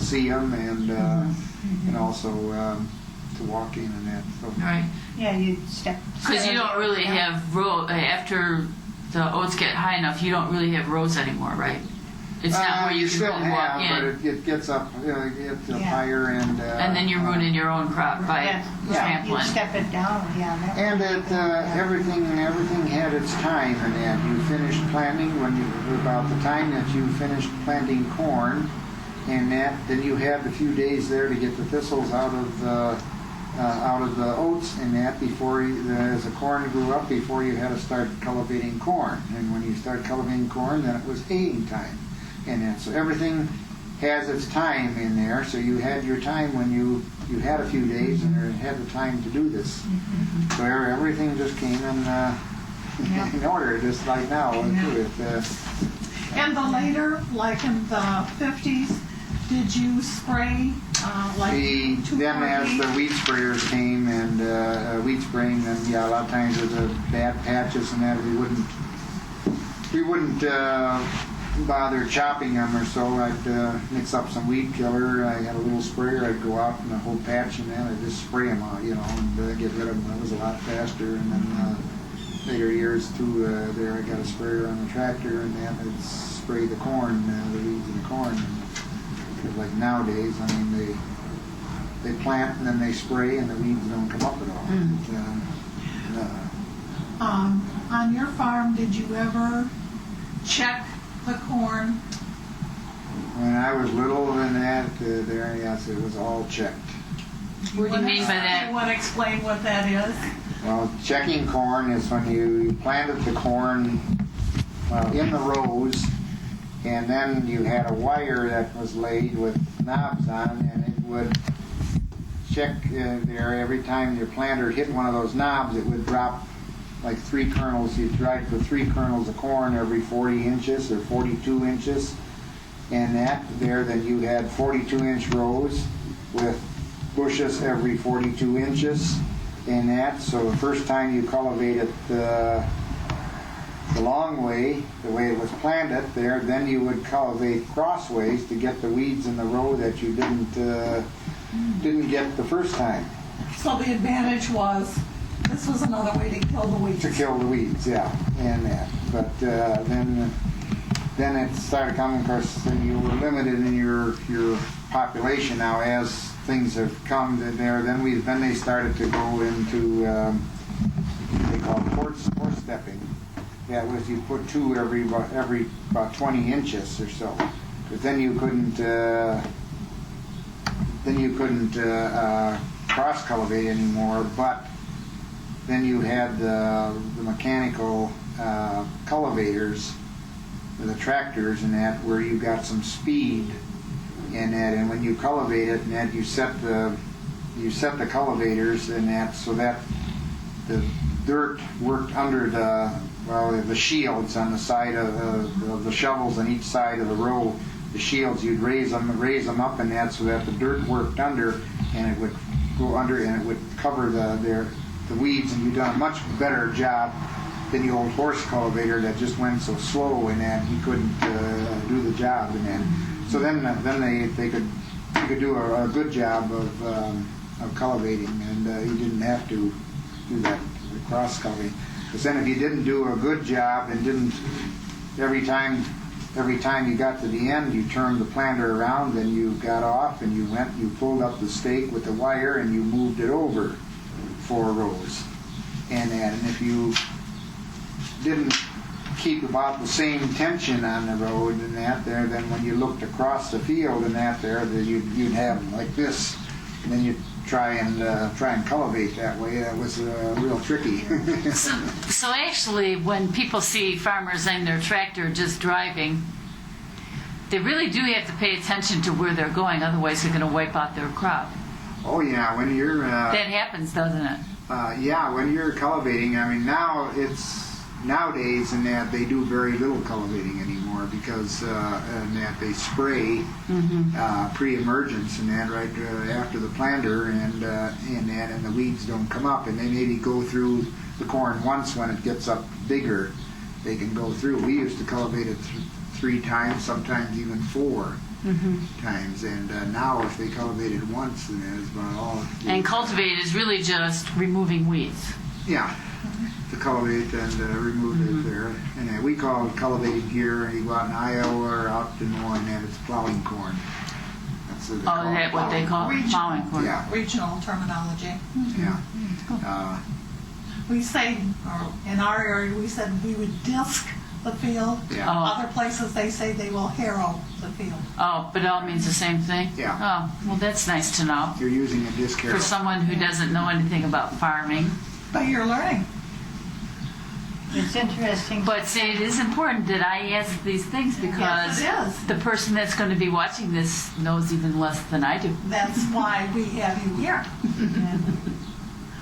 see them and also to walk in and that. So. Right. Yeah, you step. Because you don't really have rows, after the oats get high enough, you don't really have rows anymore, right? It's not where you can still really walk have, in. but it gets up, gets up Yeah. higher and. And then you're ruining your own crop by Yeah, you trampling. step it down. Yeah. that- And everything had its time in that. You finished planting about the time that you finished planting corn, and then you had a few days there to get the thistles out of the oats and that before as the corn grew up, before you had to start cultivating corn. And when you start cultivating corn, then it was haying time, and that. So everything has its time in there. So you had your time when you had a few days and you had the time to do this. So everything just came in order, just like now. And the later, like in the 50s, did you spray Like Then as the weed sprayers came and weed spraying, then yeah, a lot of times with the bad patches and that, we wouldn't bother chopping them or so. I'd mix up some weed killer. I had a little sprayer. I'd go out in the whole patch and then I'd just spray them out, and get rid of them. It was a lot faster. And then later years too, there I got a sprayer on the tractor and then I'd spray the corn, the weeds in the corn. Because like nowadays, I mean, they plant and then they spray and the weeds don't come up at all. On your farm, did you ever check the corn? When I was little and that, there, yes, it was all checked. What do you mean by that? You want to explain what that is? Well, checking corn is when you planted the corn in the rows, and then you had a wire that was laid with knobs on, and it would check there every time your planter hit one of those knobs. It would drop like 3 kernels. You'd try for 3 kernels of corn every 40 inches or 42 inches, and that there, then you had 42-inch rows with bushes every 42 inches, and that. So the first time you cultivated the long way, the way it was planted there, then you would cultivate crossways to get the weeds in the row that you didn't get the first time. So the advantage was this was another way to kill the weeds. To kill the weeds, yeah, and that. But then it started coming, of course, then you were limited in your population. Now as things have come to there, then they started to go into they call it horse stepping. That was you put 2 every about 20 inches or so, because then you couldn't cross cultivate anymore. But then you had the mechanical cultivators, the tractors and that, where you got some speed in that, and when you cultivate it and that, you set the cultivators and that so that the dirt worked under the shields on the side of the shovels on each side of the row. The shields, you'd raise them up in that so that the dirt worked under, and it would go under and it would cover the weeds, and you'd done a much better job than the old horse cultivator that just went so slow in that he couldn't do the job in that. So then they could do a good job of cultivating, and you didn't have to do that cross cultivating. Because then if you didn't do a good job and didn't every time you got to the end, you turned the planter around, then you got off and you pulled up the stake with the wire and you moved it over 4 rows. And if you didn't keep about the same tension on the road and that there, then when you looked across the field and that there, you'd have them like this, and then you'd try and cultivate that way. That was real tricky. So actually, when people see farmers in their tractor just driving, they really do have to pay attention to where they're going, otherwise they're going to wipe out their crop. Oh yeah, when you're that happens, doesn't it? Yeah, when you're cultivating, I mean nowadays in that they do very little cultivating anymore because in that they spray pre-emergence and that right after the planter and the weeds don't come up, and they maybe go through the corn once. When it gets up bigger, they can go through. We used to cultivate it 3 times, sometimes even 4 times, and now if they cultivate it once, then it's about all. And cultivate is really just removing weeds. Yeah. To cultivate and remove it there. And we call it cultivated gear, and you go out in Iowa or out in Moore, and it's plowing corn. That's what they call it, what they call plowing corn. Yeah. Regional terminology. Yeah. We say, or in our area, we said we would disc the field. Yeah. Other places they say they will harrow the field. Oh, but it all means the same thing? Yeah. Oh, well, that's nice to know. You're using a disc harrow. For someone who doesn't know anything about farming. But you're learning. It's interesting. But see, it is important that I ask these things because Yes, it is. the person that's going to be watching this knows even less than I do. That's why we have you here.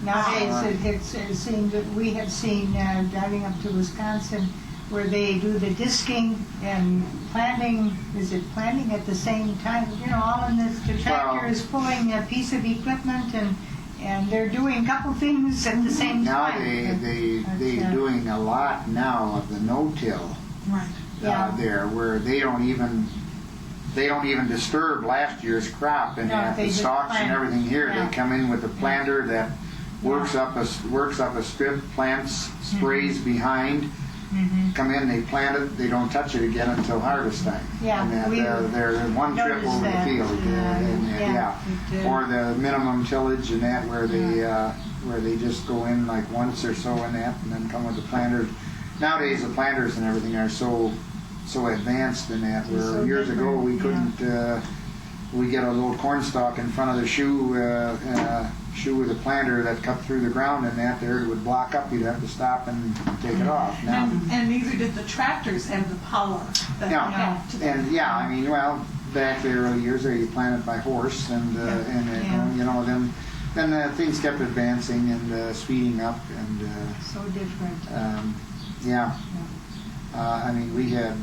Nowadays, it seems that we have seen driving up to Wisconsin where they do the disking and planting. Is it planting at the same time? You know, all in this. The tractor is pulling a piece of equipment and they're doing a couple things at the same Now time. they're doing a lot now of the no-till Right. there, where they don't even disturb last year's crop and No, have they the just stalks and plant. everything here. Yeah. They come in with a planter that works up a strip, plants, sprays behind. Come in, they plant it, they don't touch it again until harvest time. Yeah, and that, we they're one trip noticed over that. the field. Or the minimum tillage and that, where they just go in like once or so in that, and then come with the planters. Nowadays, the planters and everything are so advanced in that. Where So years ago different, we couldn't. We get a little corn stalk in front of the shoe with a planter that cut through the ground, and that there it would block up. You'd have to stop and take it off. Now, And neither did the tractors have the power that Yeah. they have today. and yeah, I mean, well, back the early years there, you planted by horse, and Yeah. you know, then things kept advancing and speeding up, and So different. yeah. I mean, we had.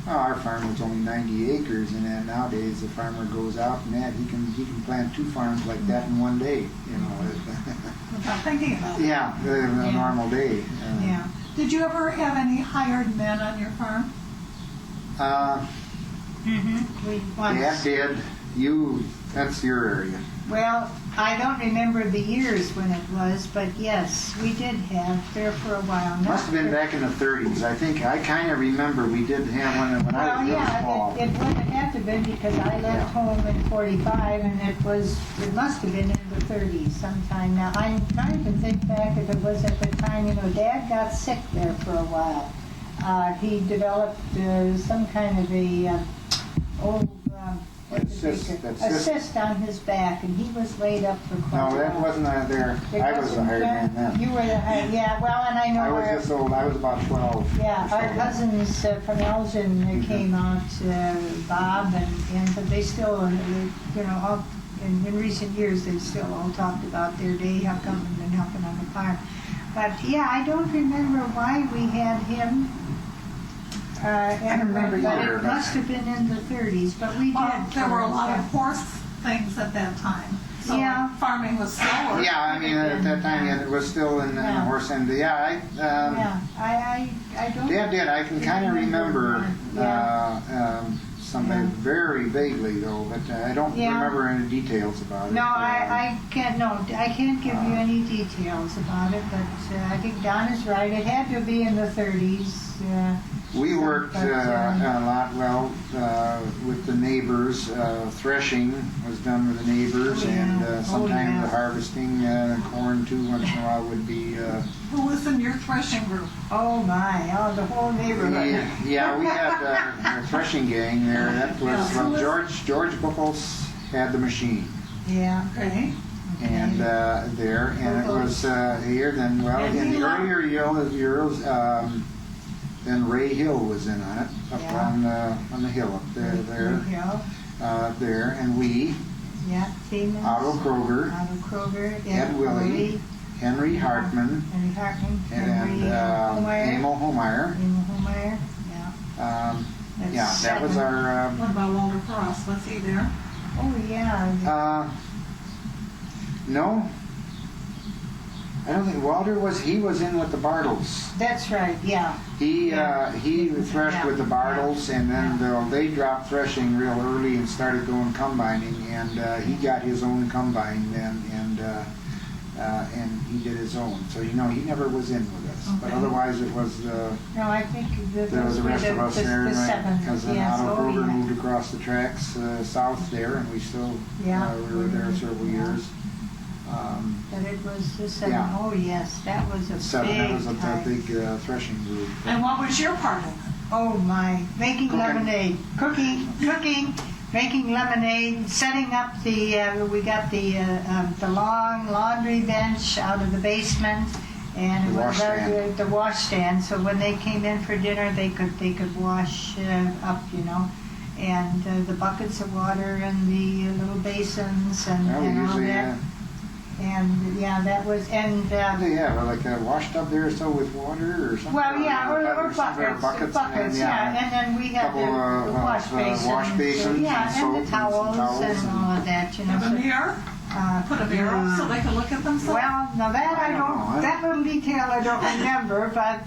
Our farm was only 90 acres, and then nowadays the farmer goes out and that he can plant 2 farms like that in one day. You know, Without thinking about it. yeah, a normal day. Yeah. Did you ever have any hired men on your farm? We once. Dad did. That's your area. Well, I don't remember the years when it was, but yes, we did have there for a while. Must have been back in the 30s. I think I kind of remember we did have one when I Well, was real yeah, small. it would have had to been because I left home in 45, and it must have been in the 30s sometime. Now, I'm trying to think back if it was at the time, you know, Dad got sick there for a while. He developed some kind of a cyst on his back, and he was laid up for quite a while. No, that wasn't there. I was a hired man then. You were the hired, yeah, well, and I know I was our, just old. I was about 12. yeah, or our so. cousins from Elgin came out, Bob, and but they still, you know, all, in recent years, they've still all talked about their day, how coming and helping on the farm. But yeah, I don't remember why we had him. I don't remember but either, it but- must have been in the 30s, but we Well, did. there were a lot of yeah. horse things at that time. So Yeah. farming was slower. Yeah, I mean, at that time, yeah, it was still in the Yeah. horse end. Yeah, Yeah, I don't. Dad did. I can kind of remember something Yeah. very vaguely, though, but I don't Yeah. remember any details about it. No, I can't. No, I can't give you any details about it. But I think Don is right. It had to be in the 30s. We worked But, a lot, with the neighbors. Threshing was done with the neighbors, Oh, yeah. and Oh, sometimes yeah. the harvesting corn, too, once in a while would be. Who was in your threshing group? Oh my! Oh, the whole neighborhood. Yeah, we had a threshing gang there. That was, well, George Buchholz had the machine. Yeah. Okay. And there, and it was here. Then, well, And in he the left. earlier years, then Ray Hill was in on it, up Yeah. on the hill up there, Yeah. there, and we, Yeah. Thiemann. Otto Kroger, Otto Kroger. Ed Willie, Henry Hartman, Henry Hartman. and Henry Homeyer. Emil Homeyer. Emil Homeyer. Yeah. That's That was seven. our. What about Walter Frost? Was he there? Oh yeah. No, I don't think Walter was. He was in with the Bartles. That's right. Yeah. He was- threshed yeah. with the Bartles, and then they dropped threshing real early and started going combining, and he got his own combine then, and he did his own. So he never was in with us, but Okay. otherwise it was No, I think there was those the were rest of us there, the seven. because then Yes. Otto Oh, Kroger yeah. moved across the tracks south there, and we still Yeah. we were there several years. But it was the seven. Yeah. Oh yes, that was a Seven. big That was a time. big threshing group. And what was your part in it? Oh my, making Cooking. lemonade, cooking, making lemonade, setting up we got the long laundry bench out of the basement, and The it was washstand. the washstand. So when they came in for dinner, they could wash up, and the buckets of water and the little basins and Well, we all usually that. And yeah, that was, and They have like a wash tub there or so with water or something. well, yeah, or something, buckets, and, yeah, and then we had couple, the wash basins, wash basins yeah, and soap and the towels and and- all of that, you know. Have a so, mirror? Put a mirror up so they can look at themselves? well, now that I I don't know. don't, that little detail I don't remember, but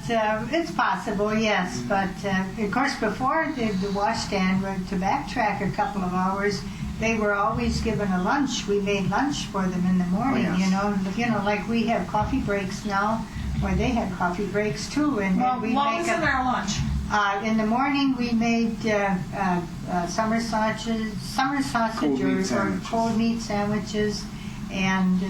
it's possible, yes. But of course, before the washstand, to backtrack a couple of hours, they were always given a lunch. We made lunch for them in the morning, yes. you know, like we have coffee breaks now, or they had coffee breaks too, and Well, we what make was in their lunch? in the morning, we made summer sausage Cold meat or sandwiches. cold meat sandwiches, and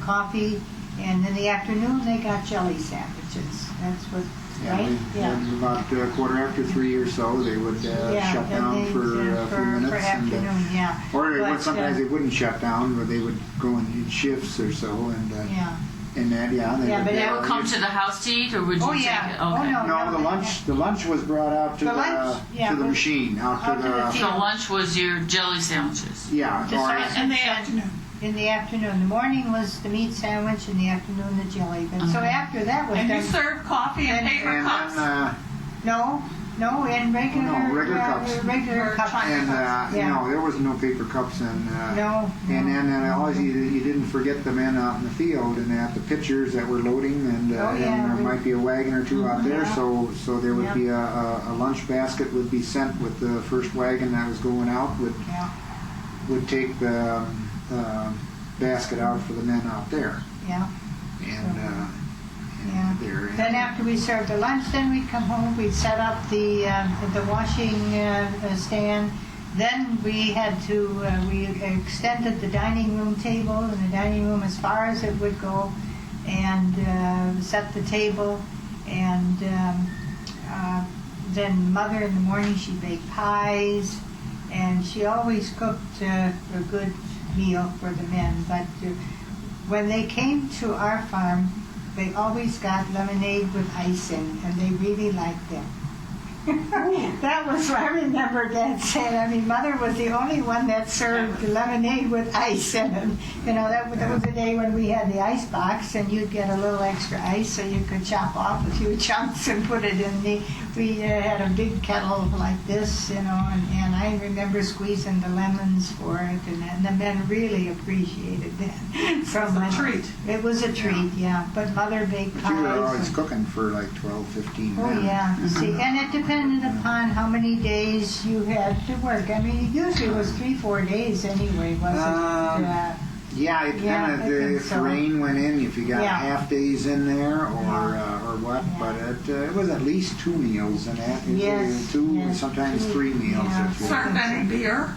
coffee. And in the afternoon, they got jelly sandwiches. That's what, Yeah, right? and about a quarter after 3 or so, they would shut down and they- for a few minutes. For afternoon, yeah. Or they would, But, sometimes they wouldn't shut down, but they would go in shifts or so, and yeah. and that, yeah. They Yeah, would, but They that would come to the house to eat, or would you Oh, take yeah. it? Oh, Okay. no. No, the lunch was brought out to The the lunch, yeah, to the was machine, out out to to the the field. So lunch was your jelly sandwiches. yeah. The Or, sausage In the and- afternoon. In the afternoon. The morning was the meat sandwich, in the afternoon, the jelly. But so Okay. after that was And you done. serve coffee in And- paper and cups? then No, in regular, regular cups. regular Or cups. you know, there was no paper cups, and No. and then always you didn't forget the men out in the field, and at the pitchers that were loading, and, Oh, yeah, and there we- might be a wagon or two out there, Yeah. so there would Yeah. be a lunch basket would be sent with the first wagon that was going out Yeah, would take the basket out for the men out there, yeah. and Yeah. there. Then after we served the lunch, then we'd come home, we'd set up the washing stand. Then we had to, we extended the dining room table and the dining room as far as it would go, and set the table. And then Mother in the morning, she baked pies, and she always cooked a good meal for the men. But when they came to our farm, they always got lemonade with ice in, and they really liked it. That was, I remember Dad saying, I mean, Mother was the only one that served lemonade with ice in it. You know, that was the day when we had the ice box, and you'd get a little extra ice so you could chop off a few chunks and put it in the, we had a big kettle like this, you know, and I remember squeezing the lemons for it, and the men really appreciated that so much. a treat. It was a treat, yeah. But Mother baked But you were pies. always and- cooking for like 12, 15 Oh, men. yeah. See, and it depended upon how many days you had to work. I mean, usually it was 3-4 days anyway, wasn't it? Yeah, it Yeah, depended I think if so. rain went in, if you got Yeah. half days in there, or what. Yeah. But it was at least 2 meals in that. Yes, Two, yes, sometimes 2, 3 meals. yeah. if you- Serve any beer?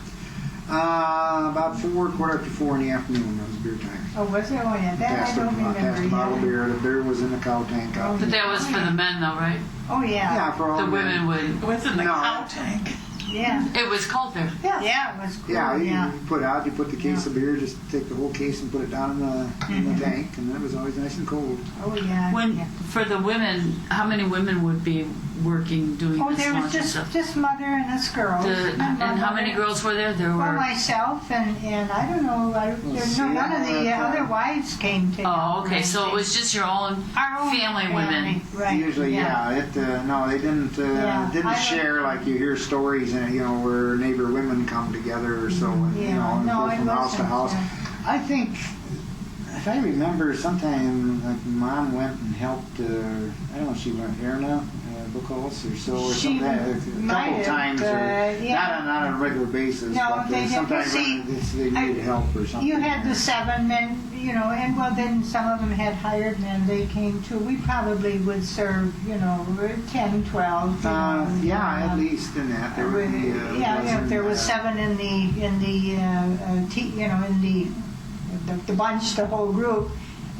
About 4, quarter after 4 in the afternoon. That was beer time. Oh, was it? Oh, yeah. That I Passed don't a remember. bottle of Yeah. beer. The beer was in the cow tank out. But that was for the men, though, right? Oh, yeah. Yeah, for all The men. women would. It was in the No. cow tank. Yeah. It was cold there. Yeah, it was cool. Yeah, Yeah. you put the case of beer, just take the whole case and put it down in the tank, and that was always nice and cold. Oh, yeah. When yeah. for the women, how many women would be working doing Oh, this there was lunch and stuff? just Mother and us girls. And how many girls were there? There Well, were. myself and I don't know, none of the other wives came to Oh, help okay. or So it anything. was just your own Our own family women. Right. Usually, yeah. No, they didn't Yeah, didn't I share like you hear stories, and where neighbor women come together or so, and Yeah, and no, go it from house to wasn't, house. yeah. I think, if I remember, sometime like Mom went and helped. I don't know if she went Erna Buchholz or so, or She something. A might couple have, times, or yeah. not on a regular basis, No, but they had- sometimes see, they needed help or something. You had the 7 men, and well, then some of them had hired men. They came too. We probably would serve, 10, 12. Yeah, at least in that. There would be a If there was dozen, 7 in the bunch, the whole group,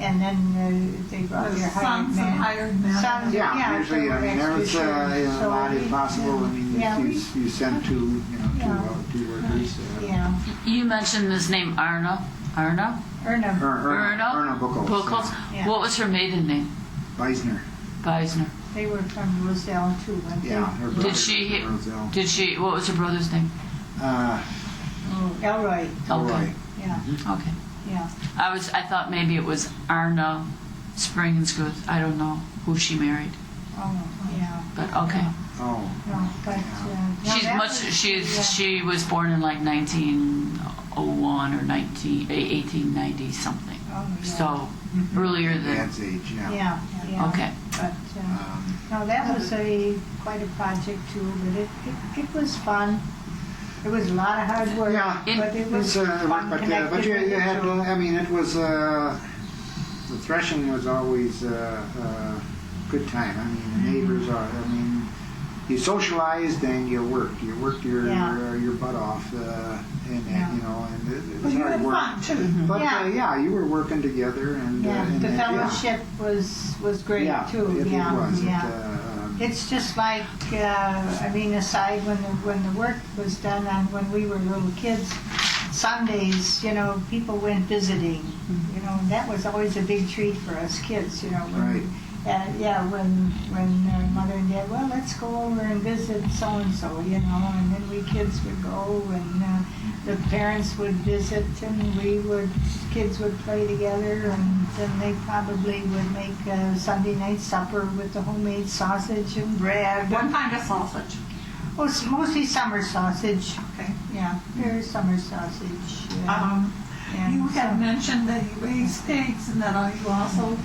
and then they brought The their hired sons men. of hired men. Sons, Yeah, if usually, there were there was extra a shifts. So lot we- if possible. I mean, yeah, you send two, Yeah. two workers. Yeah, You mentioned this name Arna. Arna? Erna. Erna Buchholz. Buchholz. Yeah. What was her maiden name? Weisner. Geisner. They were from Roselle too, weren't they? Yeah. Her brother, Did she? Roselle. Did she? What was her brother's name? Uh, Elroy. Elroy. Okay. Yeah. Okay. Yeah. I thought maybe it was Arna Springensguth. I don't know who she married, Oh, yeah. but okay. Oh, No, but, no, She's that much. was- She's yeah. she was born in like 1901 or 1890 something. Oh, yeah. So earlier than. Dad's age, yeah. Yeah, yeah. Okay. But, no, that was quite a project too, but it was fun. It was a lot of hard work, Yeah, but it was fun but connected you with the had, children. I mean, it was, the threshing was always a good time. I mean, the neighbors are, I mean, you socialized and you worked. You worked your butt off, and Yeah. you know, and it But was you hard had work. fun too. But Yeah. you were working together, and Yeah, and, the yeah. fellowship was great Yeah, too. it Yeah, was. yeah. It's It's just like, I mean, aside when the work was done on when we were little kids, Sundays, you know, people went visiting. You know, and that was always a big treat for us kids. You know, Right. when mother and dad, well, let's go over and visit so and so. You know, and then we kids would go and the parents would visit and kids would play together, and then they probably would make a Sunday night supper with the homemade sausage and bread. What kind of sausage? Oh, it's mostly summer sausage. Okay. Yeah, very summer sausage. Yeah. And You had so- mentioned that you raised pigs and that you also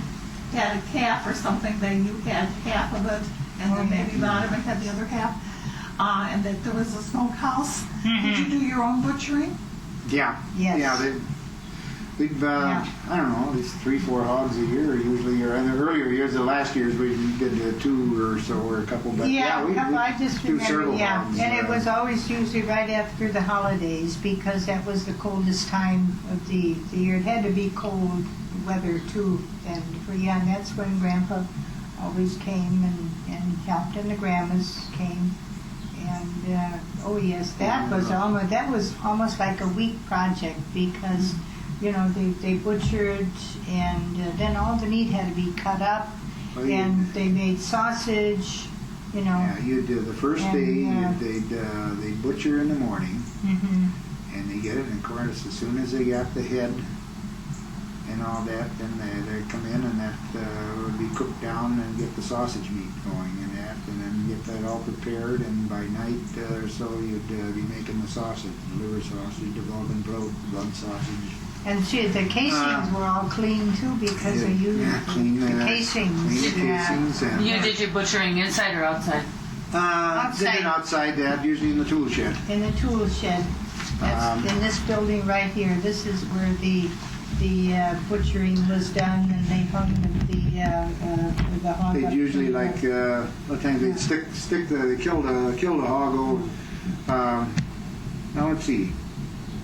had a calf or something, that you had half of it and then maybe Donovan had the other half, and that there was a smokehouse. Did you do your own butchering? Yeah. Yes. Yeah. We've, Yeah. I don't know, at least 3-4 hogs a year usually, or in the earlier years, the last years we did 2 or so, or a couple, but Yeah, we I just do remember, several yeah. hogs. And it was always usually right after the holidays because that was the coldest time of the year. It had to be cold weather too. And that's when Grandpa always came and helped, and the grandmas came. And oh yes, that was almost like a week project because you know they butchered and then all the meat had to be cut up Well, you- and they made sausage. You know. Yeah, you do the first And, day, they butcher in the morning, Mhm. and they get it, and of course, as soon as they got the head and all that, then they come in and that would be cooked down and get the sausage meat going and then get that all prepared, and by night or so you'd be making the sausage, the liver sausage, the blood sausage. And see, the casings were all clean too because they used clean the the casings. Clean the yeah. casings and You did your butchering inside or outside? did it outside that, usually in the tool shed. In the tool shed. That's in this building right here. This is where the butchering was done, and they hung the hog. They'd up usually to the- like a lot of times they'd stick they killed a hog over. Now let's see.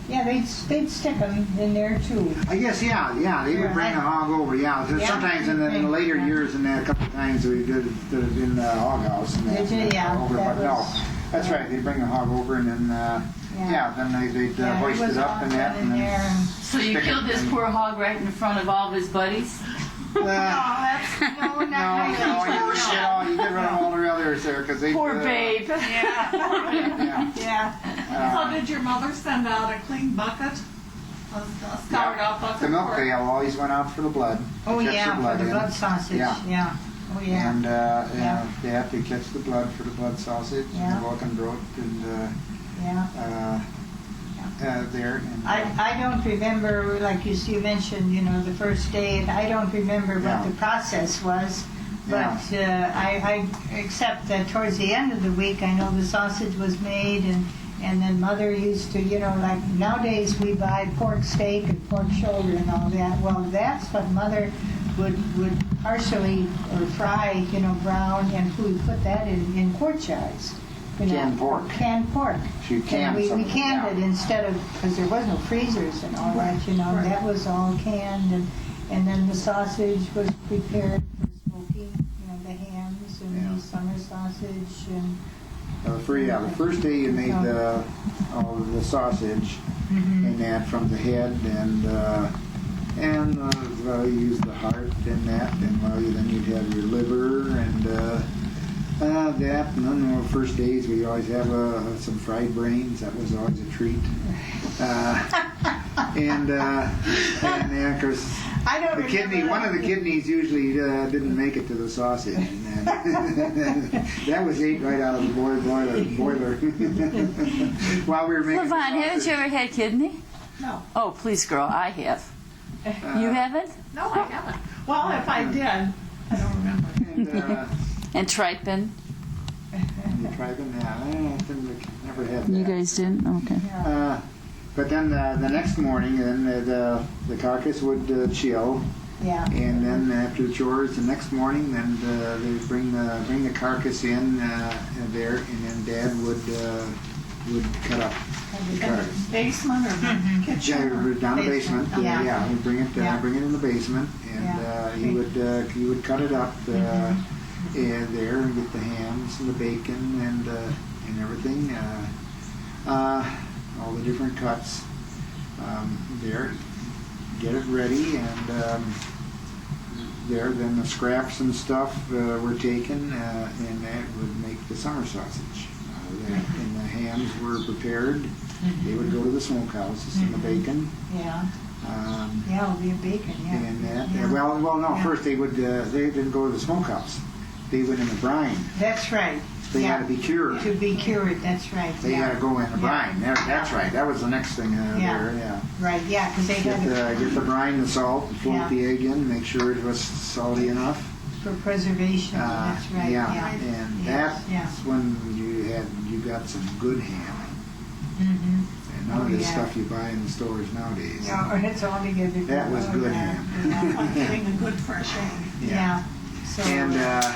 Yeah, they'd stick them in there too. I guess yeah they would bring the hog over. Yeah, Yeah. sometimes in the later years and a couple of times we did it in the hog house and They did, yeah, over. that But no, was- that's right. They bring the hog over and then then they'd Yeah, hoist was it up all and that done and in then. there. And, So you Stick killed it this in. poor hog right in front of all of his buddies? no, not No, like you get rid of all the others there because they. Poor babe. Yeah. Yeah. So did your mother send out a clean bucket? A scoured out bucket? The milk for- pail always went out for the blood. Oh to catch yeah, for the in. blood sausage. Yeah. Yeah. Oh yeah. And Yeah. they have to catch the blood for the blood sausage Yeah. and the Walkenbrot and Yeah. there. And, I don't remember, like you mentioned, you know, the first day, and I don't remember Yeah. what the process was, but I except that towards the end of the week, I know the sausage was made, and then Mother used to, you know, like nowadays we buy pork steak and pork shoulder and all that. Well, that's what Mother would partially or fry, you know, brown, and we put that in quart jars. You know, Canned pork. Canned pork. She canned And some we of it, canned yeah. it instead of, because there was no freezers and all that, you know, Right. that was all canned, and then the sausage was prepared for smoking, you know, the hams and Yeah. the summer sausage and. the first day you made all of the sausage and that from the head and you used the heart and that, and then you'd have your liver and that, and then the first days we always have some fried brains. That was always a treat. and of course, I don't the kidney. remember One of the kidneys usually didn't make it to the sausage. And that was ate right out of the boiler while we were making. Levon, haven't you ever had kidney? No. Oh, please, girl, I have. You haven't? No, I haven't. Well, if I did, I don't remember. And And tripen? you tried them? Yeah, I never had that. You guys didn't? Okay. But then the next morning, then the carcass would chill, Yeah. and then after the chores, the next morning, then they bring the carcass in there, and then Dad would cut up the carcass. Basement or the kitchen? Yeah, down the basement. Yeah. Yeah, we'd bring it in the basement, and Yeah. he would cut it up and there and get the hams and the bacon and everything. All the different cuts there, get it ready, and then the scraps and stuff were taken, and that would make the summer sausage. And the hams were prepared. They would go to the smokehouse to send the bacon. Yeah. Yeah, it'll be a bacon, yeah. And that, Yeah. well, no. Yeah. First they didn't go to the smokehouse. They went in the brine. That's right. They Yeah. had to be cured. To be cured, that's right. They yeah. had to go in the brine. That's right. That was the next thing there. Yeah. Right, yeah, because they had to, Get the brine, the salt, and float Yeah. the egg in, make sure it was salty enough. for preservation, that's right, Yeah, yeah. and Yes, that's when you got some good ham. Mm-hmm. And none of Oh, this yeah. stuff you buy in the stores nowadays. Yeah, or it's all together. That was good ham. Like getting a good fresh egg. Yeah. So, And yeah.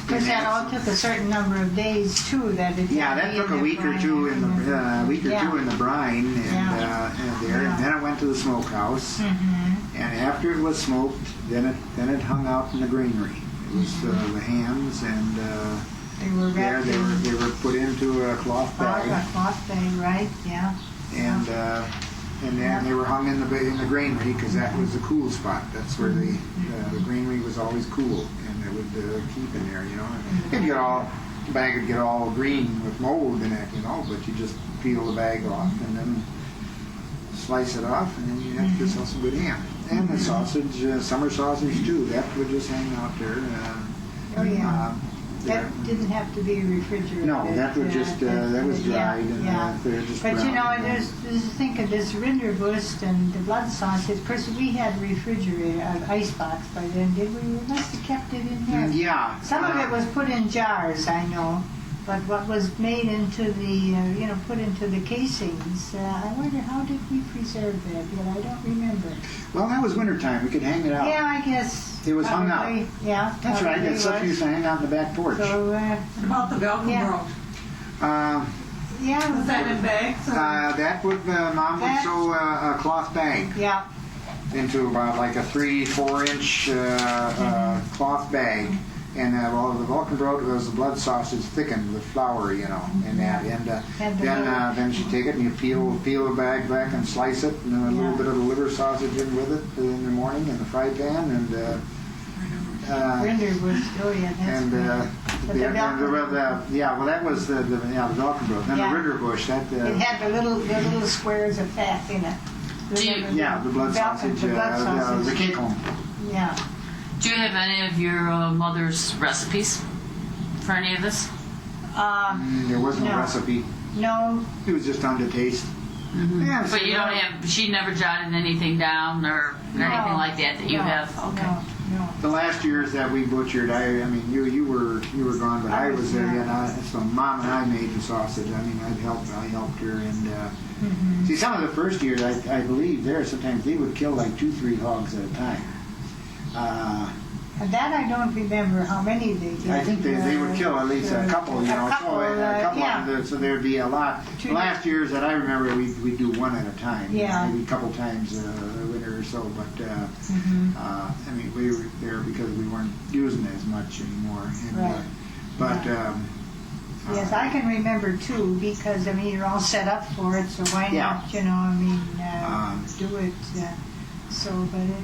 Because that all took a certain number of days too. That it yeah, had to that be took in a week or brine two in the brine, and Yeah. there, and then it went to the smokehouse. Mm-hmm. And after it was smoked, then it hung out in the granary. It was the hams, and They were there wrapped they were put into a cloth a bag, cloth bag, right? Yeah. and then they were hung in the granary because that was the cool spot. That's where the granary was always cool, and it would keep in there. The bag would get all green with mold in it, but you just peel the bag off and then slice it off, and then you have yourself some good ham. And the sausage, summer sausage too, that would just hang out there. Oh, yeah. There. That didn't have to be refrigerated. No, that would just that was dried, and they're just But brown. think of this Rinderwurst and the blood sausage. Of course, we had refrigerator, icebox by then, did we? We must have kept it in here. Yeah. Some of it was put in jars, I know. But what was made into the, put into the casings, I wonder how did we preserve that? Yet I don't remember. Well, that was wintertime. We could hang it out. Yeah, I guess. It was hung out. probably, Yeah. That's right. probably That stuff was. used to hang out in the back porch. So, What about the Velcro Yeah. road? yeah. Was that in bags? Or? That would Mom would That- sew a cloth bag Yeah. into about like a 3-4 inch cloth bag, and the Vulcanbrot was the blood sausage thickened with flour, and that, and then she take it and you peel the bag back and slice it, and then a little bit of the liver sausage in with it in the morning in the fry pan, and Rinderwurst, oh yeah, that's and good. But the Velcro- that was the Vulcanbrot. Then Yeah. the Rinderbush, that It had the little squares of fat in it. Remember the blood sausage, the blood the sausage. Kinkhorn. Yeah. Do you have any of your mother's recipes for any of this? There wasn't a No. recipe. No, It was just on the taste. Yeah, But you don't have, she never jotted anything down or anything like that you no, have? Okay. No. the last years that we butchered, I mean, you were gone, but I was there, so Mom and I made the sausage. I mean, I helped her, and see, some of the first years, I believe sometimes they would kill like 2-3 hogs at a time. And that I don't remember how many they did. I think they would kill at least a couple, so there'd be a lot. The last years that I remember, we'd do one at a time, Yeah. maybe a couple times a winter or so, but I mean, we were there because we weren't using as much anymore. And, Right. But Yes, I can remember too, because I mean you're all set up for it, so why Yeah. not? Do it.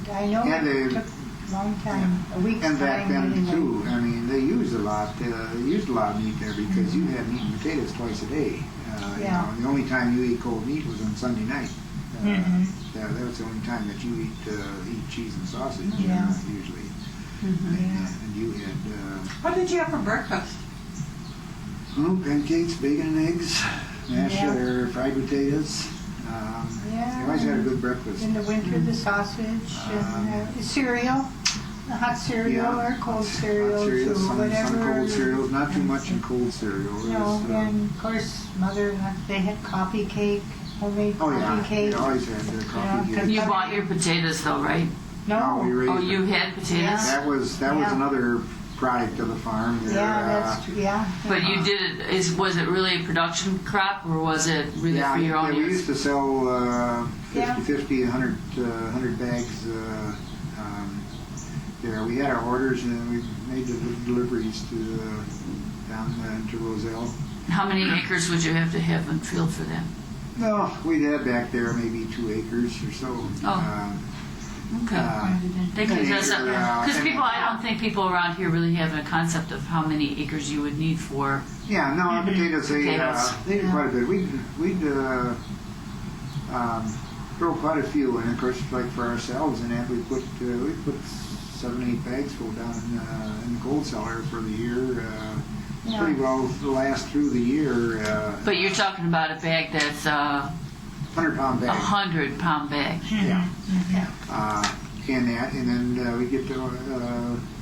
But I know And it took a long time, a week's and back time. then anyway. too, I mean, they used a lot. They used a lot of meat there because you had meat and potatoes twice a day. Yeah. The only time you ate cold meat was on Sunday night. Yeah, that was the only time that you eat cheese and sausage. Yeah. Usually. Yeah. And you had What did you have for breakfast? pancakes, bacon and eggs, mashed Yeah. or fried potatoes. You always had a good breakfast. In the winter, the sausage and cereal, the hot cereal or cold cereal, Hot cereal, too, some whatever. cold cereals, not too much in cold cereal. It No, was, and of course, mother, they had coffee cake, homemade oh coffee yeah, cake. we always had the coffee Yeah, cake. You bought your potatoes though, right? No, we No, raised Oh, you it. had potatoes? Yeah. That was Yeah. another product of the farm. There, yeah, that's true, yeah. But you did it, was it really a production crop or was it really yeah, for your own we use? used to sell Yeah. 50, 100 bags there. We had our orders and we made the deliveries to down to Roselle. How many acres would you have to have in field for that? No, we had back there maybe 2 acres or so. Oh. Okay. An Because acre, and- people, I don't think people around here really have a concept of how many acres you would need for. Yeah, no, potatoes, they did quite a bit. We'd grow quite a few, and of course, like for ourselves, and that we put 7, 8 bags full down in the cold cellar for the year. Pretty well last through the year. But you're talking about a bag that's 100-pound bag. 100-pound bag. Yeah. Yeah. And that, and then we get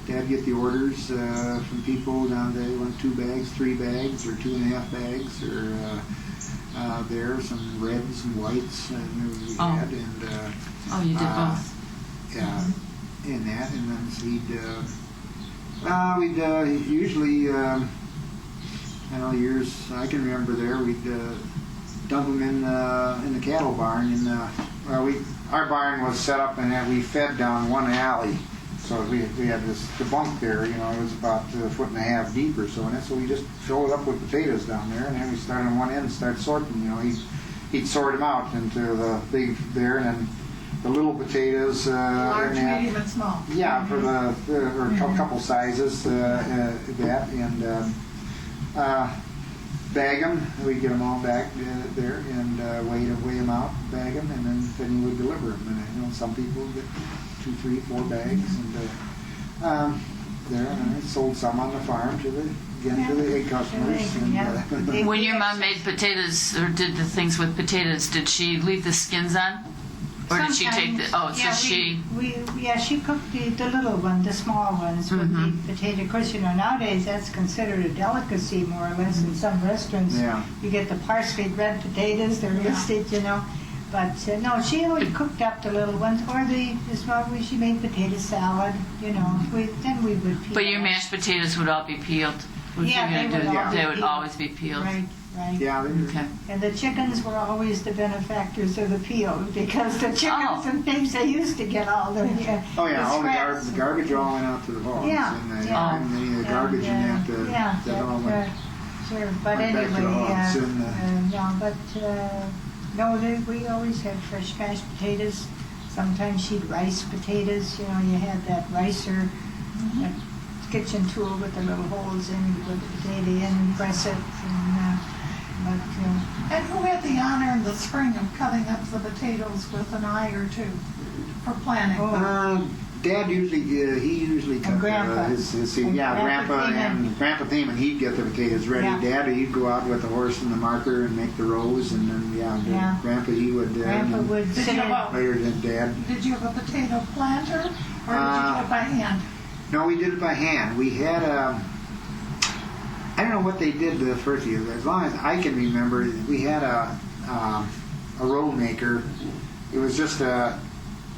Dad get the orders from people down there. Want 2 bags, 3 bags, or 2.5 bags, or there some reds and whites, and we had, and Oh, you did both. yeah, in that, and then we'd usually, I know years I can remember there, we'd dump them in the cattle barn. Our barn was set up and we fed down one alley, so we had the bunk there. You know, it was about 1.5 foot deep or so, and so we just filled it up with potatoes down there, and then we started on one end and started sorting. You know, he'd sort them out into the big there, and then the little potatoes. Large, and that. medium, and small. Yeah, for or a couple sizes, that, and bag them. We'd get them all back there and weigh them out, bag them, and then we would deliver them. And you know, some people get 2, 3, 4 bags, and there, and I sold some on the farm to the egg customers. And, When your mom made potatoes or did the things with potatoes, did she leave the skins on? Or did she take the, she cooked the little one, the small ones with the potato. Of course, you know, nowadays that's considered a delicacy more or less in some restaurants. Yeah. You get the parsley red potatoes, they're roasted, you know. But no, she always cooked up the little ones, or she made potato salad, you know. Then we would peel. But your mashed potatoes would all be peeled? Yeah, They would always be peeled. Right. yeah, Okay. And the chickens were always the benefactors of the peel, because the chickens and pigs, they used to get all the all scraps. the garbage all went out to the hogs. Yeah, and the garbage in that. That all went. Sure. But went back to the anyway, hogs, we always had fresh mashed potatoes. Sometimes she'd rice potatoes. You know, you had that ricer, that kitchen tool with the little holes in. You put the potato in and press it. And who had the honor in the spring of cutting up the potatoes with an eye or two for planting? Dad usually cut Grandpa. his seed. And Yeah, Grandpa Grandpa Thiemann, he'd get the potatoes ready. Yeah. Dad, he'd go out with the horse and the marker and make the rows, and then Grandpa, he would. Grandpa would Did sit you in. have Later than Dad. Did you have a potato planter, or did you do it by hand? No, we did it by hand. We had I don't know what they did the first year. As long as I can remember, we had a roll maker. It was just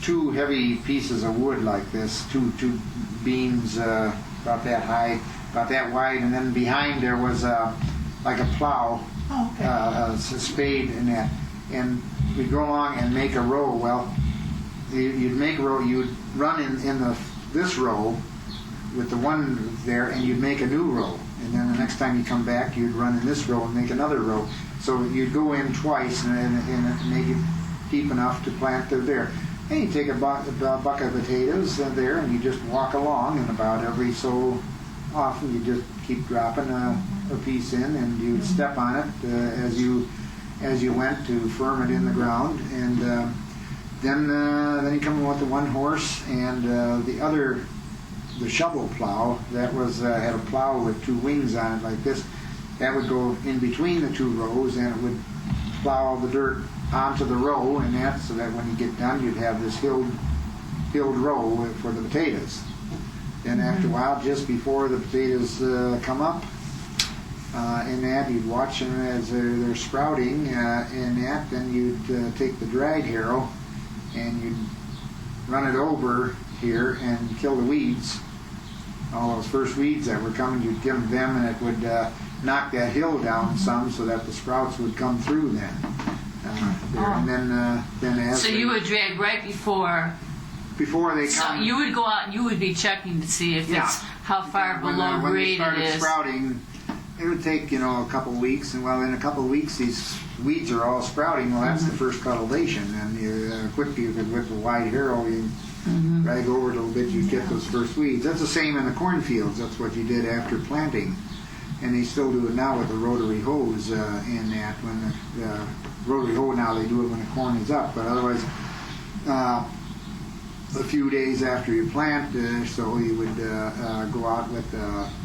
2 heavy pieces of wood like this, two beams about that high, about that wide, and then behind there was like a plow, a spade and that. And we'd go along and make a row. Well, you'd make a row. You'd run in this row with the one there, and you'd make a new row. And then the next time you come back, you'd run in this row and make another row. So you'd go in twice and make it deep enough to plant there. And you take a bucket of potatoes there, and you just walk along, and about every so often you just keep dropping a piece in, and you step on it as you went to firm it in the ground, and then you come with the one horse and the shovel plow that was had a plow with two wings on it like this. That would go in between the two rows, and it would plow the dirt onto the row, and that so that when you get done, you'd have this filled row for the potatoes. Then after a while, just before the potatoes come up, in that you'd watch them as they're sprouting, in that then you'd take the drag harrow and you'd run it over here and kill the weeds. All those first weeds that were coming, you'd kill them, and it would knock that hill down some so that the sprouts would come through then. And then as So you would drag right before they come. So you would go out and you would be checking to see if it's how far below when grade they it started is. sprouting, it would take a couple weeks, and in a couple of weeks these weeds are all sprouting. Well, that's the first cultivation, and you quickly with the wide harrow you drag over it a little bit, you get those first weeds. That's the same in the cornfields. That's what you did after planting, and they still do it now with the rotary hose. In that when the rotary hoe now they do it when the corn is up, but otherwise. A few days after you plant, so you would go out with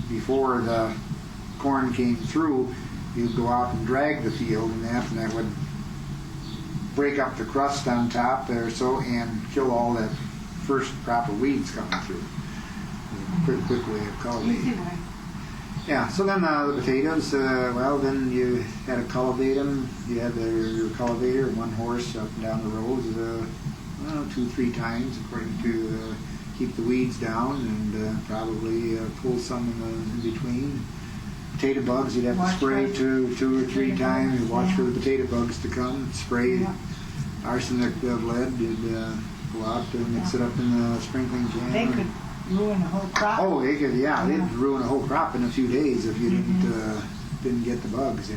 before the corn came through, you'd go out and drag the field, and that would break up the crust on top there, so and kill all that first crop of weeds coming through. Pretty quick way of cultivating. Yeah. So then the potatoes, then you had to cultivate them. You had your cultivator, one horse up and down the rows. 2-3 times according to keep the weeds down, and probably pull some in between. Potato bugs, you'd have to spray two or three times. You'd watch for the potato bugs to come. Spray arsenic of lead. You'd go out and mix it up in the sprinkling can. They could ruin a whole crop. Oh, they could. Yeah, they'd ruin a whole crop in a few days if you didn't get the bugs.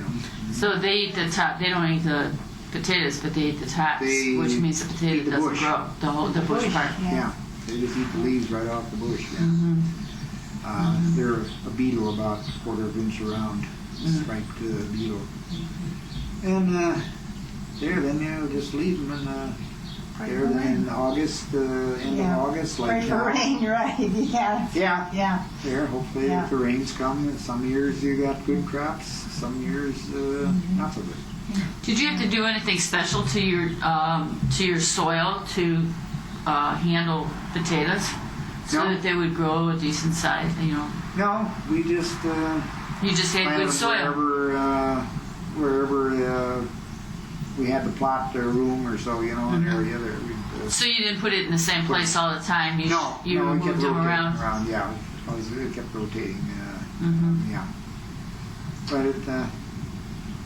So they eat the top. They don't eat the potatoes, but they eat the tops, which means the potato doesn't bush. grow. The bush part. Yeah, they just eat the leaves right off the bush. Yeah. They're a beetle about a quarter of an inch around, striped beetle. And then you just leave them in in August, end of August, Pray for rain, right? Yeah. There, hopefully if the rains come. Some years you got good crops, some years not so good. Did you have to do anything special to your soil to handle potatoes so that they would grow a decent size? No, we just You just had good soil. Wherever we had the plot room or so, an area there. So you didn't put it in the same place all the time. You we moved kept them rotating around. Yeah, it kept rotating. Yeah, but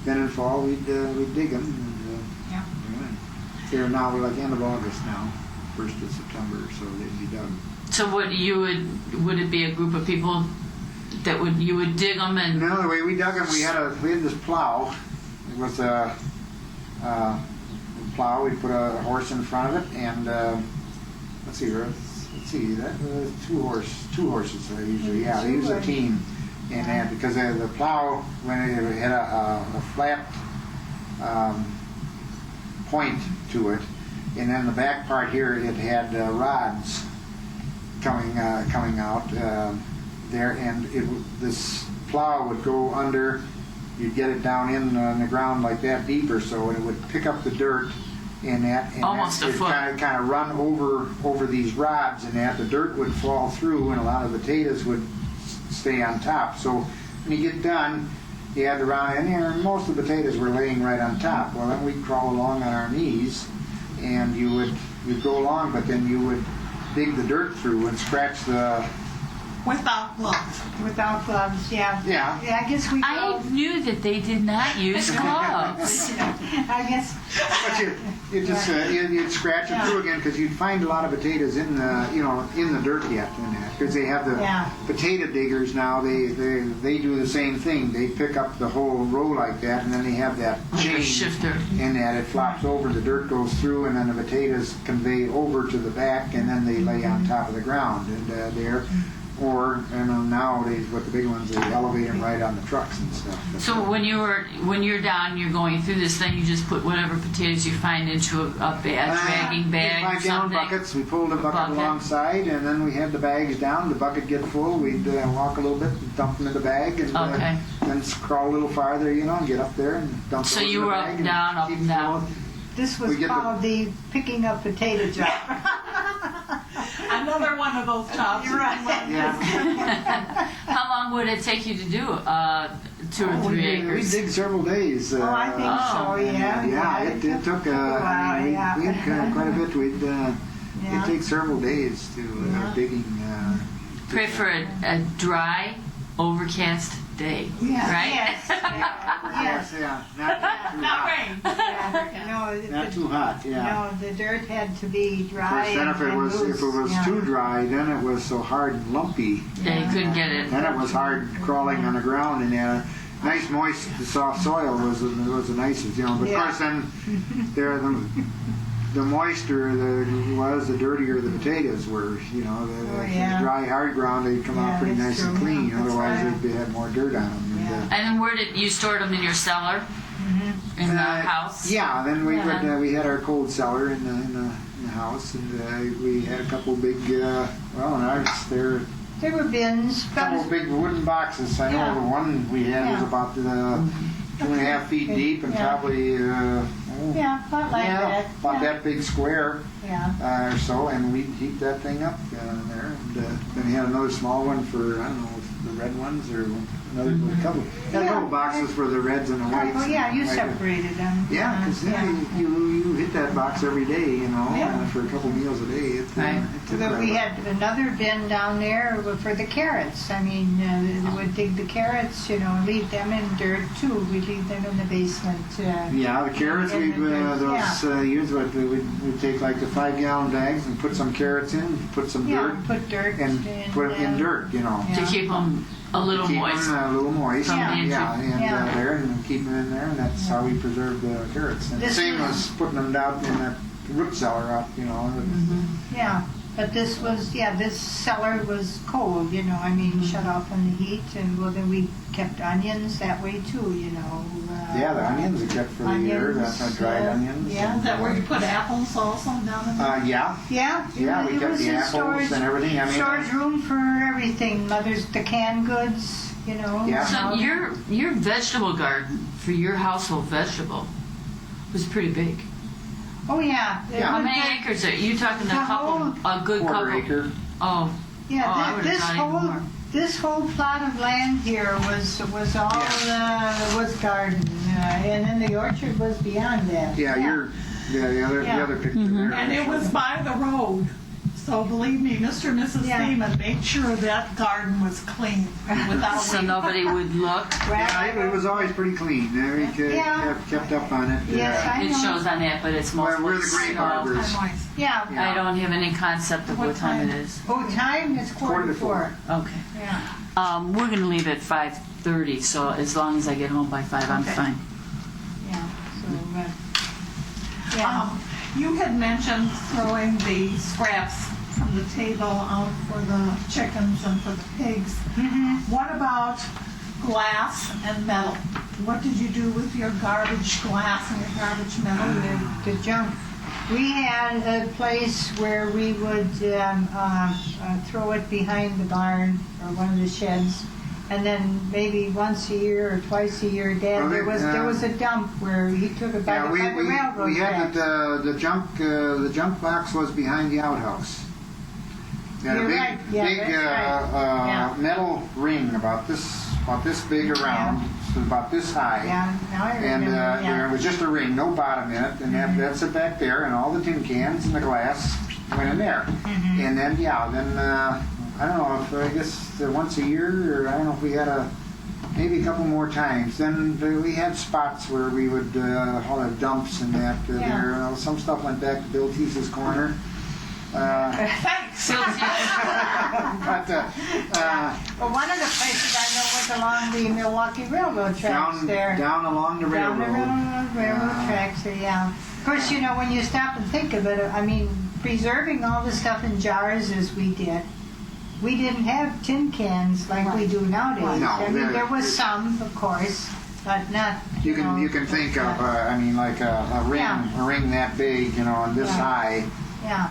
then in fall we'd dig them. They're now like end of August now, 1st of September, so they'd be dug. So would it be a group of people that you would dig them and? No, the way we dug them, we had this plow. It was a plow. We put a horse in front of it, and let's see, that two horses usually. Yeah, they use a team, and because the plow when it had a flat point to it, and then the back part here it had rods coming out there, and this plow would go under. You'd get it down in the ground like that deep or so, and it would pick up the dirt in that, and almost a foot. Kind of run over these rods, and that the dirt would fall through, and a lot of the potatoes would stay on top. So when you get done, you had to run in there, and most of the potatoes were laying right on top. Well, then we'd crawl along on our knees, and you'd go along, but then you would dig the dirt through and scratch the. Without gloves, yeah. Yeah. Yeah, I guess we. I knew that they did not use gloves. I guess. But you'd scratch it through again, because you'd find a lot of potatoes in the dirt yet in that, because they have the potato diggers now. They do the same thing. They pick up the whole row like that, and then they have that chain shifter in that. It flops over, the dirt goes through, and then the potatoes convey over to the back, and then they lay on top of the ground and there. or, and nowadays with the big ones, they elevate them right on the trucks and stuff. So when you're down, you're going through this thing, you just put whatever potatoes you find into a dragging bag or 5-gallon something? buckets. We pulled a bucket Bucket. alongside, and then we had the bags down. The bucket get full. We'd walk a little bit, and dump them in the bag, and Okay. then crawl a little farther, and get up there and dump. So those you in the were up bag and down, up keep and down. going. This was We get called the picking up potato job. Another one of those jobs. You're right. Yeah. How long would it take you to do 2 or 3 We acres? dig several days. Oh, I think so, yeah. Yeah, it took. Wow, we yeah. had quite a bit. Yeah. It takes several days to digging. Pray for a dry, overcast day, Yeah. right? Yes. Yes. Yeah. Not too Not hot. rain. No, Not too hot. Yeah. no, the dirt had to be dry. Then if it and was loose, yeah. too dry, then it was so hard and lumpy. Yeah, you couldn't get it. Then it was hard crawling on the ground, and nice moist soft soil was the nicest, But of Yeah. course, then the moister the dirtier the potatoes were. The yeah. dry hard ground, they'd come out Yeah, pretty that's nice and true. clean. That's Otherwise, right. they'd had more dirt on them. Yeah. And then where did you store them in your cellar? In the house? Yeah, then we Yeah. would, we had our cold cellar in the house, and we had a couple big There were bins. couple big wooden boxes. I know Yeah. the one we had was Yeah. about 2.5 feet deep and Yeah. probably Yeah, about like that. about Yeah. that big square Yeah. or so, and we'd heat that thing up in there. And then we had another small one for I don't know the red ones or another couple. Had a Yeah. couple boxes for the reds and the whites. Oh, yeah, you Like a- separated them. Yeah, because you hit that box every day, Yeah. for a couple meals a day. Right. It took But we forever. had another bin down there for the carrots. I mean, they would dig the carrots, leave them in dirt too. We leave them in the basement. Yeah, the carrots, And we've, the those years, we'd take like the 5-gallon bags and put some carrots in, put some dirt, put dirt and put it in dirt, To Yeah. keep them a little keep moist. them a little moist. From the and Yeah. there, and keep them in there, and that's how we preserve the carrots. And the This same was- as putting them down in that root cellar up, Yeah, but this cellar was cold, I mean, shut off from the heat, and then we kept onions that way too, Yeah, the onions are kept for the year, onions, that's dried onions. yeah. Is that where you put apples also down in there? Yeah, Yeah, we it kept was the in apples storage, and everything. I mean, storage room for everything. Mother's the canned goods, Yeah. So your vegetable garden for your household vegetable was pretty big. Oh yeah. Yeah. How many acres are you talking? A good quarter couple. acre. Oh, Yeah, I would've this thought even whole more. this whole plot of land here was all was garden, and then the orchard was beyond that. Yeah, the other picture there. And it was by the road. So believe me, Mr. and Mrs. Yeah. Thiemann made sure that garden was clean without so weeds. nobody would look. Yeah, it was always pretty clean. We Yeah. kept up on it. Yes, I It know. shows on that, but it's Well, mostly we're the grape snow. arbors. Yeah. Yeah. I don't have any concept of what time it is. Oh, time is quarter to 4. Okay. Yeah. We're going to leave at 5:30, so as long as I get home by 5, I'm Okay. fine. Yeah. So. Yeah. You had mentioned throwing the scraps from the table out for the chickens and for the pigs. What about glass and metal? What did you do with your garbage glass and your garbage metal? The junk. We had a place where we would throw it behind the barn or one of the sheds, and then maybe once a year or twice a year, Dad, Well, there was a dump where he took it by Yeah, the railroad we had tracks. the junk box was behind the outhouse. We had You're a big, right. Yeah, big that's right. Yeah. metal ring about this big around, so about this high. Yeah, now I And remember. there was just a ring, no bottom in it, and that's it back there, and all the tin cans and the glass went in there. And then, I don't know if I guess once a year, or I don't know if we had maybe a couple more times. Then we had spots where we would haul our dumps and that. There, some stuff went back to Bill Teese's corner. Thanks. But Well, one of the places I know was along the Milwaukee Railroad tracks there. down along the Down railroad. the railroad tracks there, yeah. Of course, when you stop and think of it, I mean, preserving all the stuff in jars as we did, we didn't have tin cans like we do nowadays. No, I mean, there was it's- some, of course, but not. You know, can think of, I mean, like a ring, Yeah. a ring that big, you know, and this Yeah. high, Yeah.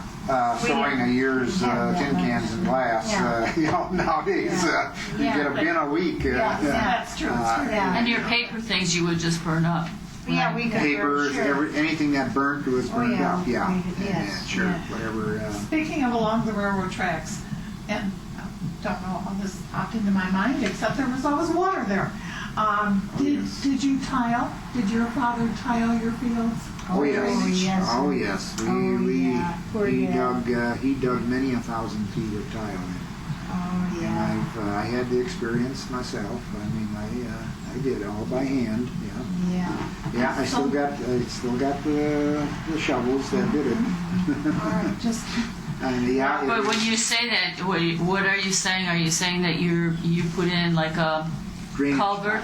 We storing a didn't year's have that tin much. cans and glass. Yeah. You know, nowadays you Yeah. get a bin a week. Yeah. That's true. Yeah. And your paper things you would just burn up. Yeah, we could. Papers, sure. anything that burnt was burned yeah. up. Yeah, Yes, and, sure, yeah. whatever. Speaking of along the railroad tracks, and I don't know how this popped into my mind, except there was always water there. Did you tile? Did your father tile your fields? Oh yes, Oh, yes. oh yes. yeah. Poor He dad. dug many 1,000 feet of tile. Oh, And yeah. I had the experience myself. I mean, I did it all by hand. Yeah, Yeah. yeah. I still got the shovels that did it. All right, just And yeah, But when you say that, what are you saying? Are you saying that you put in like a drainage, culvert?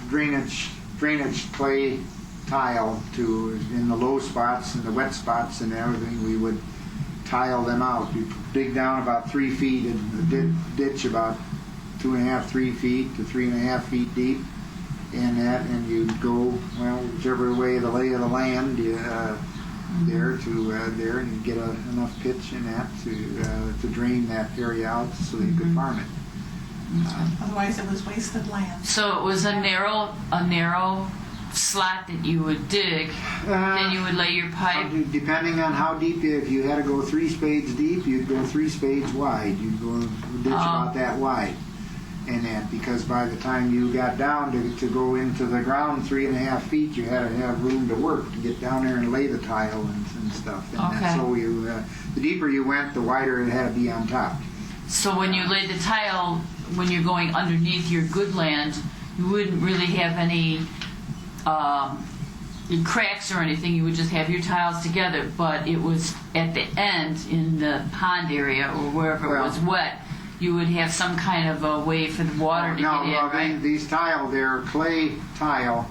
drainage clay tile to in the low spots and the wet spots and everything, we would tile them out. You dig down about 3 feet and ditch about 2.5, 3 feet to 3.5 feet deep, and you'd go whichever way the lay of the land there and you'd get enough pitch in that to drain that area out so that you could farm it. otherwise it was wasted land. So it was a narrow slot that you would dig. Then you would lay your pipe. Depending on how deep, if you had to go 3 spades deep, you'd go 3 spades wide. You'd go ditch about that wide. And that, because by the time you got down to go into the ground 3.5 feet, you had to have room to work to get down there and lay the tile and stuff. And Okay. so the deeper you went, the wider it had to be on top. So when you lay the tile, when you're going underneath your good land, you wouldn't really have any cracks or anything. You would just have your tiles together. But it was at the end in the pond area or wherever it was wet, you would have some kind of a way for the water to get in, right? These tile, they're clay tile,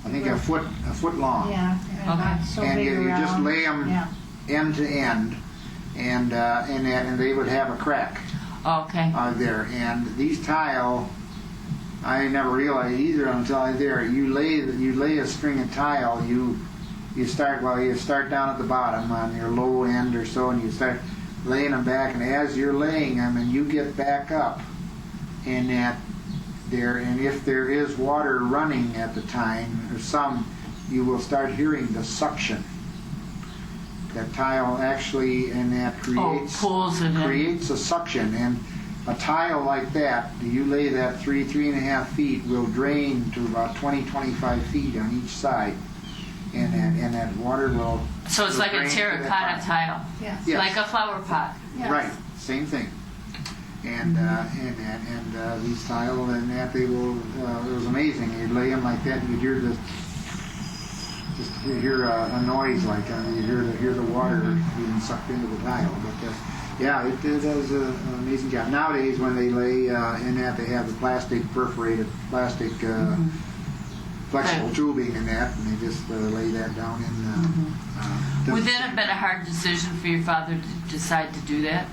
I think a foot long. Yeah. Okay. So And big you just around. lay them Yeah. end to end, and they would have a crack Okay. there. And these tile, I never realized either until I was there. You lay a string of tile. You start down at the bottom on your low end or so, and you start laying them back. And as you're laying them, and you get back up, and if there is water running at the time or some, you will start hearing the suction. That tile actually, and that pulls it in. creates a suction. And a tile like that, you lay that 3.5 feet, will drain to about 20-25 feet on each side, and that water will. So it's will like a drain to that terracotta tile, Yes. Yes. like a flower pot. Yes. Right, same thing. And these tile and that they will. It was amazing. You'd lay them like that, and you'd hear a noise like you hear the water being sucked into the tile. But yeah, it does an amazing job. Nowadays, when they lay in that, they have the perforated plastic flexible tubing in that, and they just lay that down in. Would that have been a hard decision for your father to decide to do that?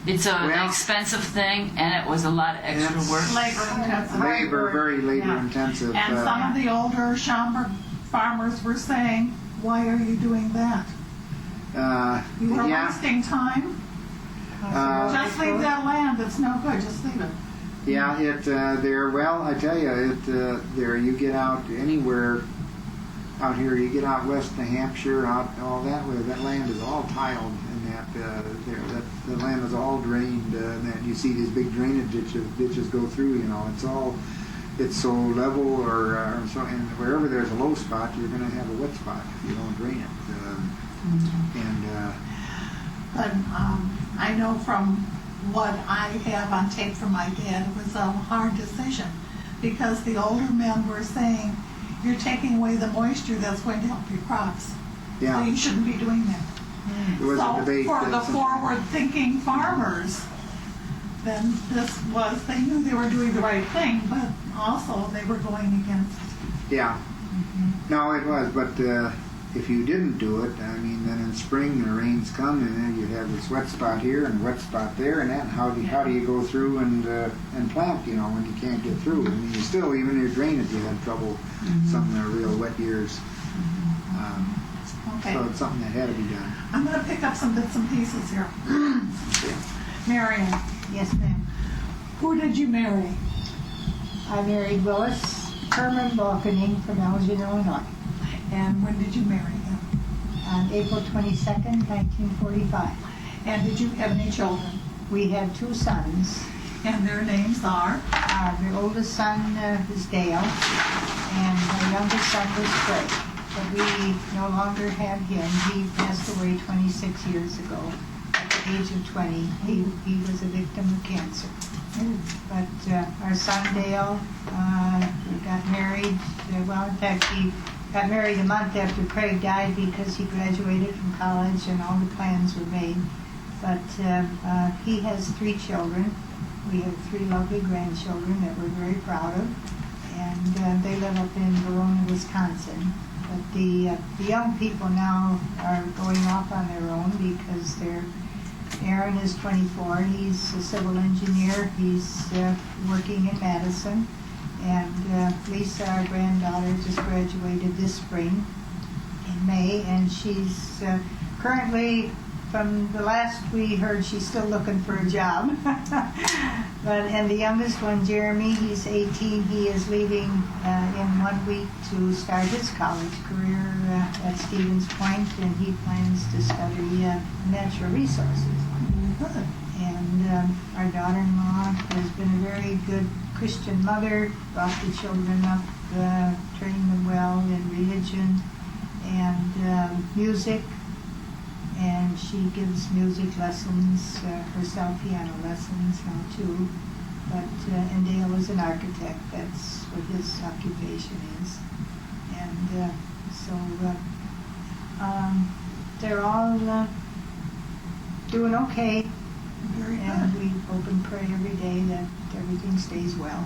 It's an Well, expensive thing, and it was a lot of extra It's- work. Labor intensive. Very labor Yeah. intensive. And some of the older Schaumburg farmers were saying, why are you doing that? You are yeah. wasting time. Just leave that land. It's no good. Just leave it. Yeah, I tell you, there you get out anywhere out here, you get out west New Hampshire, out all that way, that land is all tiled, and the land is all drained, and you see these big drainage ditches go through, it's so level or so, and wherever there's a low spot, you're going to have a wet spot if you don't drain it. But I know from what I have on tape from my dad, it was a hard decision because the older men were saying, you're taking away the moisture that's going to help your crops. Yeah. So you shouldn't be doing that. There was a debate. For the forward-thinking farmers, then they knew they were doing the right thing, but also they were going against it. Yeah. No, it was, but if you didn't do it, I mean, then in spring the rains come and then you'd have this wet spot here and wet spot there and that. How do you go through and plant, you know, when you can't get through? I mean, you still, even your drainage, you had trouble some of the real wet years. Okay. So it's something that had to be done. I'm going to pick up some bits and pieces here. Marion, Yes, ma'am. who did you marry? I married Willis Herman Balkening from Elgin, Illinois, And when did you marry him? on April 22nd, 1945. And did you have any children? We had 2 sons. And their names are? The oldest son is Dale, and our youngest son was Craig. But we no longer have him. He passed away 26 years ago. At the age of 20, he was a victim of cancer. But our son Dale got married. Well, in fact, he got married a month after Craig died because he graduated from college and all the plans were made. But he has 3 children. We have 3 lovely grandchildren that we're very proud of. And they live up in Verona, Wisconsin. But the young people now are going off on their own because Aaron is 24. He's a civil engineer. He's working in Madison. And Lisa, our granddaughter, just graduated this spring in May. And she's currently, from the last we heard, she's still looking for a job. And the youngest one, Jeremy, he's 18. He is leaving in 1 week to start his college career at Stevens Point, and he plans to study natural resources. Good. And our daughter-in-law has been a very good Christian mother, brought the children up, trained them well in religion and music. And she gives music lessons, herself piano lessons now too. But and Dale is an architect. That's what his occupation is. And so they're all doing okay. Very And good. we hope and pray every day that everything stays well.